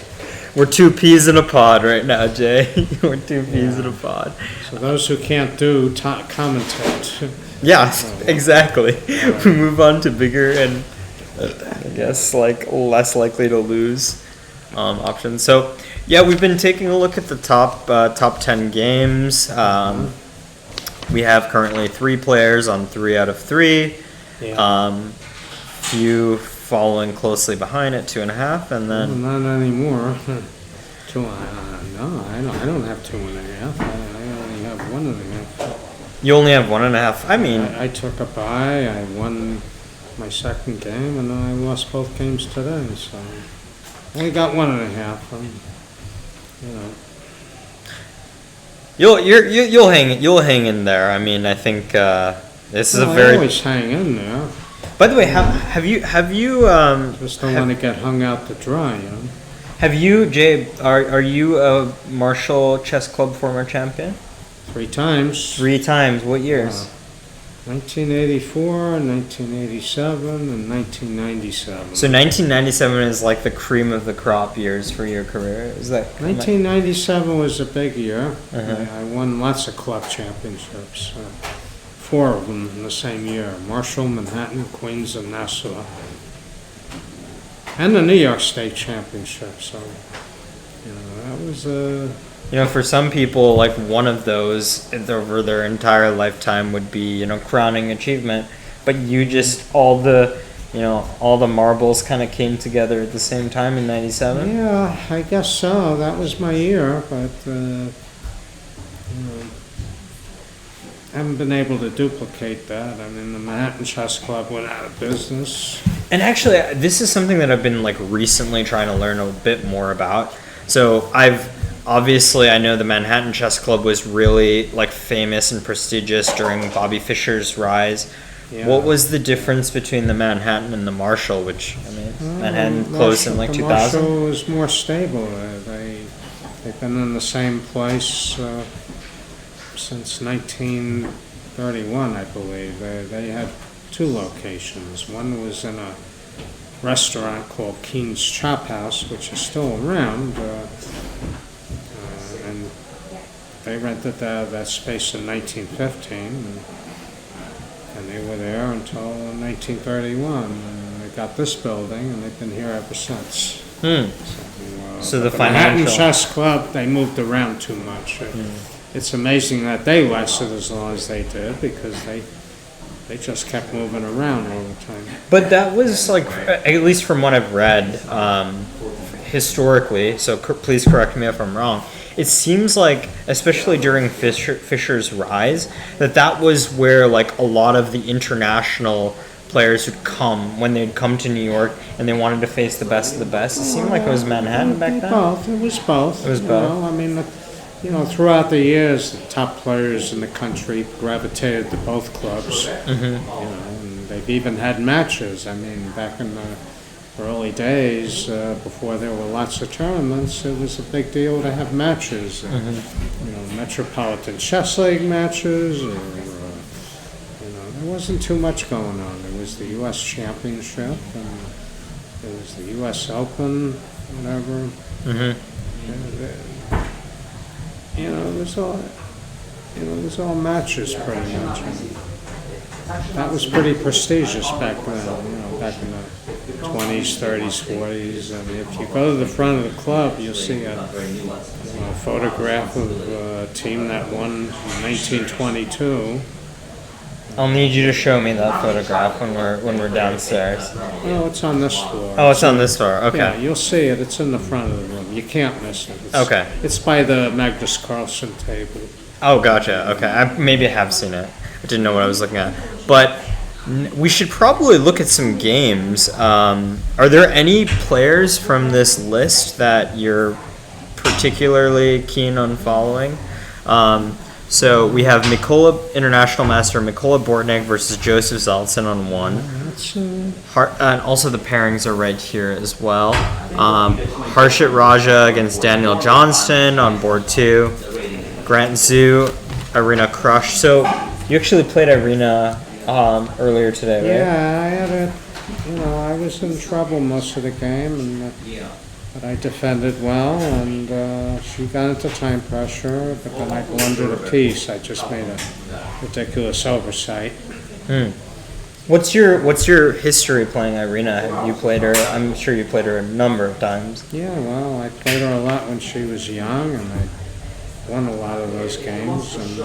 We're 2 peas in a pod right now, Jay. We're 2 peas in a pod. so those who can't do, commentate. Yeah, exactly. We move on to bigger and I guess like less likely to lose options. So yeah, we've been taking a look at the top 10 games. We have currently 3 players on 3 out of 3. Yeah. Few following closely behind at 2.5, and Well, then not anymore. No, I don't have 2.5. I only have 1.5. you only have 1.5. I mean, I took a bye, I won my second game, and then I lost both games today, so I only got 1.5. you'll hang in there. I mean, I think this is a I very. always hang in there. By the way, have you Just don't want to get hung out to dry, have you, Jay? Are you a Marshall Chess Club former champion? 3 times. 3 times. What years? 1984, 1987, and 1997. So 1997 is like the cream of the crop years for your career. Is that? 1997 was a big year. Uh-huh. I won lots of club championships. 4 of them in the same year. Marshall, Manhattan, Queens, and Nassau. And the New York State Championship. So, that was For some people, like one of those over their entire lifetime would be, crowning achievement. But you just all the marbles kind of came together at the same time in '97. yeah, I guess so. That was my year, but haven't been able to duplicate that. I mean, the Manhattan Chess Club went out of business. And actually, this is something that I've been like recently trying to learn a bit more about. So I know the Manhattan Chess Club was really like famous and prestigious during Bobby Fischer's rise. Yeah. What was the difference between the Manhattan and the Marshall, which Manhattan closed in like the 2000? Marshall was more stable. They've been in the same place since 1931, I believe. They had 2 locations. One was in a restaurant called Keen's Chop House, which is still around, and they rented that space in 1915, and they were there until 1931. They got this building, and they've been here ever since. So the Manhattan financial. Chess Club, they moved around too much. It's amazing that they lasted as long as they did, because they just kept moving around all the time. But that was like, at least from what I've read, historically. So please correct me if I'm wrong. It seems like, especially during Fischer's rise, that was where like a lot of the international players would come when they'd come to New York and they wanted to face the best of the best. It seemed like it was Manhattan back then. Both. It was both. It was both. I mean, throughout the years, the top players in the country gravitated to both clubs. And they've even had matches. I mean, back in the early days, before there were lots of tournaments, it was a big deal to have matches. Metropolitan Chess League matches, or there wasn't too much going on. There was the U.S. Championship, and there was the U.S. Open, whatever. It was all matches pretty much. That was pretty prestigious back then, back in the 20s, 30s, 40s. I mean, if you go to the front of the club, you'll see a photograph of a team that won in 1922. I'll need you to show me that photograph when we're downstairs. Oh, it's on this floor. Oh, it's on this floor. Okay. Yeah, you'll see it. It's in the front of the room. You can't miss it. Okay. It's by the Magnus Carlsen table. Oh, gotcha. Okay, I maybe have seen it. I didn't know what I was looking at. But We should probably look at some games. Are there any players from this list that you're particularly keen on following? So we have International Master Mikola Bortnik versus Joseph Zeltsin on 1. That's And also the pairings are right here as well. Harshit Raja against Daniel Johnston on board 2. Grant Zhu, Irina Krush. So you actually played Irina earlier today, right? yeah. I had a, I was in trouble most of the game, and but I defended well, and she got into time pressure. But then I blundered a piece. I just made a ridiculous oversight. What's your history playing Irina? Have you played her? I'm sure you played her a number of times. Yeah, well, I played her a lot when she was young, and I won a lot of those games. And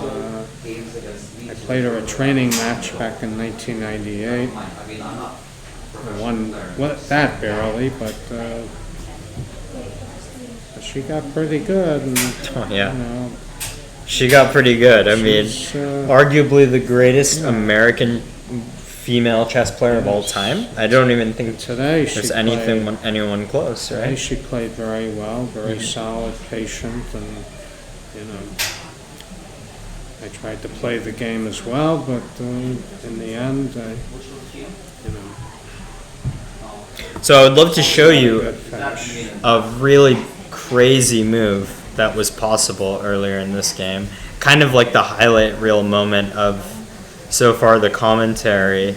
I played her a training match back in 1998. I won that barely, but she got pretty good. And, Oh, yeah. She got pretty good. I mean, arguably the greatest American female chess player of all time. I don't even think today there's anyone close, today right? she played very well, very solid, patient, and I tried to play the game as well, but in the end, So I would love to show you good finish. a really crazy move that was possible earlier in this game. Kind of like the highlight reel moment of so far the commentary.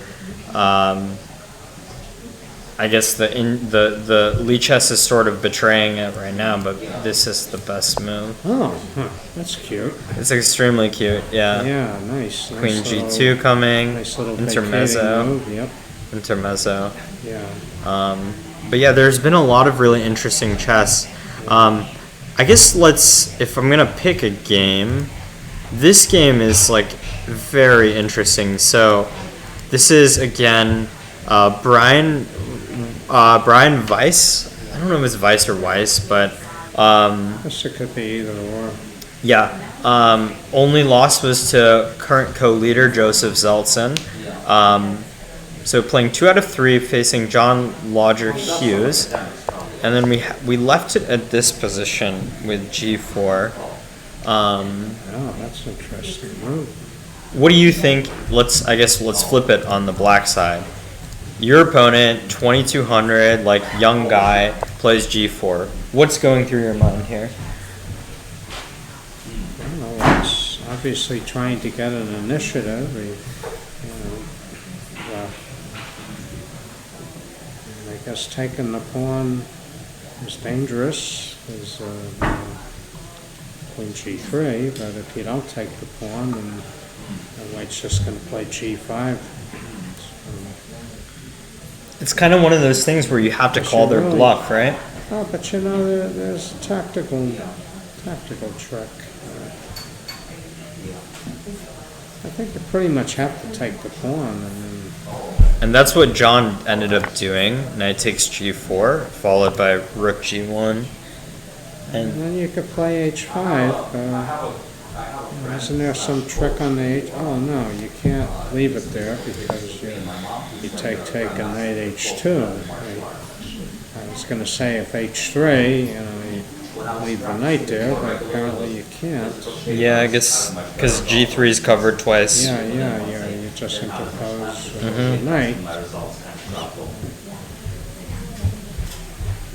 I guess the Lee chess is sort of betraying it right now, but this is the best move. Oh, that's cute. It's extremely cute, yeah. Yeah, nice. Queen Nice little- G2 coming, Nice little intermezzo, vacating move. Yep. intermezzo. Yeah. But yeah, there's been a lot of really interesting chess. I guess if I'm gonna pick a game, this game is like very interesting. So this is again Brian Weiss. I don't know if it's Weiss or Weiss, but Guess it could be either or. yeah. Only loss was to current co-leader Joseph Zeltsin. So playing 2 out of 3, facing John Lodger Hughes, and then we left it at this position with G4. Oh, that's an interesting move. What do you think? Let's flip it on the black side. Your opponent, 2200, like young guy, plays G4. What's going through your mind here? I don't know. It's obviously trying to get an initiative. I guess taking the pawn is dangerous, is Queen G3, but if you don't take the pawn, then the white's just going to play G5. It's kind of one of those things where you have to call their bluff, right? Oh, but there's a tactical trick. I think you pretty much have to take the pawn, And that's what John ended up doing. Knight takes G4, followed by Rook G1. and then you could play H5. Isn't there some trick on the H? Oh no, you can't leave it there because you take a knight H2. I was going to say if H3, you leave the knight there, but apparently you can't. Yeah, I guess because G3 is covered twice. Yeah, you just interpose the knight.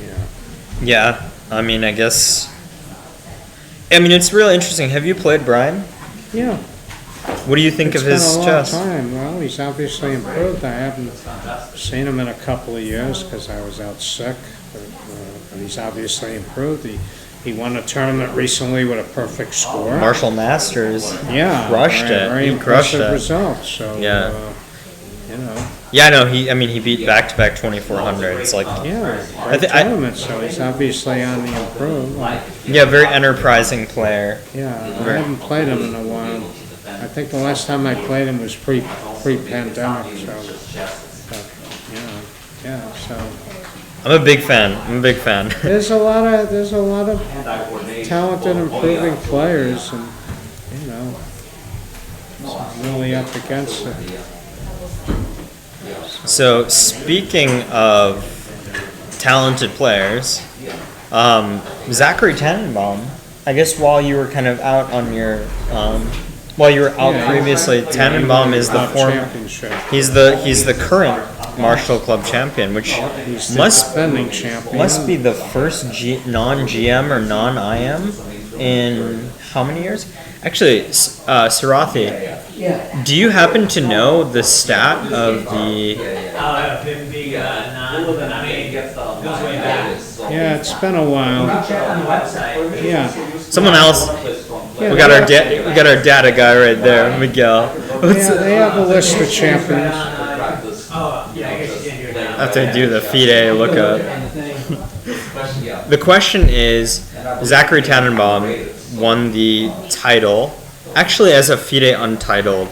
Yeah. Yeah, I mean, it's really interesting. Have you played Brian? Yeah. What do you think of his It's been a long chess? time. Well, he's obviously improved. I haven't seen him in a couple of years because I was out sick. But he's obviously improved. He won a tournament recently with a perfect score. Marshall Masters. Yeah, crushed it. Very He crushed impressive it. results. So Yeah. you Yeah, no, he beat back-to-back 2400. It's like, yeah, great tournament. So he's obviously on the improve. yeah, very enterprising player. Yeah, I haven't played him in a while. I think the last time I played him was pre-pandemic. So, but, yeah. So I'm a big fan. there's a lot of talented, improving players, and it's really up against it. So speaking of talented players, Zachary Tannenbaum. I guess while you were kind of out on your, while you were out Yeah, previously, Tannenbaum is the Club former. championship. He's the current Marshall Club champion, which He's the must defending champion. must be the first non-GM or non-IM in how many years? Actually, Sarathi, do you happen to know the stat of the? Yeah, it's been a while. Yeah. Someone else. Yeah, We got our data guy right there, Miguel. they have a list of champions. After I do the FIDE lookup. The question is, Zachary Tannenbaum won the title, actually as a FIDE untitled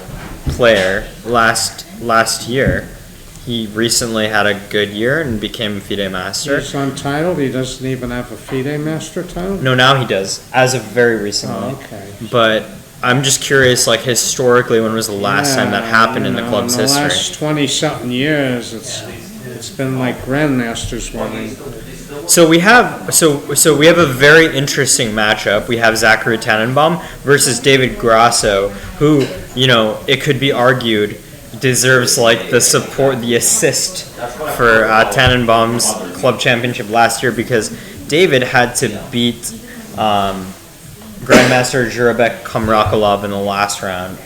player last year. He recently had a good year and became FIDE master. He's untitled. He doesn't even have a FIDE master title. No, now he does, as of very recently. Oh, okay. But I'm just curious, like historically, when was the last time that happened in the club's in the history? last 20-something years, it's been like grandmasters winning. So we have we have a very interesting matchup. We have Zachary Tannenbaum versus David Grasso, who, it could be argued deserves like the support, the assist for Tannenbaum's club championship last year, because David had to beat Grandmaster Jurabek Kamrakalov in the last round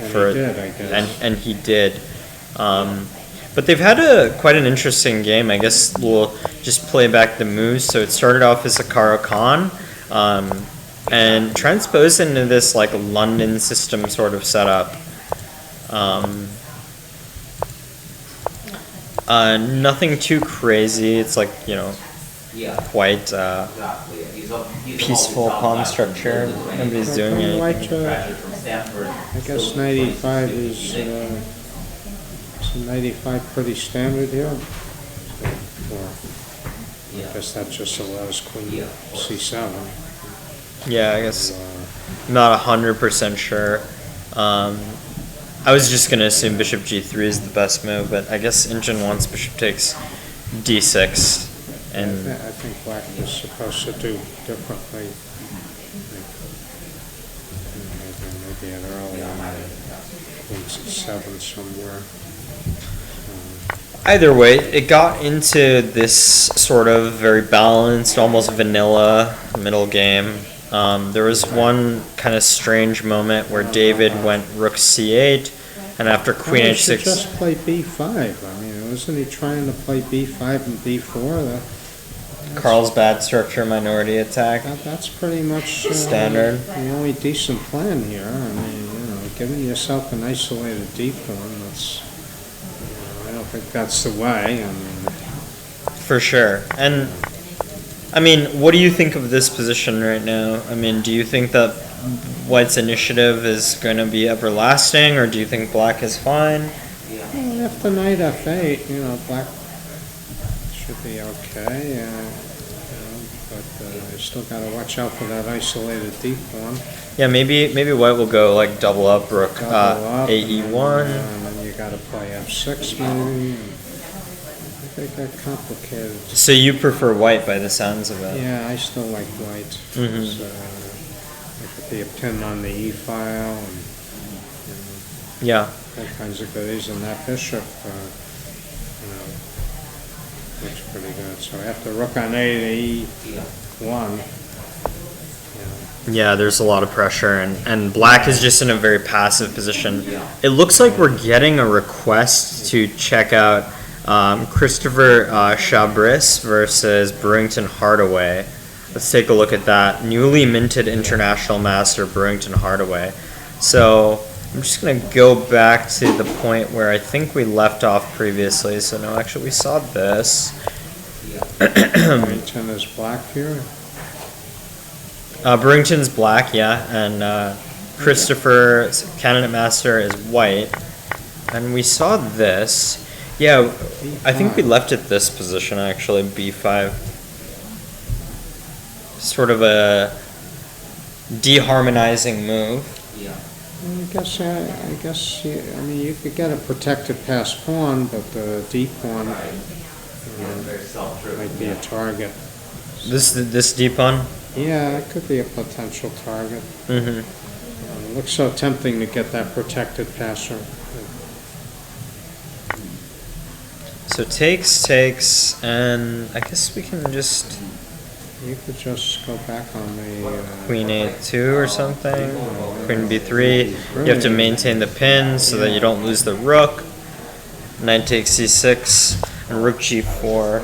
and he did. But they've had quite an interesting game. I guess we'll just play back the moves. So it started off as a Khan, and transposed into this like London system sort of setup. Nothing too crazy. It's like quite peaceful pawn structure. Nobody's doing anything. I guess 95 is 95 pretty standard here. Or I guess that just allows Queen C7. Yeah, I guess I'm not 100% sure. I was just gonna assume Bishop G3 is the best move, but I guess Engine wants Bishop takes D6, and I think Black was supposed to do differently. Maybe an early on, Queen C7 somewhere. either way, it got into this sort of very balanced, almost vanilla middle game. There was one kind of strange moment where David went Rook C8, and after Queen He should H6. just play B5. I mean, wasn't he trying to play B5 and B4? Carlsbad structure minority attack. That's pretty much Standard. The only decent plan here. I mean, giving yourself an isolated D pawn. That's. I don't think that's the way. I mean, For sure. And I mean, what do you think of this position right now? I mean, do you think that White's initiative is going to be everlasting, or do you think Black is fine? well, after knight F8, Black should be okay. But you still got to watch out for that isolated D pawn. Yeah, maybe White will go like double up Rook Double up, AE1. and then you got to play F6 maybe. They got complicated. So you prefer White by the sounds of it. Yeah, I still like White. Mhm. So, there could be a pin on the E file and Yeah. all kinds of goodies, and that bishop, looks pretty good. So after Rook on A to E1, Yeah, there's a lot of pressure, and Black is just in a very passive position. It looks like we're getting a request to check out Christopher Chabris versus Brewington Hardaway. Let's take a look at that. Newly minted international master Brewington Hardaway. So I'm just going to go back to the point where I think we left off previously. So no, actually we saw this. Remington is Black here. Brewington's Black, yeah, and Christopher, candidate master, is White. And we saw this. Yeah, I think we left it this position actually, B5. Sort of a deharmonizing move. I mean, you could get a protected pass pawn, but the D pawn might be a target. This D pawn. Yeah, it could be a potential target. Mm-hmm. It looks so tempting to get that protected passer. So takes, and I guess we can just You could just go back on the. Queen A2 or something. Queen B3. You have to maintain the pin so that you don't lose the rook. Knight takes C6 and Rook G4,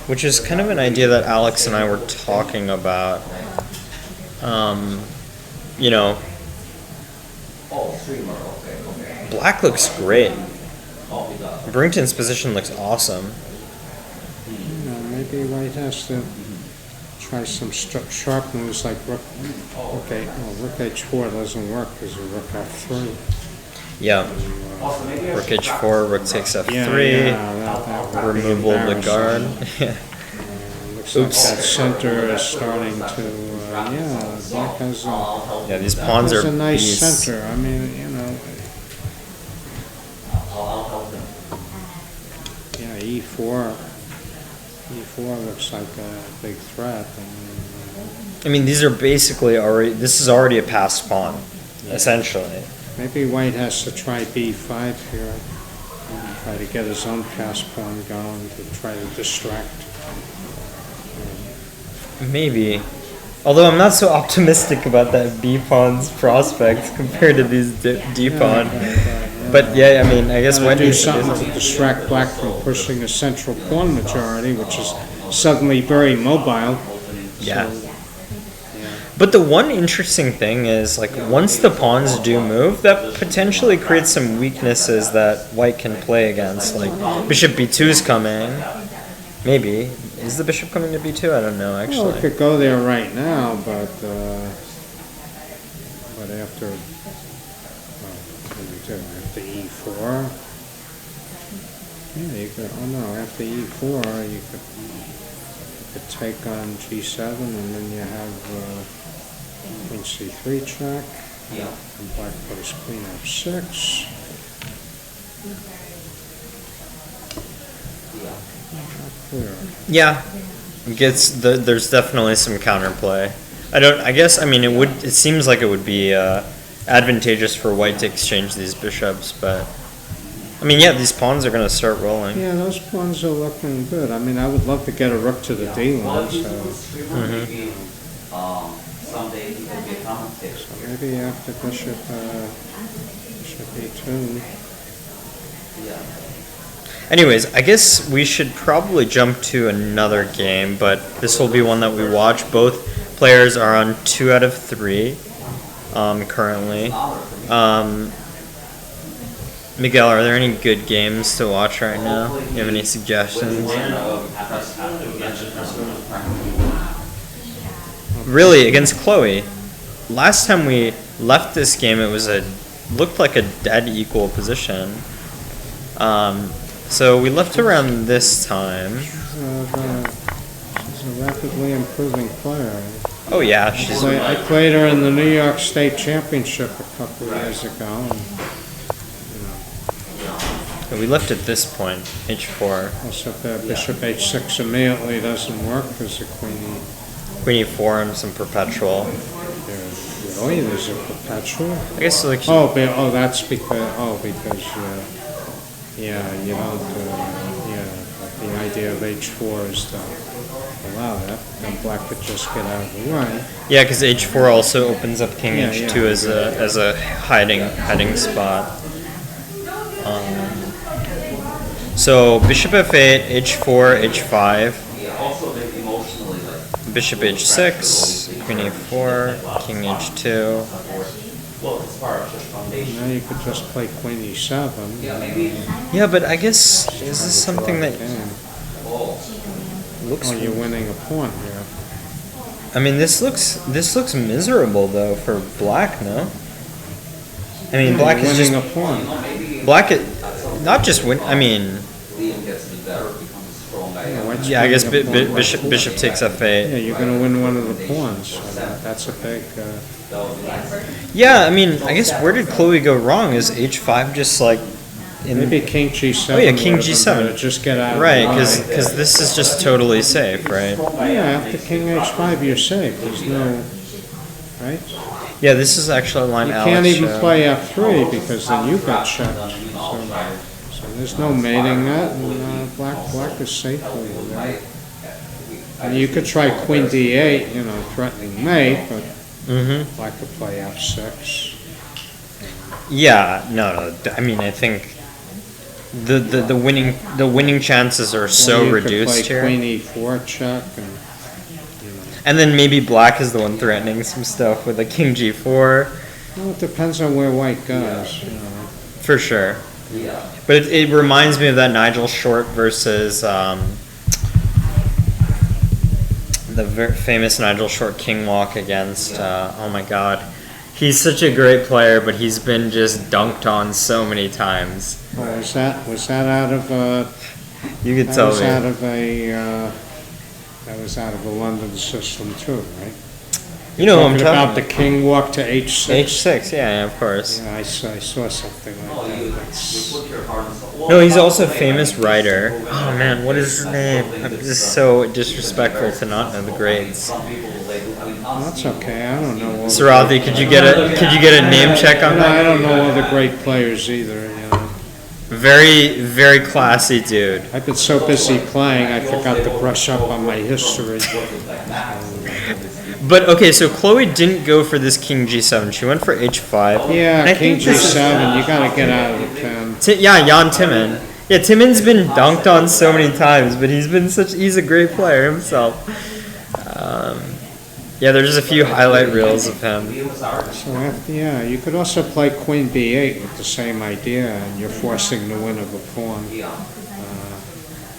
which is kind of an idea that Alex and I were talking about. You know, Black looks great. Brington's position looks awesome. Maybe White has to try some sharp moves like Rook. Okay, Rook H4 doesn't work because of Rook F3. Yeah. Rook H4, Rook takes F3. That Removal of the guard. Yeah. Looks like that center is starting to. Black has Yeah, these pawns are a nice beasts. center. I mean, yeah, E4. E4 looks like a big threat. I mean, these are basically already. This is already a passed pawn, essentially. Maybe White has to try B5 here. Try to get his own pass pawn going to try to distract. Maybe. Although I'm not so optimistic about that B pawn's prospects compared to these D pawn. But yeah, I mean, I guess White do needs to do something to something. distract Black from pushing a central pawn majority, which is suddenly very mobile. Yeah. But the one interesting thing is, like, once the pawns do move, that potentially creates some weaknesses that White can play against. Like, Bishop B2 is coming. Maybe. Is the bishop coming to B2? I don't know, Well, actually. it could go there right now, but after, what do we do? After E4? Yeah, you could, after E4, you could take on G7, and then you have Queen C3 check. And Black plays Queen F6. Not clear. Yeah. There's definitely some counterplay. It seems like it would be advantageous for White to exchange these bishops, but I mean, yeah, these pawns are going to start rolling. Yeah, those pawns are looking good. I mean, I would love to get a rook to the D line, so maybe after bishop E2. Anyways, I guess we should probably jump to another game, but this will be one that we watch. Both players are on 2 out of 3 currently. Miguel, are there any good games to watch right now? Do you have any suggestions? Really, against Chloe. Last time we left this game, it was looked like a dead equal position. So we left around this time. She's a rapidly improving player. Oh yeah, I played her in the New York State Championship a couple of years ago. And, we left at this point, H4. also, if bishop H6 immediately doesn't work because the Queen Queen E4 and some perpetual. Really? There's a perpetual? I guess like That's because you don't but the idea of H4 is to allow that. Then Black could just get out of the way. yeah, because H4 also opens up King Yeah, H2 yeah. as a hiding spot. So Bishop F8, H4, H5. Bishop H6, Queen A4, King H2. Now you could just play Queen E7. Yeah, but I guess is this something that looks? Oh, you're winning a pawn here. I mean, this looks miserable though for Black, no? I mean, Black You're is winning just a pawn. Black. Not just win. I mean, White's Yeah, I guess winning a pawn. bishop takes Yeah, f8. you're going to win one of the pawns. So that's a big. Yeah, I mean, I guess where did Chloe go wrong? Is h5 just like in Maybe King G7. Oh, yeah, King would have been G7. better. Just get out. right? Of the line. Because this is just totally safe, right? Yeah, after King H5, you're safe. There's no. Right? Yeah, this is actually a line You Alex can't even showed. play F3 because then you got checked. So there's no mating that, and black is safely there. And you could try Queen D8, threatening mate, but Mm-hmm. black could play F6. Yeah, no. I mean, I think the winning chances are so Or you reduced could here. play Queen E4 check, And then maybe black is the one threatening some stuff with a King G4, well, it depends on where white goes. for sure. But it reminds me of that Nigel Short versus the famous Nigel Short king walk against, oh my god. He's such a great player, but he's been just dunked on so many times. Oh, was that out of You could that tell was me. out of a that was out of a London system too, right? You know what I'm Talking about the talking king walk to H6. H6, yeah, of course. Yeah, I saw something like that. That's, No, he's also a famous writer. Oh man, what is his name? I'm just so disrespectful to not know the grades. that's okay. I don't know. Sarathi, could you get a name check on I that? don't know all the great players either. Very, very classy dude. I've been so busy playing, I forgot to brush up on my history. But okay, so Chloe didn't go for this King G7. She went for H5. And Yeah, I King think this is- G7. You gotta get out of the pen. Yeah, Jan Timman. Yeah, Timman's been dunked on so many times, but he's a great player himself. Yeah, there's a few highlight reels of him. So yeah, you could also play Queen B8 with the same idea, and you're forcing the win of a pawn.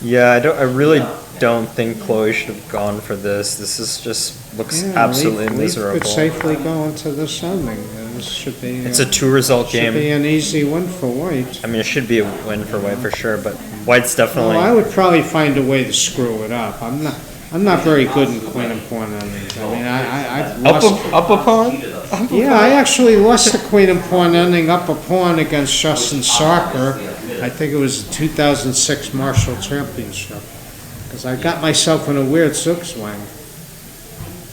Yeah, I really don't think Chloe should have gone for this. This is just looks Yeah, absolutely Leaf miserable. could safely go into this ending. This should be. It's a 2-result should be game. an easy win for White. I mean, it should be a win for White for sure, but White's definitely. Well, I would probably find a way to screw it up. I'm not very good in queen and pawn endings. I mean, I've lost. Up a pawn? Yeah, I actually lost the queen and pawn ending up a pawn against Justin Sarker. I think it was the 2006 Marshall Championship. Because I got myself in a weird zook swing.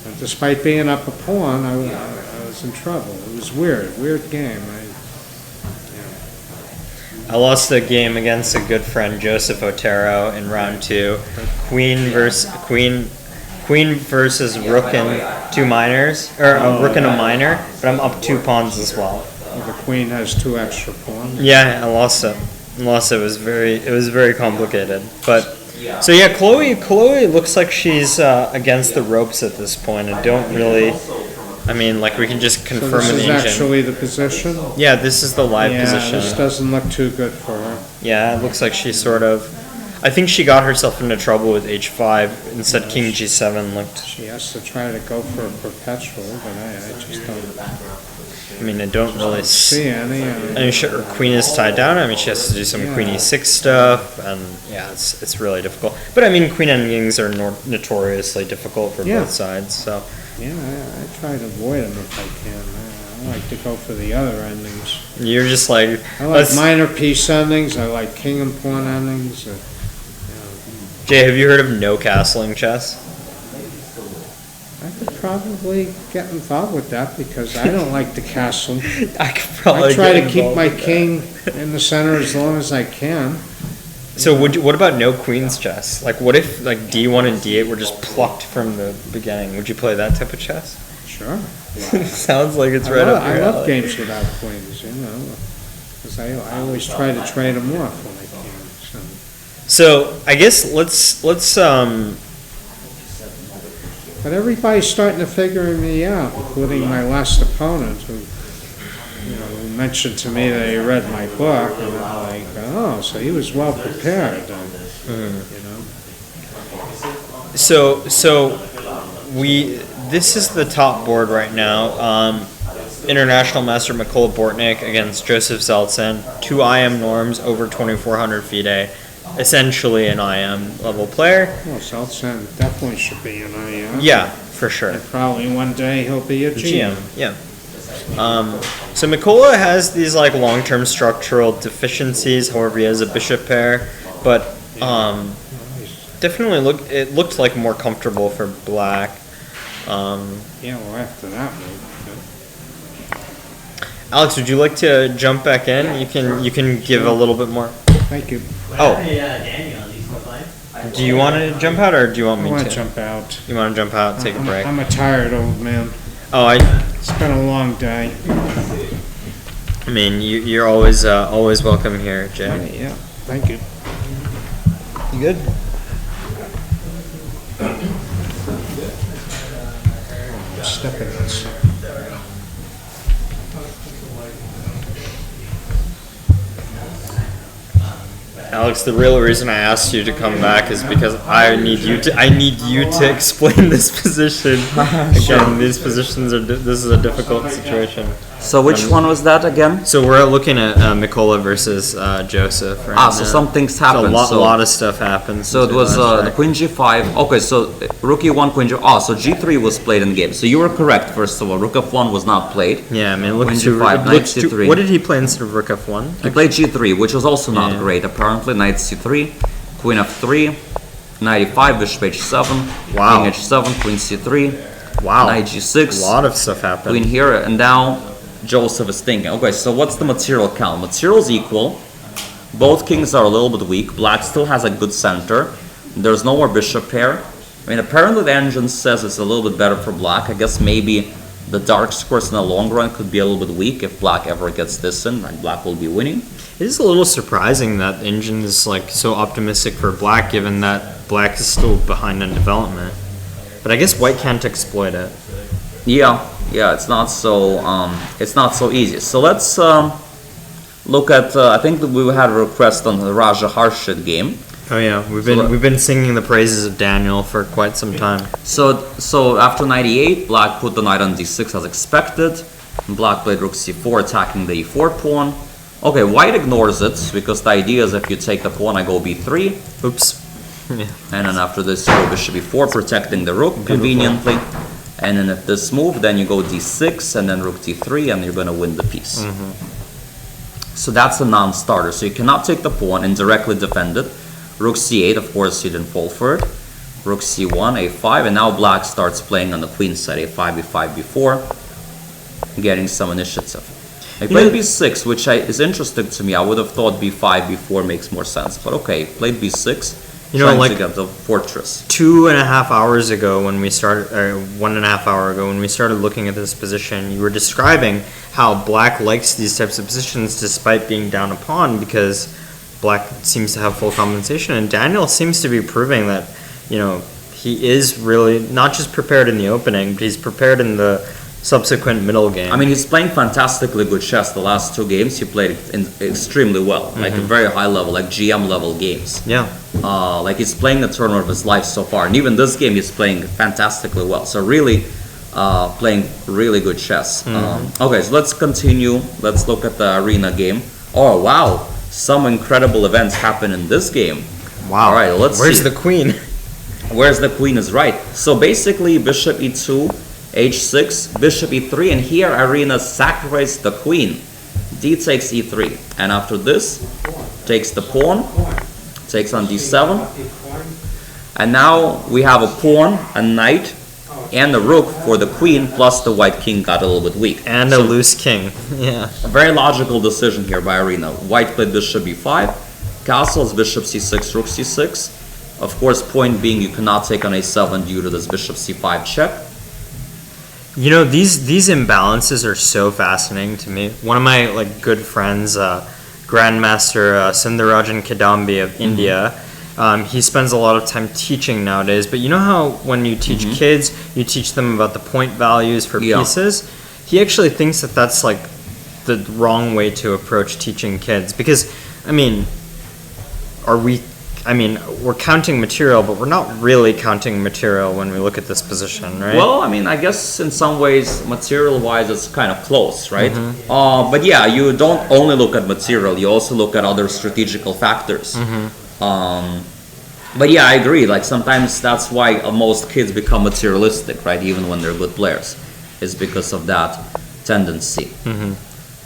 And despite being up a pawn, I was in trouble. It was weird game. I lost a game against a good friend, Joseph Otero, in round 2. Queen versus rook and 2 minors, or a rook and a minor, but I'm up 2 pawns as well. The queen has 2 extra pawns. Yeah, I lost it. It was very complicated. But so yeah, Chloe looks like she's against the ropes at this point. I don't really. I mean, like we can just So confirm this an is engine. actually the position? Yeah, this is the live Yeah, position. this doesn't look too good for her. Yeah, it looks like she sort of. I think she got herself into trouble with H5. Instead, King G7 looked. She has to try to go for a perpetual, but I just don't I mean, I don't really see any. I mean, her queen is tied down. I mean, she has to do some queen e6 stuff, and yeah, it's really difficult. But I mean, queen endings are notoriously difficult for Yeah. both sides. So Yeah, I try to avoid them if I can. I like to go for the other endings. you're just like, I like minor piece endings. I like king and pawn endings. Jay, have you heard of no castling chess? I could probably get involved with that because I don't like the castle. I could probably. I try get to keep involved my with that. king in the center as long as I can. So what about no queen's chess? Like, what if like d1 and d8 were just plucked from the beginning? Would you play that type of chess? Sure. Sounds like it's I right love, up your I love alley. games without queens, because I always try to trade them off when I can. So I guess let's But everybody's starting to figure me out, including my last opponent, who who mentioned to me that he read my book, and I'm like, oh, so he was well prepared. So this is the top board right now. International Master Mikola Bortnik against Joseph Zeltsin. 2 IM norms over 2,400 FIDE. essentially an IM level player. Well, Seltzer definitely should be an IM. Yeah, for sure. And probably one day he'll be a GM. Yeah. So Mikola has these like long-term structural deficiencies. However, he has a bishop pair, but definitely looked like more comfortable for black. Yeah, well, after that move. Alex, would you like to jump back in? You can give a little bit more. Thank you. Oh, Daniel, are you still playing? do you want to jump out or do you want I me want to? to jump out. You want to jump out, take a break? I'm a tired old man. Oh, It's been a long day. I mean, you're always welcome here, Jay. Yeah, thank you. You good? Step in this. Alex, the real reason I asked you to come back is because I need you to explain this position. Again, these positions this is a difficult situation. So which one was that again? So we're looking at Mikola versus Joseph. Right Ah, so now. some things So happened. a lot of stuff happened. So it since was we last the checked. queen g5. Okay, so rook e1, queen g. Oh, so g3 was played in the game. So you were correct. First of all, rook f1 was not played. Yeah, I mean, look Queen to g5, knight c3. What did he play instead of rook f1? He played g3, which was also not Yeah. great. Apparently, knight c3, queen f3, knight e5, bishop h7, Wow. king h7, queen c3, Wow, knight g6, a lot of stuff happened. queen here, and now Joseph is thinking. Okay, so what's the material count? Material's equal. Both kings are a little bit weak. Black still has a good center. There's no more bishop pair. I mean, apparently the engine says it's a little bit better for black. I guess maybe the dark squares in the long run could be a little bit weak if black ever gets this in, and black will be winning. It is a little surprising that engine is like so optimistic for black, given that black is still behind in development. But I guess white can't exploit it. Yeah, it's not so easy. So let's look at. I think that we had a request on the Raja Harshit game. Oh yeah, we've So been singing the praises of Daniel for quite some time. So after 98, black put the knight on d6 as expected. Black played rook c4, attacking the e4 pawn. Okay, white ignores it because the idea is if you take the pawn, I go b3, Oops. Yeah. and then after this you go bishop b4, protecting the rook conveniently. And then if this move, then you go d6 and then rook d3, and you're gonna win the piece. So that's a non-starter. So you cannot take the pawn and directly defend it. Rook c8, of course, you didn't fall for it. Rook c1, a5, and now black starts playing on the queen side, a5, b5, b4, getting some initiative. He played b6, which is interesting to me. I would have thought b5, b4 makes more sense, but okay, played b6, trying to get the fortress. 2.5 hours ago when we started, or 1.5 hour ago when we started looking at this position, you were describing how black likes these types of positions despite being down a pawn because black seems to have full compensation, and Daniel seems to be proving that, he is really not just prepared in the opening, but he's prepared in the subsequent middle game. I mean, he's playing fantastically good chess. The last two games he played extremely well, like a very high level, like GM level games. Yeah. Like he's playing the tournament of his life so far, and even this game he's playing fantastically well. So really, playing really good chess. Okay, so let's continue. Let's look at the arena game. Oh wow, some incredible events happen in this game. Wow. All right, let's Where's see. the queen? Where's the queen is right. So basically, bishop e2, h6, bishop e3, and here Arena sacrificed the queen. D takes e3, and after this, takes the pawn, takes on d7, and now we have a pawn, a knight, and a rook for the queen, plus the white king got a little bit weak. And a loose king. Yeah. A very logical decision here by Arena. White played bishop b5, castles, bishop c6, rook c6. Of course, point being you cannot take on a7 due to this bishop c5 check. These imbalances are so fascinating to me. One of my good friends, Grandmaster Sundarajan Kadambi of India, he spends a lot of time teaching nowadays. But you know how when you teach kids, you teach them about the point values for pieces? He actually thinks that that's the wrong way to approach teaching kids because, we're counting material, but we're not really counting material when we look at this position, right? Well, I guess in some ways, material-wise, it's kind of close, right? But yeah, you don't only look at material, you also look at other strategical factors. But yeah, I agree. Like sometimes that's why most kids become materialistic, right? Even when they're good players, is because of that tendency.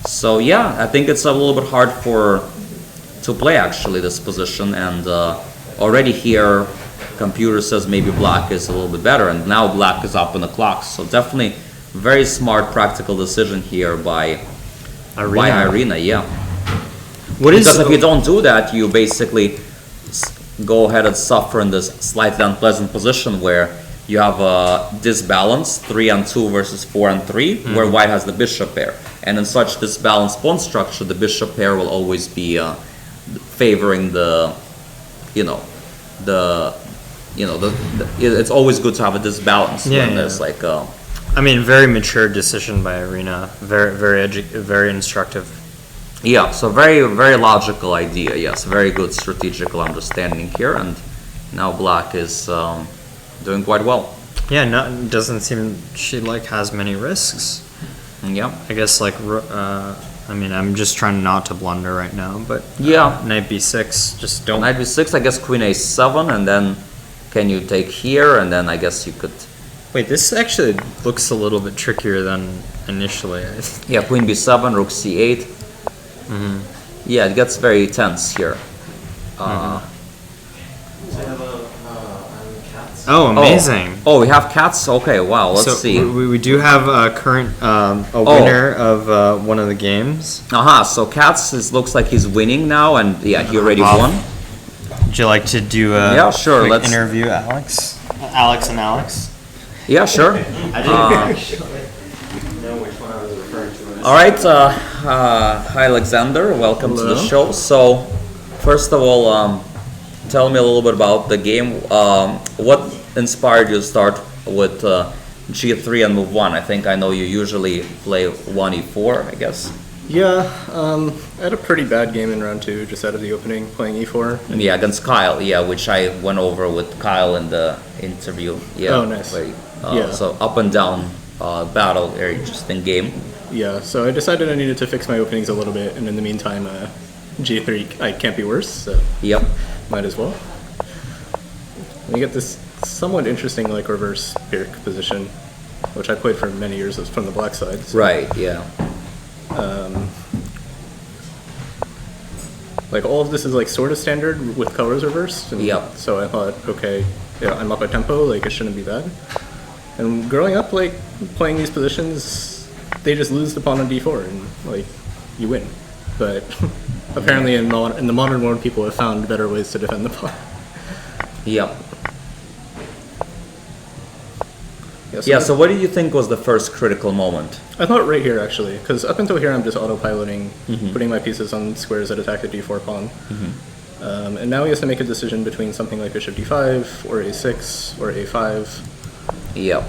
So yeah, I think it's a little bit hard to play actually this position, and already here, computer says maybe black is a little bit better, and now black is up in the clock. So definitely very smart, practical decision here by Irina. Yeah. Because if you don't do that, you basically go ahead and suffer in this slightly unpleasant position where you have a disbalance 3 and 2 versus 4 and 3, where white has the bishop pair, and in such disbalanced pawn structure, the bishop pair will always be favoring it's always good to have a disbalance when there's like I mean, very mature decision by Irina. Very instructive. yeah, so very, very logical idea. Yes, very good strategical understanding here, and now black is doing quite well. Yeah, doesn't seem she has many risks. Yeah. I guess I mean, I'm just trying not to blunder right now, but Yeah. knight b6, just don't. Knight b6, I guess queen a7, and then can you take here, and then I guess you could. Wait, this actually looks a little bit trickier than initially. Yeah, queen b7, rook c8. Yeah, it gets very tense here. Oh, amazing! Oh, we have cats. Okay, wow. Let's see. We do have a current winner of one of the games. So cats looks like he's winning now, and yeah, he already won. Would you like to do a Yeah, sure, quick let's- interview, Alex? Alex and Alex. Yeah, sure. I didn't actually know which one I was referring to. All right. Hi, Alexander. Welcome to the show. So, first of all, tell me a little bit about the game. What inspired you to start with G3 and move 1? I think I know you usually play 1e4, I guess. Yeah, I had a pretty bad game in round 2, just out of the opening, playing e4. Yeah, against Kyle. Yeah, which I went over with Kyle in the interview. Yeah. Oh, nice. Yeah. So up and down battle, very interesting game. Yeah, so I decided I needed to fix my openings a little bit, and in the meantime, G3 I can't be worse, so Yep. might as well. And you get this somewhat interesting reverse Pirk position, which I played for many years from the black side. So, Right. Yeah. all of this is sort of standard with colors reversed. And Yep. So I thought, okay, yeah, I'm up a tempo, it shouldn't be bad. And growing up, playing these positions, they just lose the pawn on d4 and you win. But apparently in the modern world, people have found better ways to defend the pawn. Yep. Yeah, So what do you think was the first critical moment? I thought right here actually, because up until here I'm just autopiloting, putting my pieces on squares that attack the d4 pawn. And now he has to make a decision between something like bishop d5 or a6 or a5. Yep.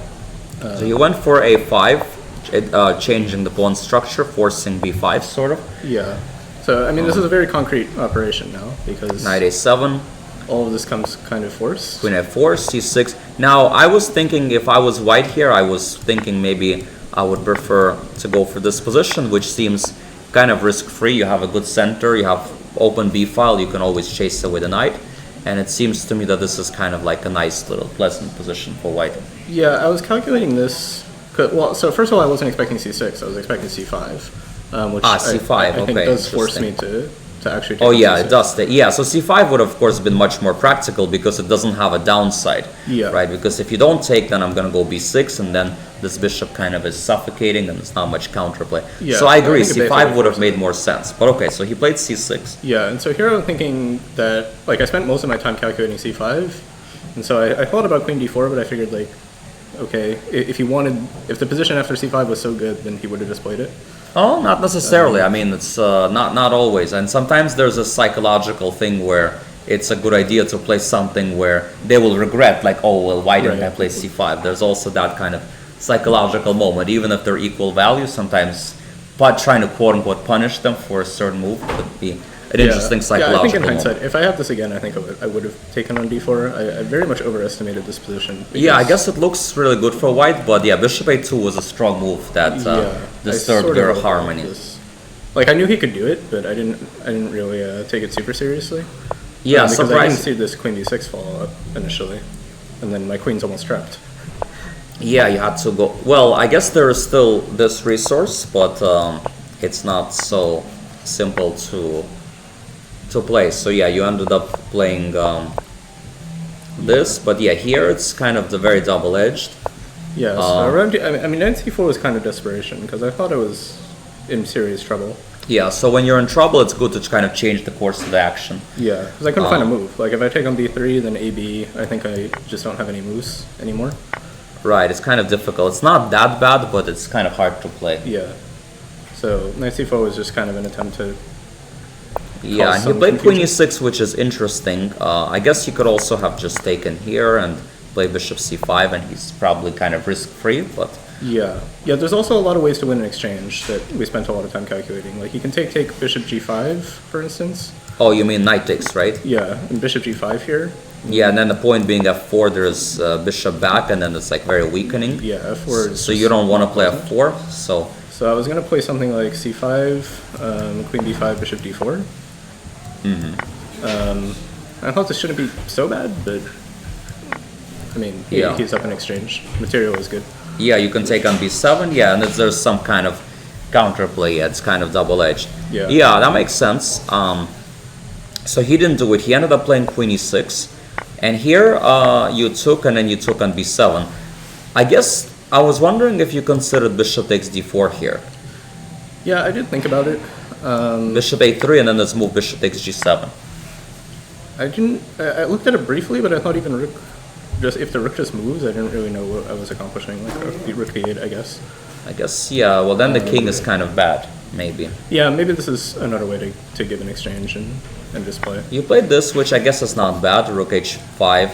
So you went for a5, changing the pawn structure, forcing b5 sort of. Yeah. So I mean this is a very concrete operation now because Knight a7, all of this comes kind of forced. queen f4, c6. Now I was thinking if I was white here, I was thinking maybe I would prefer to go for this position, which seems kind of risk-free. You have a good center, you have open b file, you can always chase away the knight. And it seems to me that this is kind of like a nice little pleasant position for white. Yeah, I was calculating this. So first of all, I wasn't expecting c6. I was expecting c5, which c5. I think Okay, does force me interesting. to actually. Oh take yeah, c6. it does. Yeah, so c5 would of course been much more practical because it doesn't have a downside. Yeah. Right. Because if you don't take, then I'm gonna go b6, and then this bishop kind of is suffocating, and there's not much counterplay. Yeah, so I agree. I think it c5 basically would have forces made more sense. But okay, so he played c6. Yeah, and so here I'm thinking that I spent most of my time calculating c5, and so I thought about queen d4, but I figured okay, if the position after c5 was so good, then he would have just played it. Oh, not necessarily. I mean, it's not always, and sometimes there's a psychological thing where it's a good idea to play something where they will regret, oh well, why didn't I play c5? There's also that kind of psychological moment, even if they're equal values. Sometimes, trying to quote unquote punish them for a certain move could be an interesting psychological I think in moment. hindsight, if I have this again, I think I would have taken on d4. I very much overestimated this position. Yeah, I because- guess it looks really good for white, but yeah, bishop a2 was a strong move that I disturbed sort their of harmony. this. I knew he could do it, but I didn't really take it super seriously. Yeah, because I didn't surprise. see this queen d6 fall up initially, and then my queen's almost trapped. Yeah, you had to go. Well, I guess there is still this resource, but it's not so simple to play. So yeah, you ended up playing this, but yeah, here it's kind of the very double-edged. Yeah, so around, I mean, knight c4 was kind of desperation, because I thought I was in serious trouble. Yeah, so when you're in trouble, it's good to kind of change the course of the action. Yeah, because I couldn't find a move. Like, if I take on b3, then ab, I think I just don't have any moves anymore. Right, it's kind of difficult. It's not that bad, but it's kind of hard to play. Yeah. So knight c4 was just kind of an attempt to... Yeah, cause and he some played queen confusion. e6, which is interesting. I guess you could also have just taken here and play bishop c5, and he's probably kind of risk-free, but... Yeah. Yeah, there's also a lot of ways to win an exchange that we spent a lot of time calculating. Like, you can take bishop g5, for instance. Oh, you mean knight takes, right? Yeah, and bishop g5 here. Yeah, and then the point being f4, there's bishop back, and then it's like very weakening. Yeah, f4 is So you don't want to play f4, so... So I was going to play something like c5, queen b5, bishop d4. I thought this shouldn't be so bad, but I mean, Yeah. he's up in exchange. Material is good. Yeah, you can take on b7, yeah, and if there's some kind of counterplay, yeah, it's kind of double-edged. Yeah. Yeah, that makes sense. So he didn't do it. He ended up playing queen e6, and here you took, and then you took on b7. I guess I was wondering if you considered bishop takes d4 here. Yeah, I did think about it. Bishop a3, and then let's move bishop takes g7. I didn't. I looked at it briefly, but I thought even rook, just if the rook just moves, I didn't really know what I was accomplishing. Like rook b8, I guess. I guess, yeah, well then the king is kind of bad, maybe. Yeah, maybe this is another way to give an exchange and just play. You played this, which I guess is not bad, rook h5.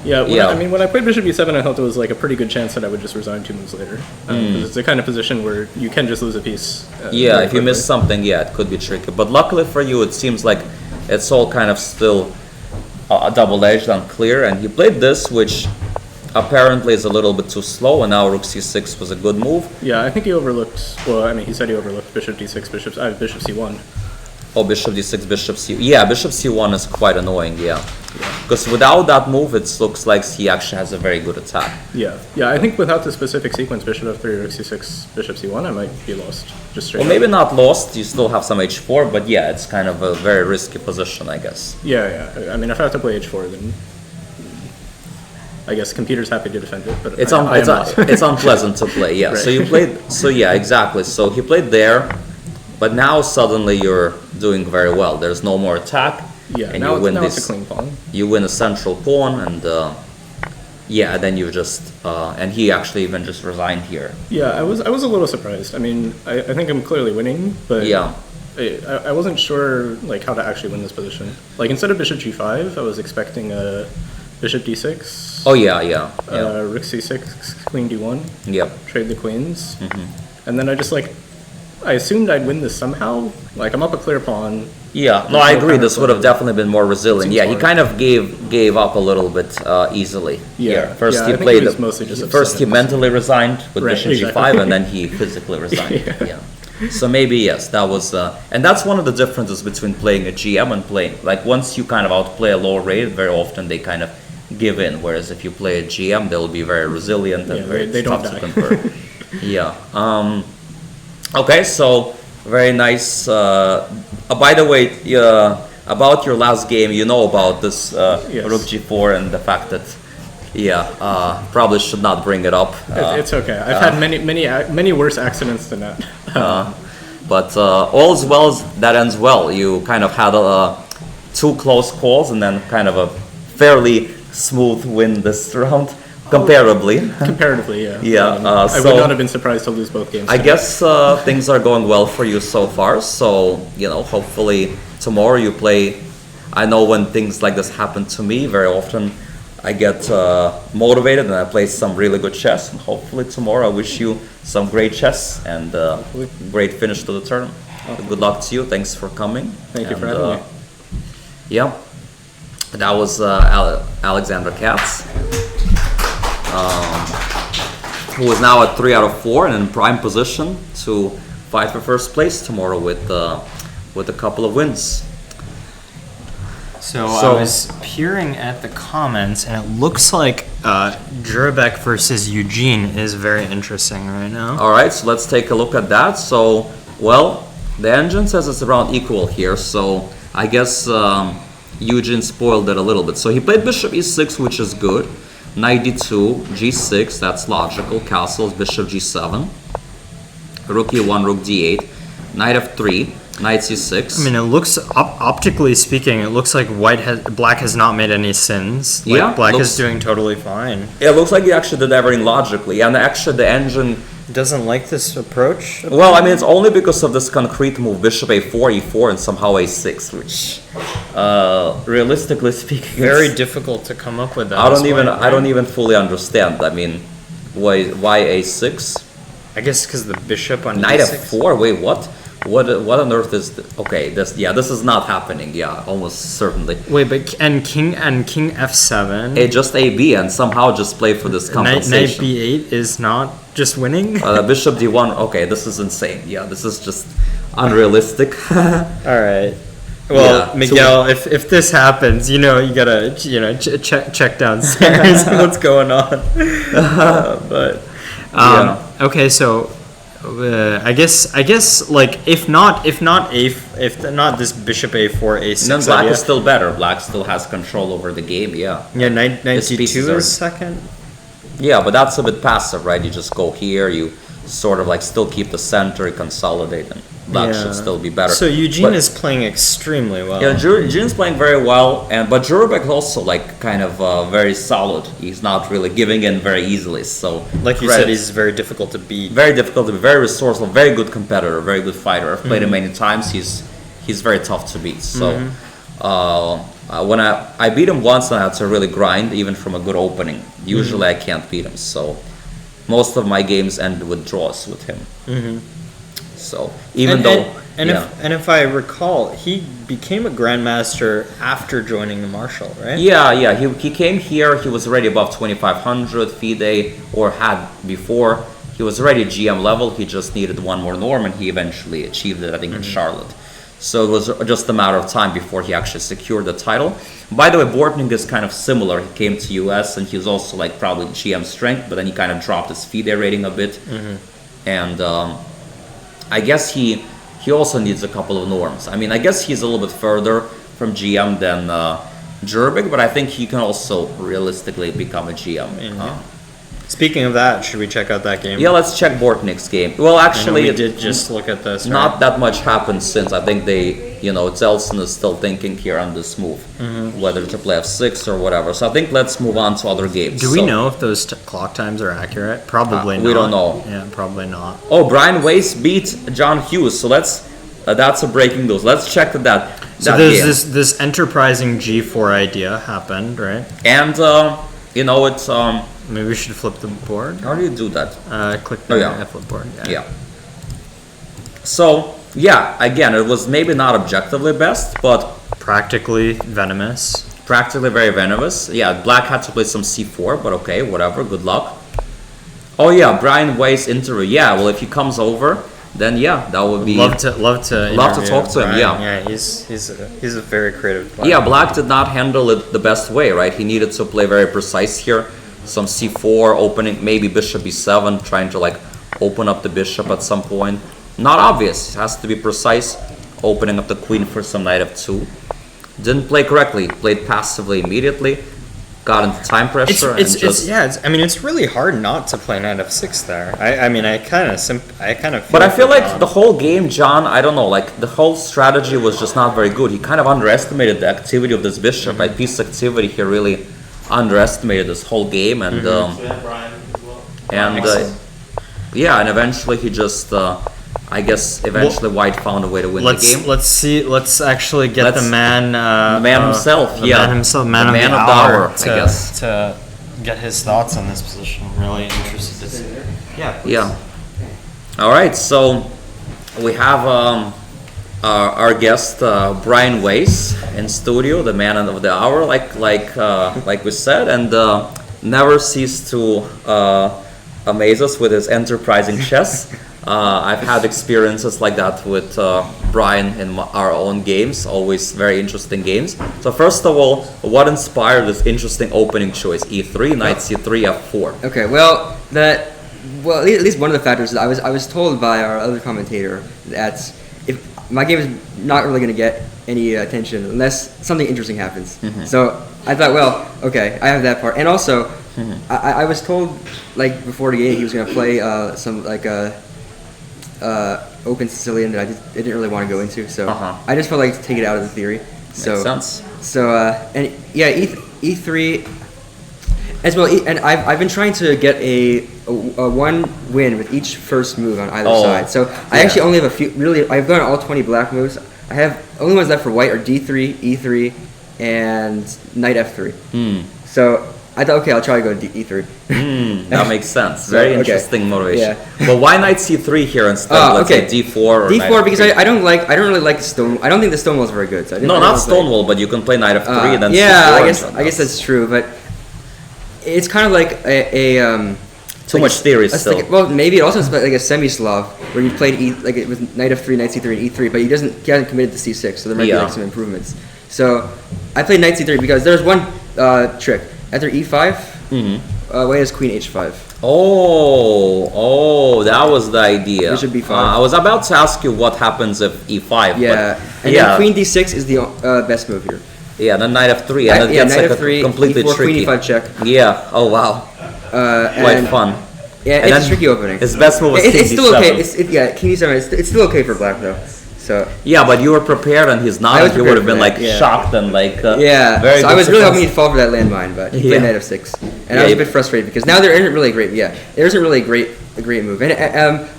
Yeah, Yeah. I mean, when I played bishop e7, I thought there was like a pretty good chance that I would just resign 2 moves later. 'Cause it's the kind of position where you can just lose a piece. Yeah, very if you miss quickly. something, yeah, it could be tricky. But luckily for you, it seems like it's all kind of still double-edged, unclear. And he played this, which apparently is a little bit too slow, and now rook c6 was a good move. Yeah, I think he overlooked. Well, I mean, he said he overlooked bishop d6, bishop c1. Oh, bishop d6, bishop c... Yeah, bishop c1 is quite annoying, yeah. Because without that move, it looks like he actually has a very good attack. Yeah, yeah. I think without the specific sequence, bishop f3, rook c6, bishop c1, I might be lost. Just straight. Well, maybe not lost, you still have some h4, but yeah, it's kind of a very risky position, I guess. Yeah, yeah. I mean, if I have to play h4, then I guess computer's happy to defend it, but It's, I am not. it's unpleasant to play, yeah. So Right. you played, so yeah, exactly. So he played there, but now suddenly you're doing very well. There's no more attack, Yeah, and now, you win now this. it's a clean pawn. You win a central pawn, and yeah, then you just and he actually even just resigned here. Yeah, I was a little surprised. I mean, I think I'm clearly winning, but Yeah, I wasn't sure like how to actually win this position. Like instead of bishop g5, I was expecting a bishop d6. oh yeah, yeah, yeah, Rook c6, queen d1, yep. trade the queens, Mm-hmm. and then I just like I assumed I'd win this somehow. Like I'm up a clear pawn. Yeah, no, There's I no agree. This counterplay. would have definitely been more resilient. Seems Yeah, he hard. kind of gave up a little bit easily. Yeah. here. First Yeah, he I think played. he was mostly just First he upset. mentally resigned with Right, bishop exactly. g5, and then he physically resigned. Yeah. Yeah. So maybe yes, that was, and that's one of the differences between playing a GM and playing. Like once you kind of outplay a lower rated, very often they kind of give in. Whereas if you play a GM, they'll be very resilient and Yeah, very they don't tough to die. convert. Yeah. Okay, so very nice. By the way, about your last game, you know about this Yes. rook g4 and the fact that, yeah, probably should not bring it up. It's okay. I've had many worse accidents than that. But all as well as that ends well. You kind of had two close calls and then kind of a fairly smooth win this round, comparably. Comparatively, yeah. Yeah, I so- would not have been surprised to lose both games. I tonight. guess things are going well for you so far. So, you know, hopefully tomorrow you play. I know when things like this happen to me, very often I get motivated and I play some really good chess. And hopefully tomorrow I wish you some great chess and great finish to the tournament. Good luck to you. Thanks for coming. Thank you for And, having me. Yeah, that was Alexander Katz, who is now at 3 out of 4 and in prime position to fight for first place tomorrow with a couple of wins. So So- I was peering at the comments, and it looks like Jurabek versus Eugene is very interesting right now. All right, so let's take a look at that. So, well, the engine says it's around equal here, so I guess Eugene spoiled it a little bit. So he played bishop e6, which is good. Knight d2, g6, that's logical. Castles, bishop g7. Rook e1, rook d8. Knight f3, knight c6. I mean, it looks optically speaking, it looks like black has not made any sins. Like, Yeah, black looks- is doing totally fine. It looks like he actually did everything logically, and actually the engine. Doesn't like this approach. Well, I mean, it's only because of this concrete move, bishop a4, e4, and somehow a6, which, realistically speaking, Very it's- difficult to come up with that. I as don't white, I don't right? even fully understand. I mean, why a6? I guess because the bishop on Knight d6. f4. Wait, what? What on earth is okay? This is not happening. Yeah, almost certainly. Wait, but and king f7. Just a b and somehow just play for this Knight compensation. b8 is not just winning. Bishop d1. Okay, this is insane. Yeah, this is just unrealistic. All right. Well, Yeah, Miguel, if this happens, you gotta check downstairs what's going on. But okay, so I guess like if not this bishop a4 a6. then black idea- is still better. Black still has control over the game. Yeah. yeah, knight His pieces d2 are- is second. Yeah, but that's a bit passive, right? You just go here, you sort of like still keep the center, you consolidate, and black should still be better. So Eugene But- is playing extremely well. Yeah, Eugene's playing very well, but Jurabek also like kind of very solid. He's not really giving in very easily. So Like you said, he's very difficult to beat. very difficult to be, very resourceful, very good competitor, very good fighter. I've played him many times. He's very tough to beat. So when I beat him once, and I had to really grind even from a good opening. Usually I can't beat him. So most of my games ended with draws with him. So even And- though and yeah. if I recall, he became a grandmaster after joining the Marshall, right? Yeah. He came here. He was already above 2,500 FIDE, or had before. He was already GM level. He just needed one more norm, and he eventually achieved it. I think in Charlotte. So it was just a matter of time before he actually secured the title. By the way, Bortning is kind of similar. He came to US, and he was also like probably GM strength, but then he kind of dropped his FIDE rating a bit, and I guess he also needs a couple of norms. I mean, I guess he's a little bit further from GM than Jurabek, but I think he can also realistically become a GM. Speaking of that, should we check out that game? Yeah, let's check Bortnik's game. Well, I know actually, we did just look at this. not that much happened since. I think Zelson is still thinking here on this move, whether to play f6 or whatever. So I think let's move on to other games. Do we So- know if those clock times are accurate? Probably not. we don't know. Yeah, probably not. Oh, Brian Weiss beat John Hughes. So that's a breaking news. Let's check that. So that there's game. this enterprising G4 idea happened, right? And it's Maybe we should flip the board. how do you do that? Click Oh, the yeah. flip board. Yeah. So yeah, again, it was maybe not objectively best, but Practically venomous. practically very venomous. Yeah, black had to play some c4, but okay, whatever. Good luck. Oh yeah, Brian Weiss interview. Yeah, well, if he comes over, then yeah, that would be. Love to interview talk to him, Brian. yeah. He's a very creative player. Yeah, black did not handle it the best way, right? He needed to play very precise here. Some c4 opening, maybe bishop b7, trying to like open up the bishop at some point. Not obvious. It has to be precise. Opening up the queen for some knight f2. Didn't play correctly. Played passively immediately. Got into time pressure it's really hard not to play knight f6 there. I kind of. But I feel like the whole game, John, I don't know, like the whole strategy was just not very good. He kind of underestimated the activity of this bishop. Like piece activity, he really underestimated this whole game, and Brian as well. and yeah, and eventually he just, I guess, eventually White found a way to win the game. Let's actually get the man. Man himself, the yeah. man himself, man, The of, man the of the hour, hour, I guess. to get his thoughts on this position. I'm really interested to see. Yeah. Please. Yeah. All right, so we have our guest Brian Weiss in studio, the man of the hour, like we said, and never ceased to amaze us with his enterprising chess. I've had experiences like that with Brian in our own games, always very interesting games. So first of all, what inspired this interesting opening choice? E3, knight c3, f4. Okay, well, at least one of the factors is I was told by our other commentator that if my game is not really going to get any attention unless something interesting happens. So I thought, well, okay, I have that part, and also I was told like before the game he was going to play some like open Sicilian that I didn't really want to go into, so I just felt like to take it out of the theory. So, Makes sense. So and yeah, E3 as well, and I've been trying to get a one win with each first move on either side. So I actually only have a few. Really, I've gone all 20 black moves. I have only ones left for white are D3, E3, and knight F3. So I thought, okay, I'll try to go to E3. That makes sense. Very interesting motivation. Yeah. But why knight c3 here instead of let's say d4 or D4 knight because f3? I don't really like the stone. I don't think the stonewall is very good. So I No, not stonewall, but you can play knight f3 and then yeah, c4. I guess that's true, but it's kind of like too much theory still. Well, maybe it also is like a semi-Slav where you played like it was knight f3, knight c3, and e3, but he hasn't committed to c6, so there might be like some improvements. So I played knight c3 because there's one trick after e5. White has queen h5. Oh, that was the idea. Bishop b5. I was about to ask you what happens if e5. Yeah, and then queen d6 is the best move here. Yeah, then knight f3, and it gets knight like f3, a completely e4, tricky. queen e5 check. Yeah. Oh wow. Quite fun. Yeah, And it's a then tricky opening. His best move was king It's still d7. okay. King d7. It's still okay for black though. So Yeah, but you were prepared, and he's not. I was You would have been prepared for like that, shocked and like yeah. Very So good I was really surprise. hoping he'd fall for that landmine, but he played knight f6, and I was a bit frustrated because now there isn't really a great. Yeah, there isn't really a great move, and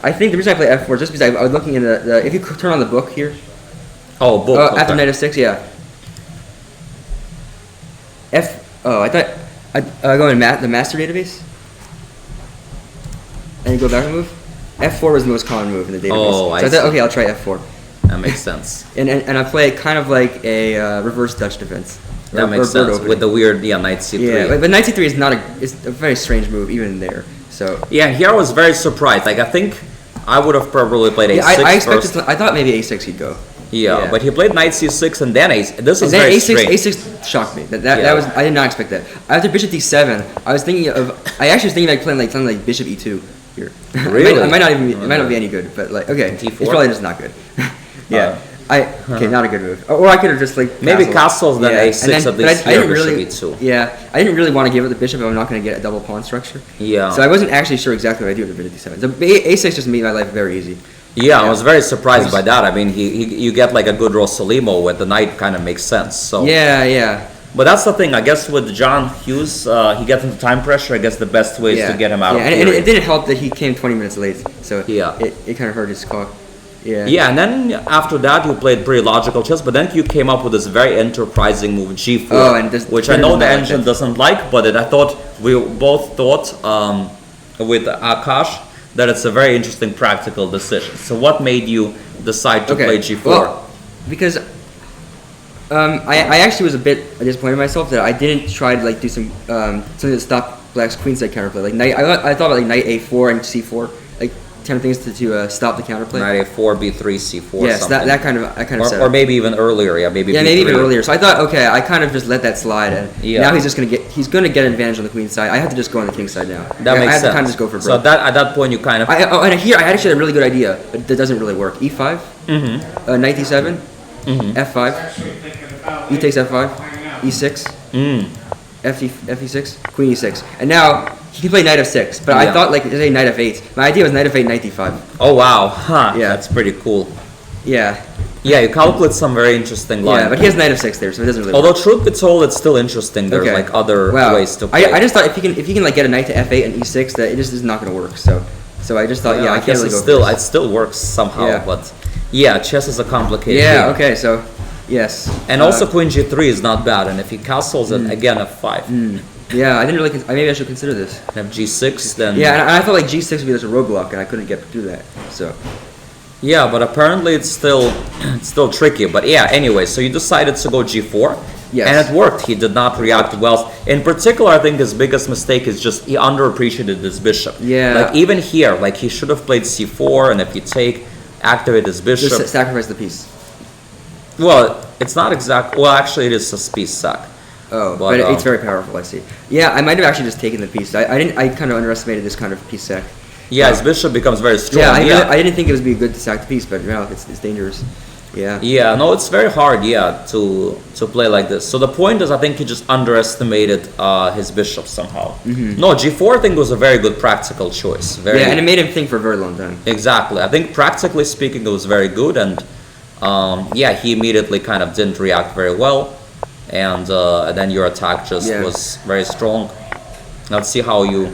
I think the reason I play f4 is just because I was looking in the if you turn on the book here. Oh, book. After okay. knight f6, yeah. I thought I go in the master database, and you go back a move. F4 was the most common move in the database. Oh, so I I thought, see. okay, I'll try F4. That makes sense. And I play it kind of like a reverse Dutch defense. That makes sense with the weird knight c3. Yeah, but knight c3 is it's a very strange move even there. So Yeah, here I was very surprised. Like I think I would have probably played a6 yeah, I expected. first. I thought maybe a6 he'd go. Yeah, but he played knight c6 and then a6. This is And then very a6 strange. a6 shocked me. That was I did not expect that. After bishop d7, I actually was thinking like playing like something like bishop e2 here. Really? it might not even be, it might not be any good, but like okay, D4? it's probably just not good. Yeah. Not a good move. Or I could have just like Maybe castles then a6 And at but least I here, didn't bishop really, e2. Yeah, I didn't really want to give it the bishop if I'm not going to get a double pawn structure. Yeah. So I wasn't actually sure exactly what I do with the bishop d7. So a6 just made my life very easy. Yeah, I was very surprised by that. I mean, you get like a good Rosalimo with the knight kind of makes sense. So Yeah. But that's the thing. I guess with John Hughes, he gets into time pressure. I guess the best way is to get him out of and theory. it didn't help that he came 20 minutes late. So Yeah. it kind of hurt his clock. Yeah. Yeah, and then after that you played pretty logical chess, but then you came up with this very enterprising move G4, Oh, and this which I Twitter know does the not like engine that. doesn't like, but I thought we both thought with Akash that it's a very interesting practical decision. So what made you decide to play G4? Well, because I actually was a bit disappointed in myself that I didn't try to like do some something to stop Black's queenside counterplay. Like knight, I thought about like knight a4 and c4, like kind of things to stop the counterplay. Knight a4, b3, c4. Yes, something. that kind of setup. or maybe even earlier. Yeah, maybe. Yeah, B3. maybe even earlier. So I thought, okay, I kind of just let that slide, and Yeah. now he's gonna get an advantage on the queen side. I have to just go on the king side now. That makes I have sense. to kind of just go for so broke. at that point you kind of. And here I actually had a really good idea, but that doesn't really work. E5, knight d7, f5, e takes f5, e6, fe6, queen e6, and now he can play knight f6. But I Yeah. thought like say knight f8. My idea was knight f8, knight d5. Oh wow! Huh. Yeah. That's pretty cool. Yeah, Yeah, you calculate some very interesting lines. yeah, but he has knight f6 there, so it doesn't really. Although work. truth be told, it's still interesting. There's Okay. like other Wow. ways to play. I just thought if he can like get a knight to f8 and e6, that it just is not going to work. So I just thought, I I can't guess really it go. still for it this. still works somehow, Yeah. but yeah, chess is a complicated Yeah. game. Okay. So yes. And also queen g3 is not bad, and if he castles it again f5, Yeah, I didn't really. Maybe I should consider this. and if g6, then Yeah, and I felt like g6 would be just a roadblock, and I couldn't get through that. So yeah, but apparently it's still tricky. But yeah, anyway, so you decided to go g4, Yes. And it worked. He did not react well. In particular, I think his biggest mistake is just he underappreciated his bishop. Yeah. Like even here, like he should have played c4, and if you take, activate his bishop. Just sacrifice the piece. Well, it's not exact. Well, actually, it is a piece sack. Oh, But, but it's very powerful. I see. Yeah, I might have actually just taken the piece. I didn't. I kind of underestimated this kind of piece sack. Yeah, his bishop becomes very strong. Yeah, I didn't think it would be good to sack the piece, but no, it's dangerous. Yeah. Yeah, no, it's very hard. Yeah, to play like this. So the point is, I think he just underestimated his bishop somehow. No, g4 I think was a very good practical choice. Very Yeah, and it made him think for a very long time. exactly. I think practically speaking, it was very good, and yeah, he immediately kind of didn't react very well, and then your attack just Yeah. was very strong. Let's see how you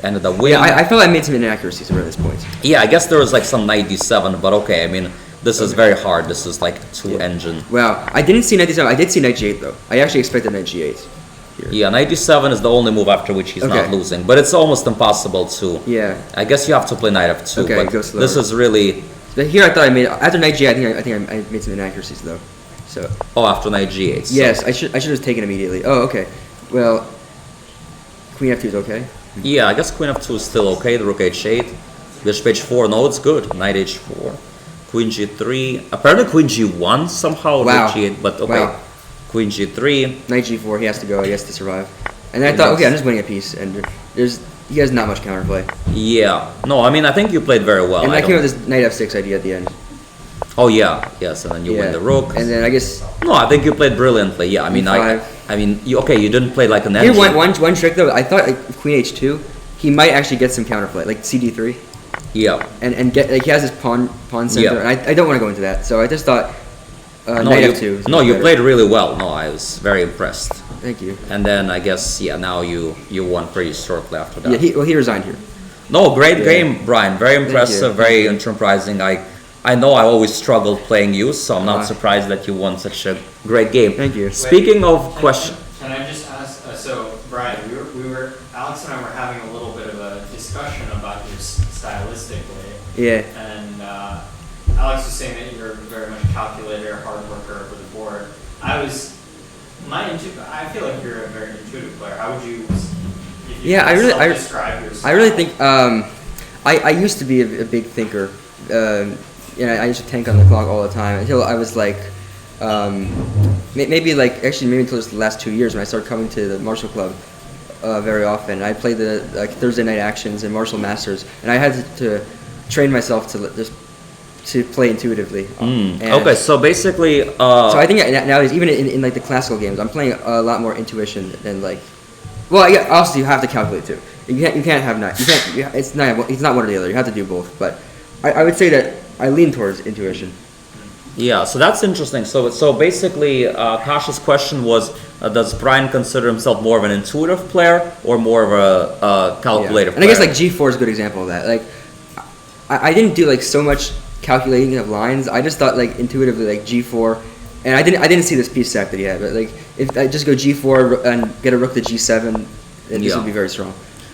ended up winning. Yeah, I felt I made some inaccuracies at this point. Yeah, I guess there was like some knight d7, but okay. I mean, this is very hard. This is like two engine. Wow, I didn't see knight d7. I did see knight g8 though. I actually expected knight g8. Here. Yeah, knight d7 is the only move after which he's not Okay. losing, but it's almost impossible to. Yeah. I guess you have to play knight f2, Okay, but go slower. this is really. But here I thought I made after knight g8. I think I made some inaccuracies though. So Oh, after knight g8. So. yes, I should have taken immediately. Oh, okay. Well, queen f2 is okay. Yeah, I guess queen f2 is still okay. The rook h8, bishop h4. No, it's good. Knight h4, queen g3. Apparently queen g1 somehow. Wow. Rook g8, but okay. Wow. Queen g3. Knight g4. He has to go. He has to survive. And then I thought, okay, I'm just winning a piece, and he has not much counterplay. Yeah. No, I mean I think you played very well. And I I came don't- with this knight f6 idea at the end. Oh yeah, yes, and then you win the rook. And then I guess No, I think you played brilliantly. Yeah, I mean, E5. I mean, you didn't play like an here engine. one trick though. I thought like queen h2, he might actually get some counterplay, like cd3, Yeah. and get like he has his pawn center, Yeah. and I don't want to go into that. So I just thought No, knight you, f2. is no, much you better. played really well. No, I was very impressed. Thank you. And then I guess now you won pretty shortly after that. Yeah, he resigned here. No, great Yeah. game, Brian. Very impressive, you. very enterprising. I know I always struggled playing you, so I'm not Uh-huh. surprised that you won such a great game. Thank you. Speaking of question, Can I just ask? So, Brian, Alex and I were having a little bit of a discussion about you stylistically, Yeah. and Alex was saying that you're very much a calculator, hard worker for the board. I feel like you're a very intuitive player. How would you? If you Yeah, could describe your I really style? think I used to be a big thinker. I used to tank on the clock all the time until I was like maybe until just the last 2 years when I started coming to the Martial Club very often. I played the Thursday night actions and Martial Masters, and I had to train myself to play intuitively. And okay, so basically, so I think nowadays, even in like the classical games, I'm playing a lot more intuition than like. Well, yeah, also you have to calculate too. You can't have not. You can't. It's not one or the other. You have to do both. But I would say that I lean towards intuition. yeah, so that's interesting. So basically, Kasha's question was, does Brian consider himself more of an intuitive player or more of a calculative And I guess player? like G4 is a good example of that. Like, I didn't do like so much calculating of lines. I just thought like intuitively like G4, and I didn't see this piece stack that he had. But like if I just go G4 and get a rook to G7, then this Yeah. would be very strong.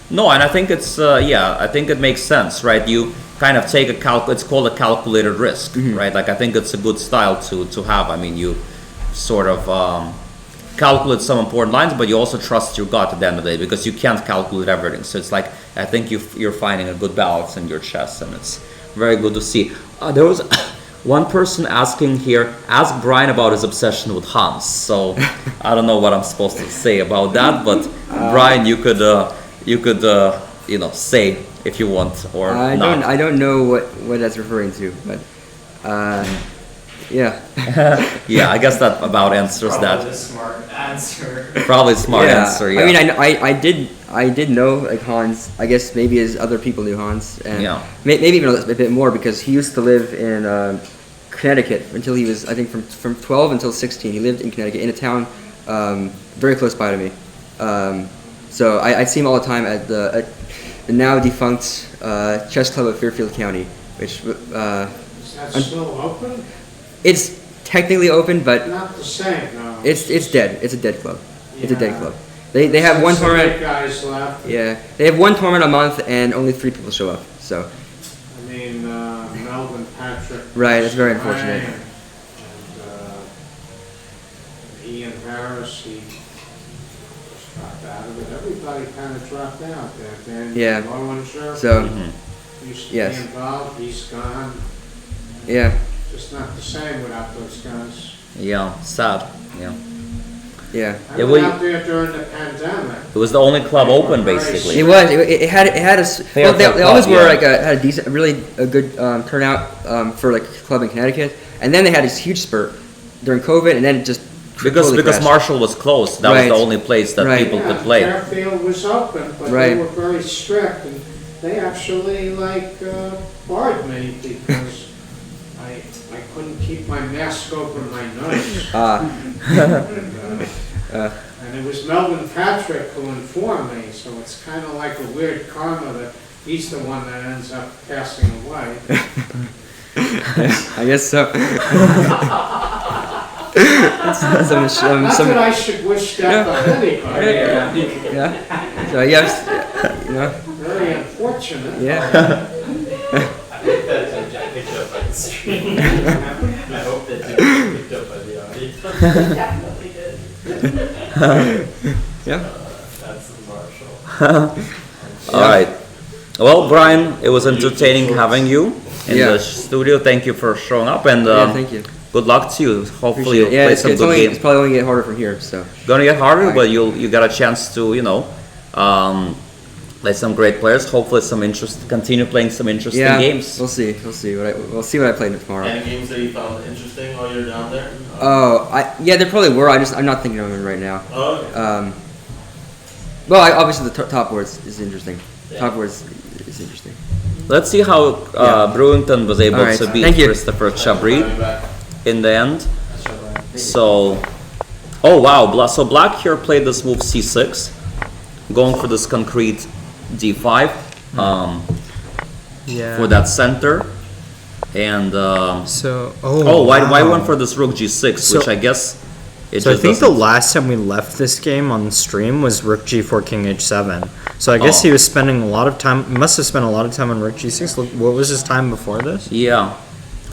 No, and I think it's I think it makes sense, right? You kind of take it's called a calculated risk, right? Like I think it's a good style to have. I mean, you sort of calculate some important lines, but you also trust your gut at the end of the day because you can't calculate everything. So it's like I think you're finding a good balance in your chess, and it's very good to see. There was one person asking here, ask Brian about his obsession with Hans. So I don't know what I'm supposed to say about that, but Brian, you could say if you want or not. I don't know what that's referring to, but yeah. Yeah, I guess that about answers Probably that. the smart answer. Probably smart answer. Yeah. I mean, I did know like Hans. I guess maybe as other people knew Hans, and Yeah. maybe even a bit more because he used to live in Connecticut until he was, I think, from 12 until 16. He lived in Connecticut in a town very close by to me. So I see him all the time at the now defunct chess club of Fairfield County, which Is that still open? it's technically open, but Not the same, no. it's dead. It's a dead club. It's a dead Yeah. club. They have one Since the big tournament. guys left. Yeah, they have one tournament a month, and only 3 people show up. So I mean, Melvin, Patrick. Right, that's very Ryan, unfortunate. And Ian Harris, he just dropped out of it. Everybody kind of dropped out there. Dan Yeah. Lowinger So, used to yes. be involved. He's gone. yeah, Just not the same without those guys. Yeah, sad. Yeah. yeah. I Yeah, went we- out there during the pandemic. It was the only club open, basically. It was. It had. It had a. Fair Well, they for always club, were yeah. like had a decent, really a good turnout for like a club in Connecticut, and then they had this huge spurt during COVID, and then it just Because totally because crashed. Marshall was closed. That was Right. the only place that Right. people Yeah, could play. Fairfield was open, but Right. they were very strict, and they actually barred me because I couldn't keep my mask over my nose. And it was Melvin Patrick who informed me, so it's kind of like a weird karma that he's the one that ends up passing away. I guess so. Not that I should wish death on anybody. Yeah. So yes, you know, Very unfortunate. yeah. I think that Jack picked up by the stream. I hope that didn't picked up by the audio. Definitely did. Yeah. That's the Marshall. All right. Well, Brian, it was entertaining having you in Yeah. the studio. Thank you for showing up, and Yeah, thank you. good luck to you. Hopefully, Appreciate it. you'll Yeah, play it's, some it's, good only, games. it's probably only get harder from here. So Gonna get harder, Right. but you got a chance to play some great players. Hopefully, continue playing some interesting yeah, games. we'll see. We'll see what I play tomorrow. Any games that you found interesting while you're down there? Oh, yeah, there probably were. I'm not thinking of them right now. Oh, okay. Well, obviously the top boards is interesting. Yeah. Top boards is interesting. Let's see how Yeah. Brewington was able All right. to beat Thank you. Christopher Thanks for Chabris having me back. in the end. So, oh wow, so Black here played this move c6, going for this concrete d5 Yeah. for that center, and So why wow. went for this rook g6, So- which I guess it So I just think the doesn't- last time we left this game on stream was rook g4 king h7. So I guess Oh. he was spending a lot of time. Must have spent a lot of time on rook g6. Look, what was his time before this?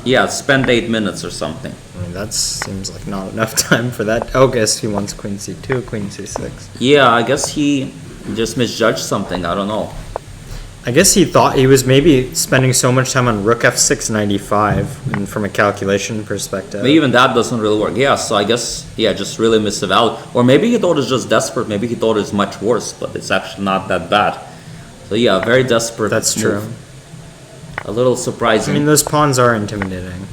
yeah, spend 8 minutes or something. I mean, that seems like not enough time for that. Oh, guess he wants queen c2, queen c6. Yeah, I guess he just misjudged something. I don't know. I guess he thought he was maybe spending so much time on rook f6 95, and from a calculation perspective. But even that doesn't really work. Yeah, so I guess, just really misevaluated. Or maybe he thought it's just desperate. Maybe he thought it's much worse, but it's actually not that bad. So yeah, very desperate. That's move. true. A little I surprising. mean, those pawns are intimidating.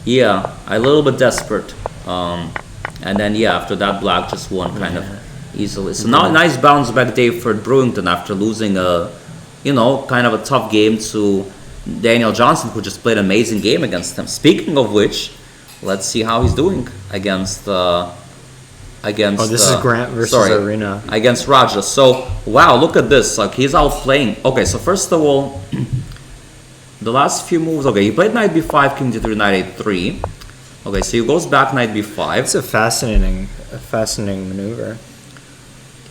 Yeah, a little bit desperate. And then after that, Black just won kind of easily. So now a nice bounce back day for Brewington after losing kind of a tough game to Daniel Johnson, who just played an amazing game against him. Speaking of which, let's see how he's doing against. Oh, this is Grant versus Arena. Against Raja. So wow, look at this. Like he's outplaying. Okay, so first of all, the last few moves. Okay, he played knight b5, king d3, knight a3. Okay, so he goes back knight b5. It's a fascinating maneuver.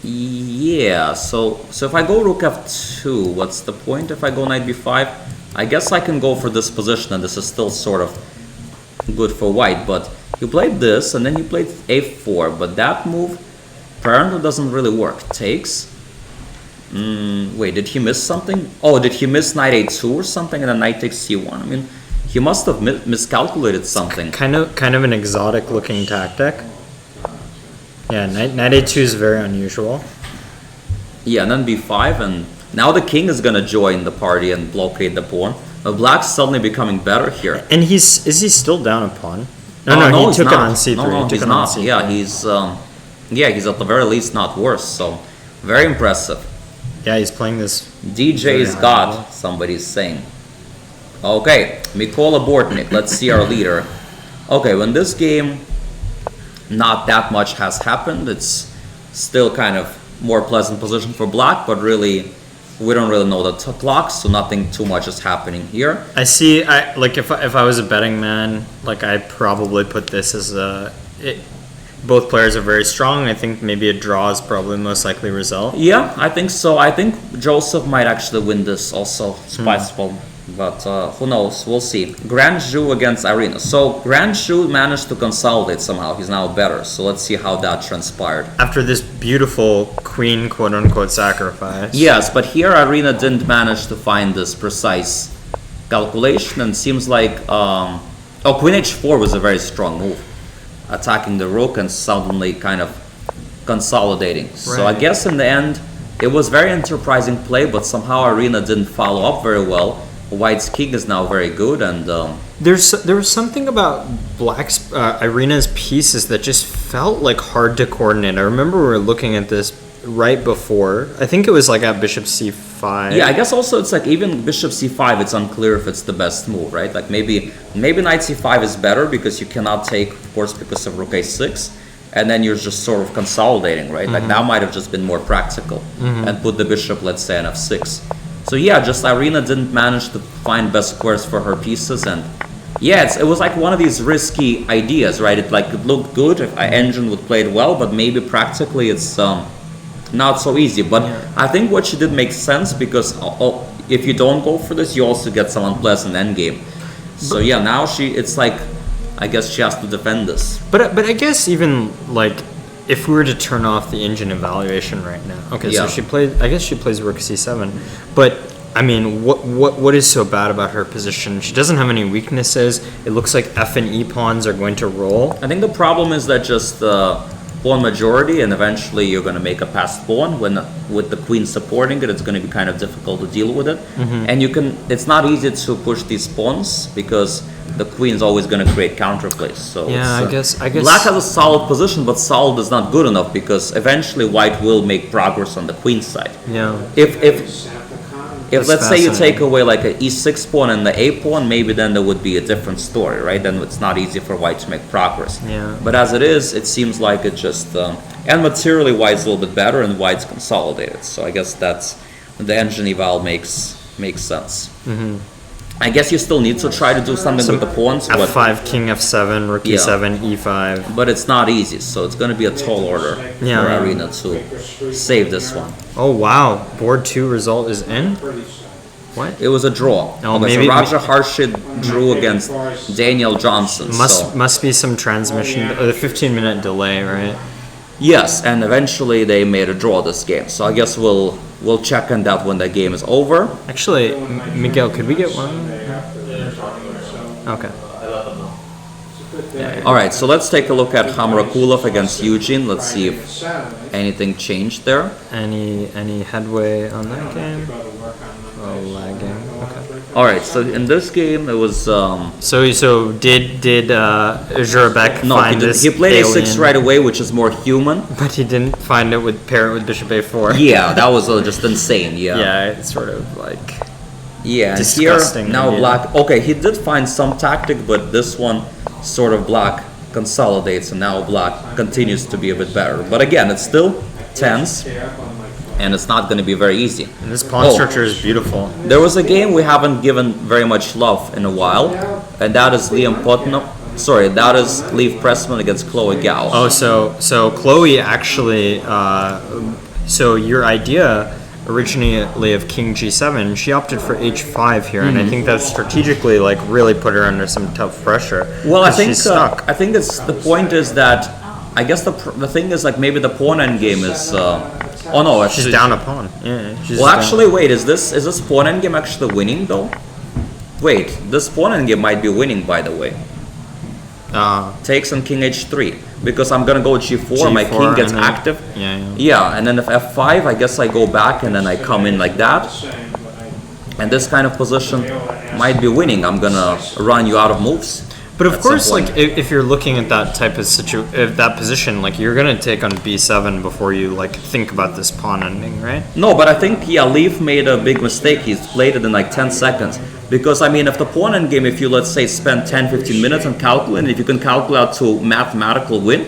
Yeah, so if I go rook f2, what's the point if I go knight b5? I guess I can go for this position, and this is still sort of good for white, but you played this, and then you played a4, but that move apparently doesn't really work. Takes. Wait, did he miss something? Oh, did he miss knight a2 or something, and then knight takes c1? I mean, he must have miscalculated something. Kind of an exotic looking tactic. Yeah, knight a2 is very unusual. Yeah, and then b5, and now the king is gonna join the party and blockade the pawn. But Black's suddenly becoming better here. And is he still down a pawn? Oh, No, he he's took it not. on c3. No, He took he's it on not. C3. He's at the very least not worse. So very impressive. Yeah, he's playing this. DJ is Very God. high. Somebody's saying. Okay, Mikola Bortnik. Let's see our leader. Okay, when this game, not that much has happened. It's still kind of more pleasant position for Black, but really, we don't really know the clock, so nothing too much is happening here. I see. If I was a betting man, I'd probably put this as both players are very strong. I think maybe a draw is probably the most likely result. Yeah, I think so. I think Joseph might actually win this also. It's possible. But who knows? We'll see. Grand Zhu against Irina. So Grand Zhu managed to consolidate somehow. He's now better. So let's see how that transpired. After this beautiful queen, quote unquote, sacrifice. Yes, but here Irina didn't manage to find this precise calculation, and seems like Queen H4 was a very strong move, attacking the rook and suddenly kind of consolidating. So I Right. guess in the end it was very enterprising play, but somehow Irina didn't follow up very well. White's king is now very good, and There was something about Black's Irina's pieces that just felt like hard to coordinate. I remember we were looking at this right before. I think it was like at Bishop C5. yeah, I guess also it's like even Bishop C5, it's unclear if it's the best move, right? Like maybe Knight C5 is better because you cannot take, of course, because of Rook A6, and then you're just sort of consolidating, right? Like that might have just been more practical and put the bishop, let's say, on F6. So yeah, just Irina didn't manage to find best squares for her pieces, and yeah, it was like one of these risky ideas, right? It looked good if engine would play it well, but maybe practically it's not so easy. But I think what she did makes sense, because if you don't go for this, you also get some unpleasant endgame. So yeah, now it's like, I guess she has to defend this. But I guess even like if we were to turn off the engine evaluation right now, okay, Yeah. so I guess she plays Rook C7, but I mean, what is so bad about her position? She doesn't have any weaknesses. It looks like F and E pawns are going to roll. I think the problem is that just pawn majority, and eventually you're going to make a passed pawn. With the queen supporting it, it's going to be kind of difficult to deal with it. And it's not easy to push these pawns because the queen's always going to create counterplays. So Yeah, it's, I guess Black has a solid position, but solid is not good enough, because eventually White will make progress on the queen side. yeah. If That's let's say you take fascinating. away like an e6 pawn and the a pawn, maybe then there would be a different story, right? Then it's not easy for White to make progress. Yeah. But as it is, it seems like it just and materially White's a little bit better, and White's consolidated. So I guess that's the engine eval makes sense. I guess you still need to try to do something with the pawns, but F5, King F7, Rook Yeah. E7, E5. but it's not easy. So it's going to be a tall order Yeah. for Arena to save this one. Oh wow, board 2 result is in? What? It was a draw. Oh, Okay, maybe- so Roger Harshid drew against Daniel Johnson. so. Must be some transmission, the 15-minute delay, right? Yes, and eventually they made a draw this game. So I guess we'll check on that when the game is over. Actually, Miguel, could we get one? Okay. All right, so let's take a look at Hamrakulov against Eugene. Let's see if anything changed there. Any headway on that game? Oh, lagging. Okay. All right, so in this game it was So did Jurabek no, find this? he played A6 alien, right away, which is more human. but he didn't find it with pair it with Bishop A4. Yeah, that was just insane. Yeah. Yeah, it's sort of like Yeah, and Disgusting here now idea. Black. Okay, he did find some tactic, but this one sort of Black consolidates, and now Black continues to be a bit better. But again, it's still tense, and it's not going to be very easy. and this pawn Oh. structure is beautiful. There was a game we haven't given very much love in a while, and that is Liam Putnam. Sorry, that is Leif Pressman against Chloe Gao. Oh, so Chloe actually, so your idea originally of King G7, she opted for H5 here, and I think that strategically like really put her under some tough pressure. Well, I 'cause think she's stuck. I think it's the point is that I guess the thing is like maybe the pawn endgame is. Oh no, She's actually, down a pawn. Yeah. She's Well, down. actually, wait. Is this pawn endgame actually winning though? Wait, this pawn endgame might be winning, by the way. Takes on King H3 because I'm gonna go G4. My G4 king gets and then- active. Yeah. Yeah, and then if F5, I guess I go back and then I come in like that. And this kind of position might be winning. I'm gonna run you out of moves. But of at some course, point. like if you're looking at that type of that position, like you're gonna take on B7 before you like think about this pawn ending, right? No, but I think Leaf made a big mistake. He's played it in like 10 seconds. Because I mean, if the pawn endgame, if you let's say spend 10-15 minutes on calculating, if you can calculate to mathematical win,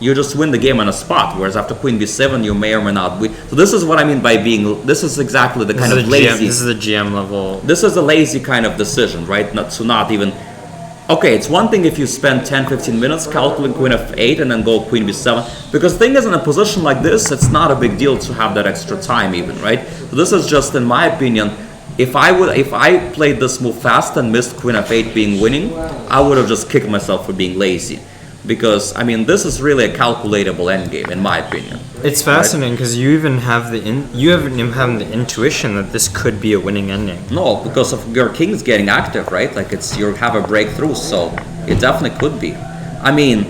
you just win the game on a spot. Whereas after Queen B7, you may or may not win. So this is what I mean by being. This is exactly the kind of lazy. This is the GM level. This is a lazy kind of decision, right? Not even. Okay, it's one thing if you spend 10-15 minutes calculating Queen F8 and then go Queen B7. Because the thing is, in a position like this, it's not a big deal to have that extra time even, right? So this is just, in my opinion, if I played this move fast and missed queen f8 being winning, I would have just kicked myself for being lazy. Because, I mean, this is really a calculatable endgame, in my opinion. It's fascinating because you even have the intuition that this could be a winning ending. No, because of your king's getting active, right? Like, you have a breakthrough, so it definitely could be. I mean,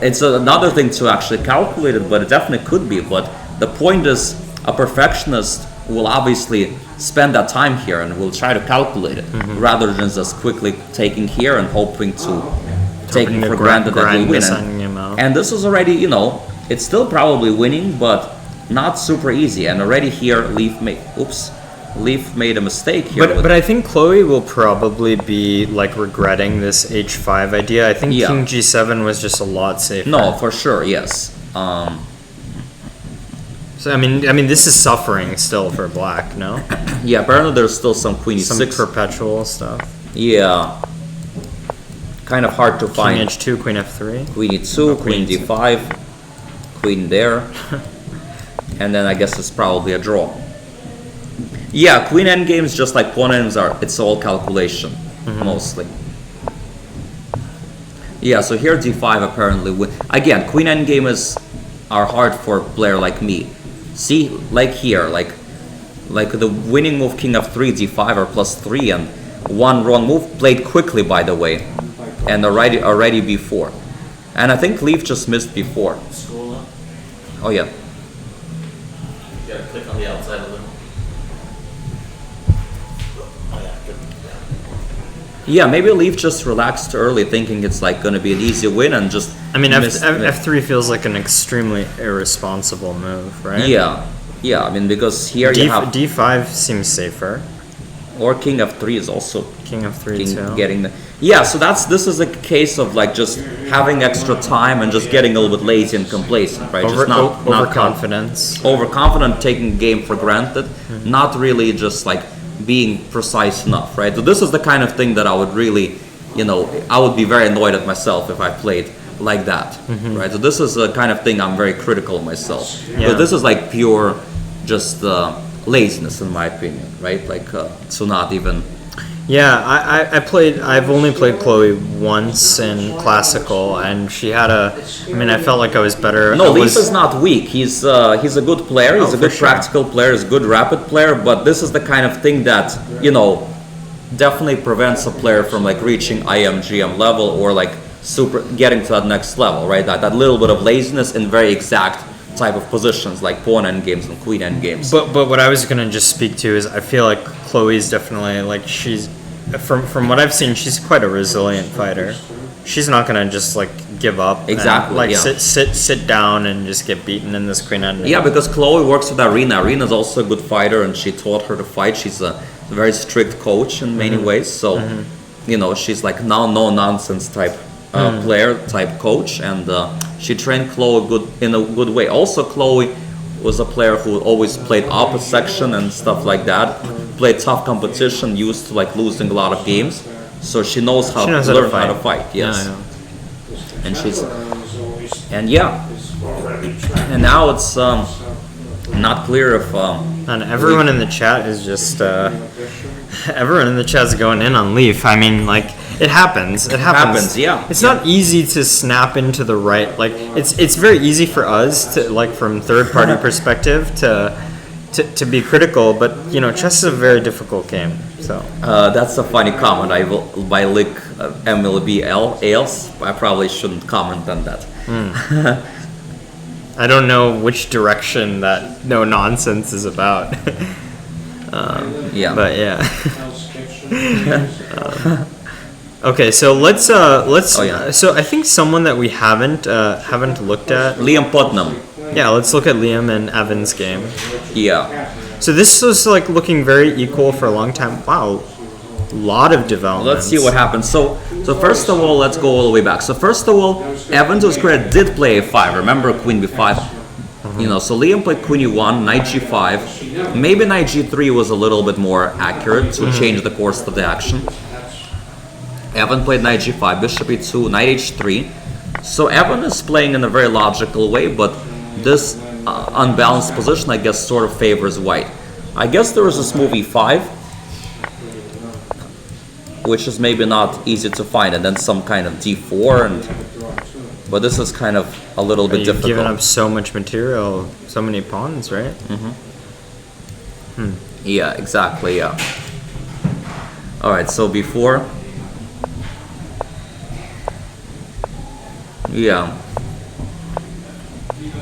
it's another thing to actually calculate it, but it definitely could be. But the point is, a perfectionist will obviously spend that time here and will try to calculate it, rather than just quickly taking here and hoping for granted that we win. And this is already, you know, it's still probably winning, but not super easy. And already here, Leaf made a mistake here. But I think Chloe will probably be like regretting this h5 idea. I think King g7 was just a lot safer. No, for sure, yes. So I mean, this is suffering still for Black, no? Yeah, apparently there's still some queen e6 perpetual stuff. Yeah, kind of hard to find. King h2, queen f3. Queen e2, queen d5, queen there, and then I guess it's probably a draw. Yeah, queen endgames, just like pawn ends it's all calculation, mostly. Yeah, so here d5 apparently again, queen endgame are hard for a player like me. See, like here, like the winning move king f3, d5 are +3, and one wrong move played quickly, by the way, and already before. And I think Leaf just missed before. Oh yeah. You gotta click on the outside of them. Yeah, maybe Leaf just relaxed early, thinking it's like going to be an easy win, and just. I mean, f3 feels like an extremely irresponsible move, right? Yeah. I mean, because here you have d5 seems safer. Or king f3 is also king f3 too. Getting the so this is a case of like just having extra time and just getting a little bit lazy and complacent, right? Just not overconfidence. Overconfident, taking the game for granted, not really just like being precise enough, right? So this is the kind of thing that I would really, I would be very annoyed at myself if I played like that, right? So this is the kind of thing I'm very critical of myself. But this is like pure, just laziness in my opinion, right? Like so not even. Yeah, I've only played Chloe once in classical, and she had I felt like I was better. No, Leaf is not weak. He's a good player. He's a good practical player. He's a good rapid player. But this is the kind of thing that definitely prevents a player from like reaching IM/GM level or like getting to that next level, right? That little bit of laziness in very exact type of positions like pawn endgames and queen endgames. But what I was gonna just speak to is I feel like Chloe's definitely like she's from what I've seen, she's quite a resilient fighter. She's not gonna just like give up. Exactly. And, sit down and just get beaten in this queen endgame. Yeah, because Chloe works with Arena. Arena's also a good fighter, and she taught her to fight. She's a very strict coach in many ways. So, she's like no nonsense type player, type coach, and she trained Chloe in a good way. Also, Chloe was a player who always played opposite section and stuff like that. Played tough competition, used to like losing a lot of games, so she knows how to fight. Yes, and now it's not clear if. And everyone in the chat is just everyone in the chat's going in on Leaf. I mean, like it happens. It happens. Yeah. It's not easy to snap into the right. Like it's very easy for us to like from third party perspective to be critical, but chess is a very difficult game. So that's a funny comment. By Lick MLB else, I probably shouldn't comment on that. I don't know which direction that no nonsense is about. But yeah. Okay, so let's. So I think someone that we haven't looked at. Liam Putnam. Yeah, let's look at Liam and Evan's game. Yeah. So this was like looking very equal for a long time. Wow, a lot of development. Let's see what happens. So first of all, let's go all the way back. So first of all, Evan, to his credit, did play a5. Remember queen b5. So Liam played queen e1, knight g5. Maybe knight g3 was a little bit more accurate to change the course of the action. Evan played knight g5, bishop e2, knight h3. So Evan is playing in a very logical way, but this unbalanced position, I guess, sort of favors white. I guess there was this move e5, which is maybe not easy to find, and then some kind of d4, but this is kind of a little bit You've given difficult. up so much material, so many pawns, right? Yeah, exactly, yeah. Alright, so before... Yeah.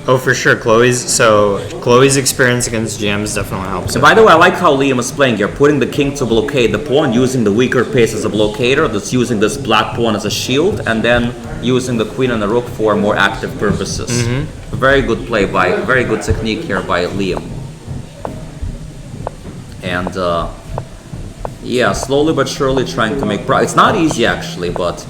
Oh, for sure. Chloe's experience against GMs definitely helps. So by the way, I like how Liam is playing here, putting the king to blockade the pawn, using the weaker piece as a blockader, that's using this black pawn as a shield, and then using the queen and the rook for more active purposes. Very good play very good technique here by Liam. And yeah, slowly but surely trying to make it's not easy actually, but